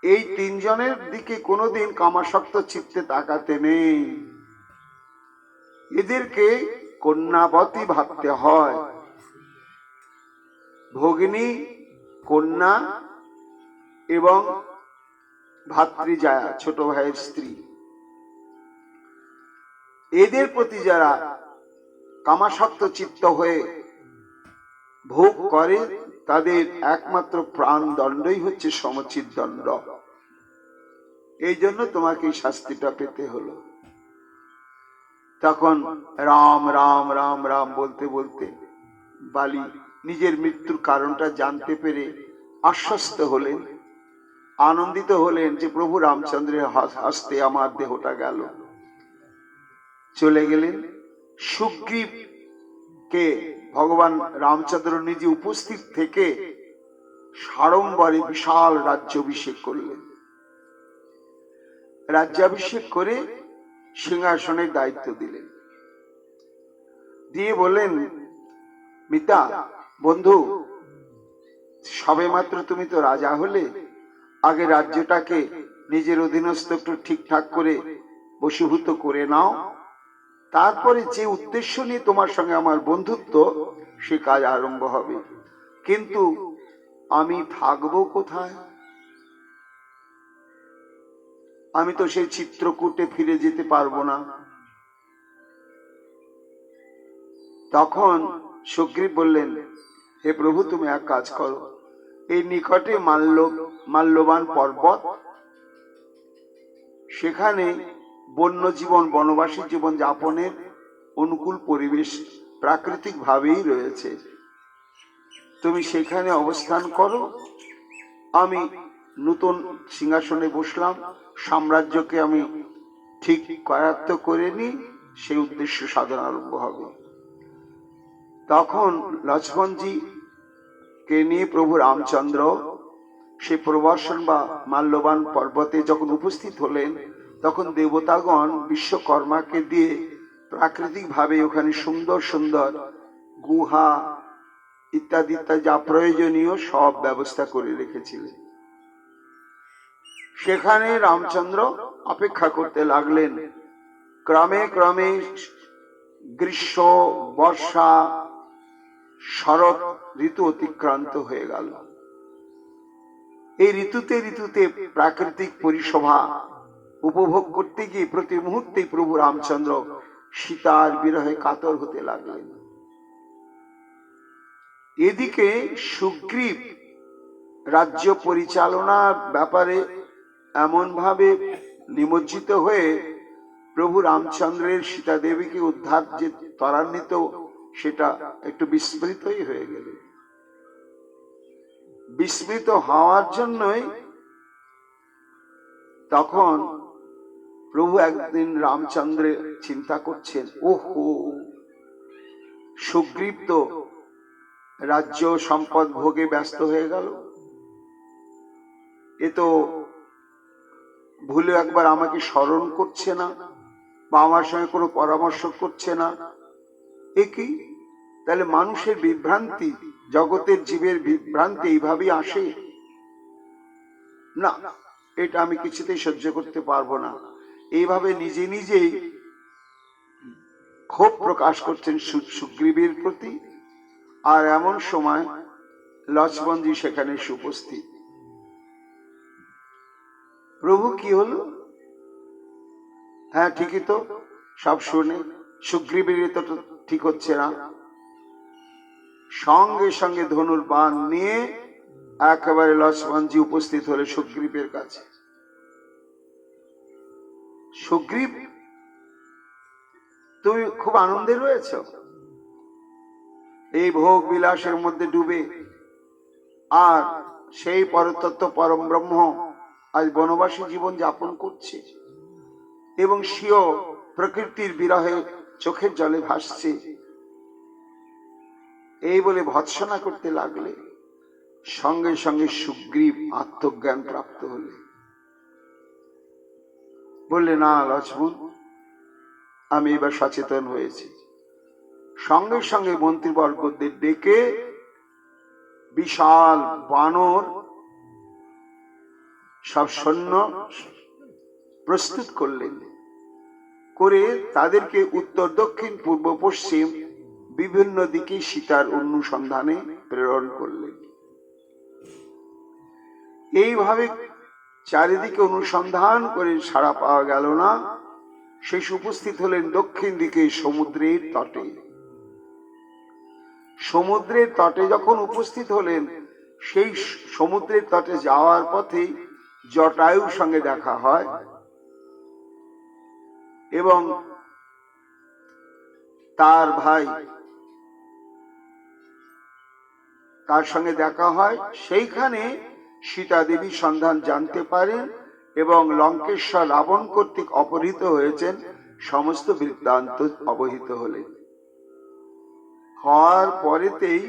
এই তিনজনের দিকে কোনোদিন কামাসক্ত চিত্তে তাকাতে নেই। এদেরকে কন্যাবতী ভাবতে হয়। ভগিনী, কন্যা এবং ভাতৃজায়া ছোট ভাইয়ের স্ত্রী, এদের প্রতি যারা কামাসক্ত চিত্ত হয়ে ভোগ করে, তাদের একমাত্র প্রাণ দণ্ডই হচ্ছে সমুচিত দণ্ড। এই জন্য তোমাকে এই শাস্তিটা পেতে হলো। তখন রাম রাম রাম রাম বলতে বলতে বালি নিজের মৃত্যুর কারণটা জানতে পেরে আশ্বস্ত হলেন, আনন্দিত হলেন যে প্রভু রামচন্দ্রের হস্তে আমার দেহটা গেল। চলে গেলেন। সুগ্রীবকে ভগবান রামচন্দ্র নিজে উপস্থিত থেকে সাড়ম্বরে বিশাল রাজ্যাভিষেক করলেন। রাজ্যাভিষেক করে সিংহাসনের দায়িত্ব দিলেন, দিয়ে বললেন, মিতা বন্ধু, সবে মাত্র তুমি তো রাজা হলে, আগে রাজ্যটাকে নিজের অধীনস্থ একটু ঠিকঠাক করে বশীভূত করে নাও, তারপরে যে উদ্দেশ্য নিয়ে তোমার সঙ্গে আমার বন্ধুত্ব, সে কাজ আরম্ভ হবে। কিন্তু আমি থাকবো কোথায়? আমি তো সেই চিত্রকূটে ফিরে যেতে পারবো না। তখন সুগ্রীব বললেন, হে প্রভু, তুমি এক কাজ করো, এই নিকটে মাল্যবান পর্বত, সেখানে বন্য জীবন, বনবাসী জীবন যাপনের অনুকূল পরিবেশ প্রাকৃতিক ভাবেই রয়েছে। তুমি সেখানে অবস্থান করো, আমি নতুন সিংহাসনে বসলাম, সাম্রাজ্যকে আমি ঠিক করায়ত্ত করে নি, সেই উদ্দেশ্য সাধন আরম্ভ হবে। তখন লক্ষ্মণজি কে নিয়ে প্রভু রামচন্দ্র সে প্রবর্ষণ বা মাল্যবান পর্বতে যখন উপস্থিত হলেন, তখন দেবতাগণ বিশ্বকর্মাকে দিয়ে প্রাকৃতিক ভাবে ওখানে সুন্দর সুন্দর গুহা ইত্যাদি ইত্যাদি যা প্রয়োজনীয় সব ব্যবস্থা করে রেখেছিলেন। সেখানে রামচন্দ্র অপেক্ষা করতে লাগলেন। ক্রমে ক্রমে গ্রীষ্ম, বর্ষা, শরৎ ঋতু অতিক্রান্ত হয়ে গেল। এই ঋতুতে ঋতুতে প্রাকৃতিক পরিশোভা উপভোগ করতে গিয়ে প্রতি মুহূর্তে প্রভু রামচন্দ্র সীতার বিরহে কাতর হতে লাগলেন। এদিকে সুগ্রীব রাজ্য পরিচালনার ব্যাপারে এমন ভাবে নিমজ্জিত হয়ে প্রভু রামচন্দ্রের সীতা দেবীকে উদ্ধার যে ত্বরান্বিত, সেটা একটু বিস্মৃতই হয়ে গেল। বিস্মৃত হওয়ার জন্যই তখন প্রভু একদিন রামচন্দ্র চিন্তা করছেন, ওহো, সুগ্রীব তো রাজ্য সম্পদ ভোগে ব্যস্ত হয়ে গেল, এ তো ভুলে একবার আমাকে স্মরণ করছে না বা আমার সঙ্গে কোনো পরামর্শ করছে না। এ কি? তাহলে মানুষের বিভ্রান্তি, জগতের জীবের বিভ্রান্তি এইভাবেই আসে না, এটা আমি কিছুতেই সহ্য করতে পারবো না। এইভাবে নিজে নিজেই ক্ষোভ প্রকাশ করছেন সুগ্রীবের প্রতি। আর এমন সময় লক্ষ্মণজি সেখানে উপস্থিত। প্রভু, কি হলো? হ্যাঁ, ঠিকই তো, সব শুনে সুগ্রীবের তো ঠিক হচ্ছে না। সঙ্গে সঙ্গে ধনুর বাণ নিয়ে একেবারে লক্ষ্মণজি উপস্থিত হলে সুগ্রীবের কাছে। সুগ্রীব, তুমি খুব আনন্দে রয়েছ, এই ভোগ বিলাসের মধ্যে ডুবে, আর সেই পরতত্ত্ব পরম ব্রহ্ম আজ বনবাসী জীবন যাপন করছে এবং স্বীয় প্রকৃতির বিরহে চোখের জলে ভাসছে, এই বলে ভৎসনা করতে লাগলে সঙ্গে সঙ্গে সুগ্রীব আত্মজ্ঞান প্রাপ্ত হলে বললে, না লক্ষ্মণ, আমি এবার সচেতন হয়েছি। সঙ্গে সঙ্গে মন্ত্রীবর্গদের ডেকে বিশাল বানর সব সৈন্য প্রস্তুত করলেন, করে তাদেরকে উত্তর দক্ষিণ পূর্ব পশ্চিম বিভিন্ন দিকে সীতার অনুসন্ধানে প্রেরণ করলেন। এইভাবে চারিদিকে অনুসন্ধান করে সাড়া পাওয়া গেল না। শেষ উপস্থিত হলেন দক্ষিণ দিকে সমুদ্রের তটে। সমুদ্রের তটে যখন উপস্থিত হলেন, সেই সমুদ্রের তটে যাওয়ার পথে জটায়ুর সঙ্গে দেখা হয় এবং তার ভাই, তার সঙ্গে দেখা হয়। সেইখানে সীতা দেবী সন্ধান জানতে পারেন এবং লঙ্কেশ্বর রাবণ কর্তৃক অপহৃত হয়েছেন সমস্ত বৃত্তান্ত অবহিত হলেন। হওয়ার পরেতেই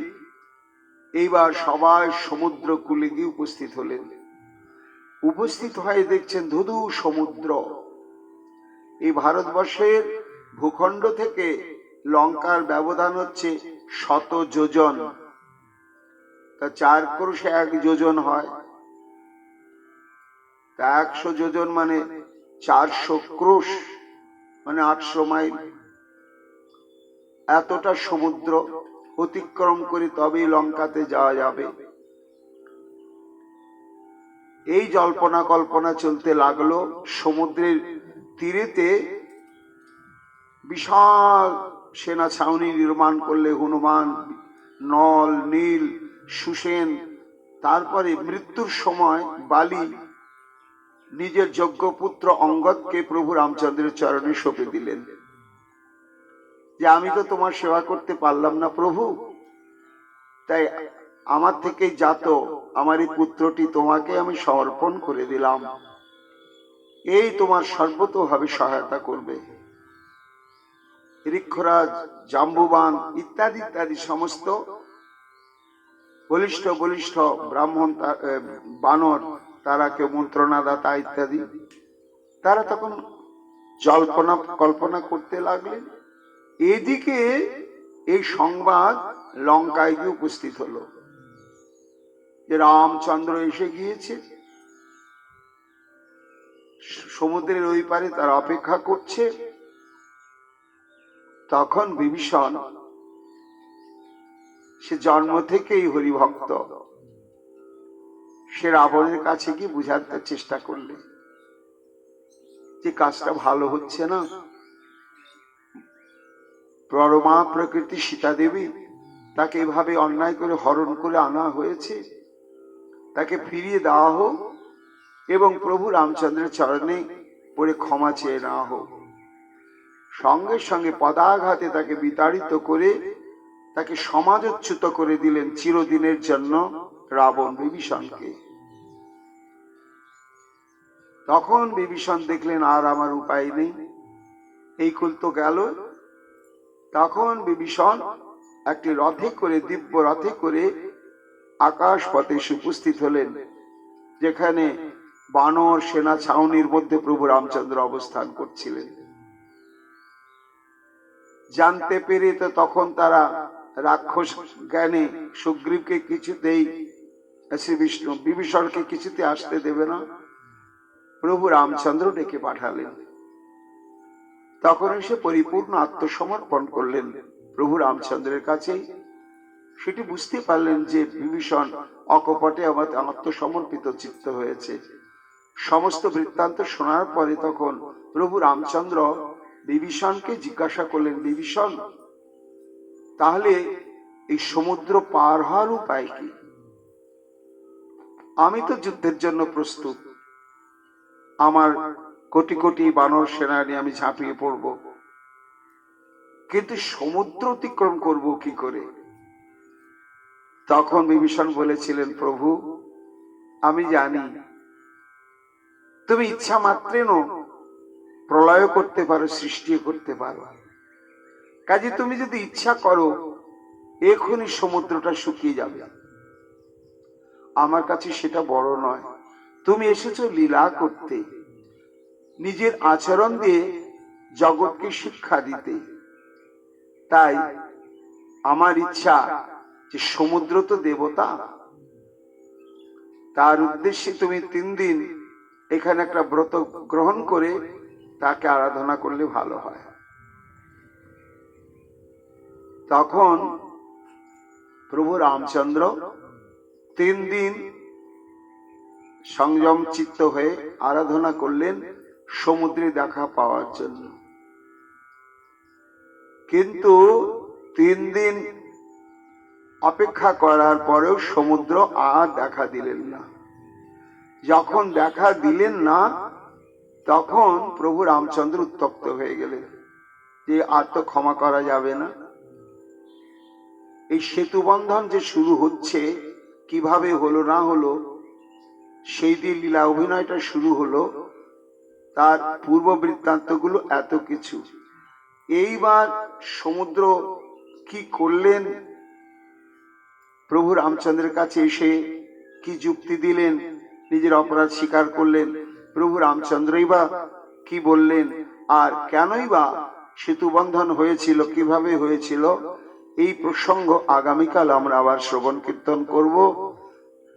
এইবার সবাই সমুদ্র কূলে গিয়ে উপস্থিত হলেন। উপস্থিত হয়ে দেখছেন ধুধু সমুদ্র। এই ভারতবর্ষের ভূখণ্ড থেকে লঙ্কার ব্যবধান হচ্ছে 100 যোজন, তা 4 ক্রোশে 1 যোজন হয়, তা 100 যোজন মানে 400 ক্রোশ মানে 800 মাইল। এতটা সমুদ্র অতিক্রম করে তবেই লঙ্কাতে যাওয়া যাবে। এই জল্পনা কল্পনা চলতে লাগলো। সমুদ্রের তীরেতে বিশাল সেনা ছাউনি নির্মাণ করলে হনুমান, নল, নীল, সুসেন। তারপরে মৃত্যুর সময় বালি নিজের যোগ্য পুত্র অঙ্গদকে প্রভু রামচন্দ্রের চরণে সঁপে দিলেন যে, আমি তো তোমার সেবা করতে পারলাম না প্রভু, তাই আমার থেকে জাত আমার এই পুত্রটি তোমাকে আমি সমর্পণ করে দিলাম, এই তোমার সর্বতোভাবে সহায়তা করবে। ঋক্ষরাজ, জাম্বুবান ইত্যাদি ইত্যাদি সমস্ত বলিষ্ঠ বলিষ্ঠ ব্রাহ্মণ, বানর, তারা কেউ মন্ত্রণাদাতা ইত্যাদি, তারা তখন জল্পনা কল্পনা করতে লাগলেন। এদিকে এই সংবাদ লঙ্কায় গিয়ে উপস্থিত হলো যে রামচন্দ্র এসে গিয়েছে, সমুদ্রের ওই পারে তারা অপেক্ষা করছে। তখন বিভীষণ, সে জন্ম থেকেই হরিভক্ত, সে রাবণের কাছে গিয়ে বুঝাতে চেষ্টা করলে যে কাজটা ভালো হচ্ছে না। পরমা প্রকৃতি সীতা দেবী, তাকে এভাবে অন্যায় করে হরণ করে আনা হয়েছে, তাকে ফিরিয়ে দেওয়া হোক এবং প্রভু রামচন্দ্রের চরণে পড়ে ক্ষমা চেয়ে নেওয়া হোক। সঙ্গে সঙ্গে পদাঘাতে তাকে বিতাড়িত করে তাকে সমাজচ্যুত করে দিলেন চিরদিনের জন্য রাবণ বিভীষণকে। তখন বিভীষণ দেখলেন আর আমার উপায় নেই, এই কুল তো গেল। তখন বিভীষণ একটি রথে করে, দিব্য রথে করে আকাশ পথে উপস্থিত হলেন, যেখানে বানর সেনা ছাউনির মধ্যে প্রভু রামচন্দ্র অবস্থান করছিলেন। জানতে পেরে তো তখন তারা রাক্ষস জ্ঞানে সুগ্রীবকে কিছুতেই, শ্রী বিষ্ণু বিভীষণকে কিছুতে আসতে দেবে না, প্রভু রামচন্দ্র ডেকে পাঠালেন। তখন এসে পরিপূর্ণ আত্মসমর্পণ করলেন প্রভু রামচন্দ্রের কাছে। সেটি বুঝতে পারলেন যে বিভীষণ অকপটে আত্মসমর্পিত চিত্ত হয়েছে। সমস্ত বৃত্তান্ত শোনার পরে তখন প্রভু রামচন্দ্র বিভীষণকে জিজ্ঞাসা করলেন, বিভীষণ, তাহলে এই সমুদ্র পার হওয়ার উপায় কি? আমি তো যুদ্ধের জন্য প্রস্তুত, আমার কোটি কোটি বানর সেনা নিয়ে আমি ঝাঁপিয়ে পড়ব, কিন্তু সমুদ্র অতিক্রম করব কি করে? তখন বিভীষণ বলেছিলেন, প্রভু আমি জানি তুমি ইচ্ছা মাত্রে প্রলয় করতে পারো, সৃষ্টি করতে পারো, কাজে তুমি যদি ইচ্ছা করো এখনই সমুদ্রটা শুকিয়ে যাবে। আমার কাছে সেটা বড় নয়, তুমি এসেছো লীলা করতে, নিজের আচরণ দিয়ে জগৎকে শিক্ষা দিতে। তাই আমার ইচ্ছা যে সমুদ্র তো দেবতা, তার উদ্দেশ্যে তুমি 3 দিন এখানে একটা ব্রত গ্রহণ করে তাকে আরাধনা করলে ভালো হয়। তখন প্রভু রামচন্দ্র 3 দিন সংযম চিত্ত হয়ে আরাধনা করলেন সমুদ্রে দেখা পাওয়ার জন্য। কিন্তু 3 দিন অপেক্ষা করার পরেও সমুদ্র আর দেখা দিলেন না। যখন দেখা দিলেন না, তখন প্রভু রামচন্দ্র উত্তপ্ত হয়ে গেলেন যে আর তো ক্ষমা করা যাবে না। এই সেতু বন্ধন যে শুরু হচ্ছে, কিভাবে হলো না হলো, সেই দিন লীলা অভিনয়টা শুরু হলো, তার পূর্ব বৃত্তান্তগুলো এত কিছু। এইবার সমুদ্র কি করলেন, প্রভু রামচন্দ্রের কাছে এসে কি যুক্তি দিলেন, নিজের অপরাধ স্বীকার করলেন, প্রভু রামচন্দ্রই বা কি বললেন, আর কেনই বা সেতু বন্ধন হয়েছিল, কিভাবে হয়েছিল, এই প্রসঙ্গ আগামীকাল আমরা আবার শ্রবণ কীর্তন করব।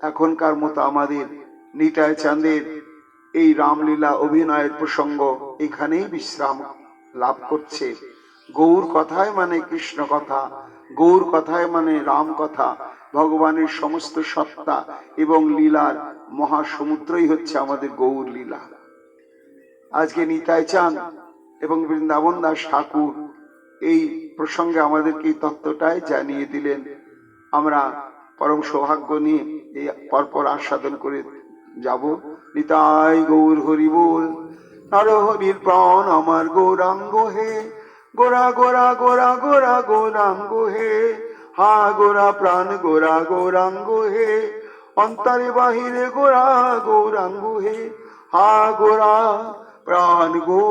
এখনকার মতো আমাদের নিতাই চাঁদের এই রামলীলা অভিনয়ের প্রসঙ্গ এখানেই বিশ্রাম লাভ করছে। গৌর কথায় মানে কৃষ্ণ কথা, গৌর কথায় মানে রাম কথা, ভগবানের সমস্ত সত্তা এবং লীলার মহাসমুদ্রই হচ্ছে আমাদের গৌর লীলা। আজকে নিতাই চাঁদ এবং বৃন্দাবন দাস ঠাকুর এই প্রসঙ্গে আমাদেরকে এই তত্ত্বটাই জানিয়ে দিলেন। আমরা পরম সৌভাগ্য নিয়ে এই পরপর আস্বাদন করে যাব। নিতাই গৌর হরি বল। নরহরির প্রাণ আমার গৌরাঙ্গ হে, গোরা গোরা গোরা গোরা গৌরাঙ্গ হে, হা গোরা প্রাণ গোরা গৌরাঙ্গ হে, অন্তরে বাহিরে গোরা গৌরাঙ্গ হে, হা গোরা প্রাণ গো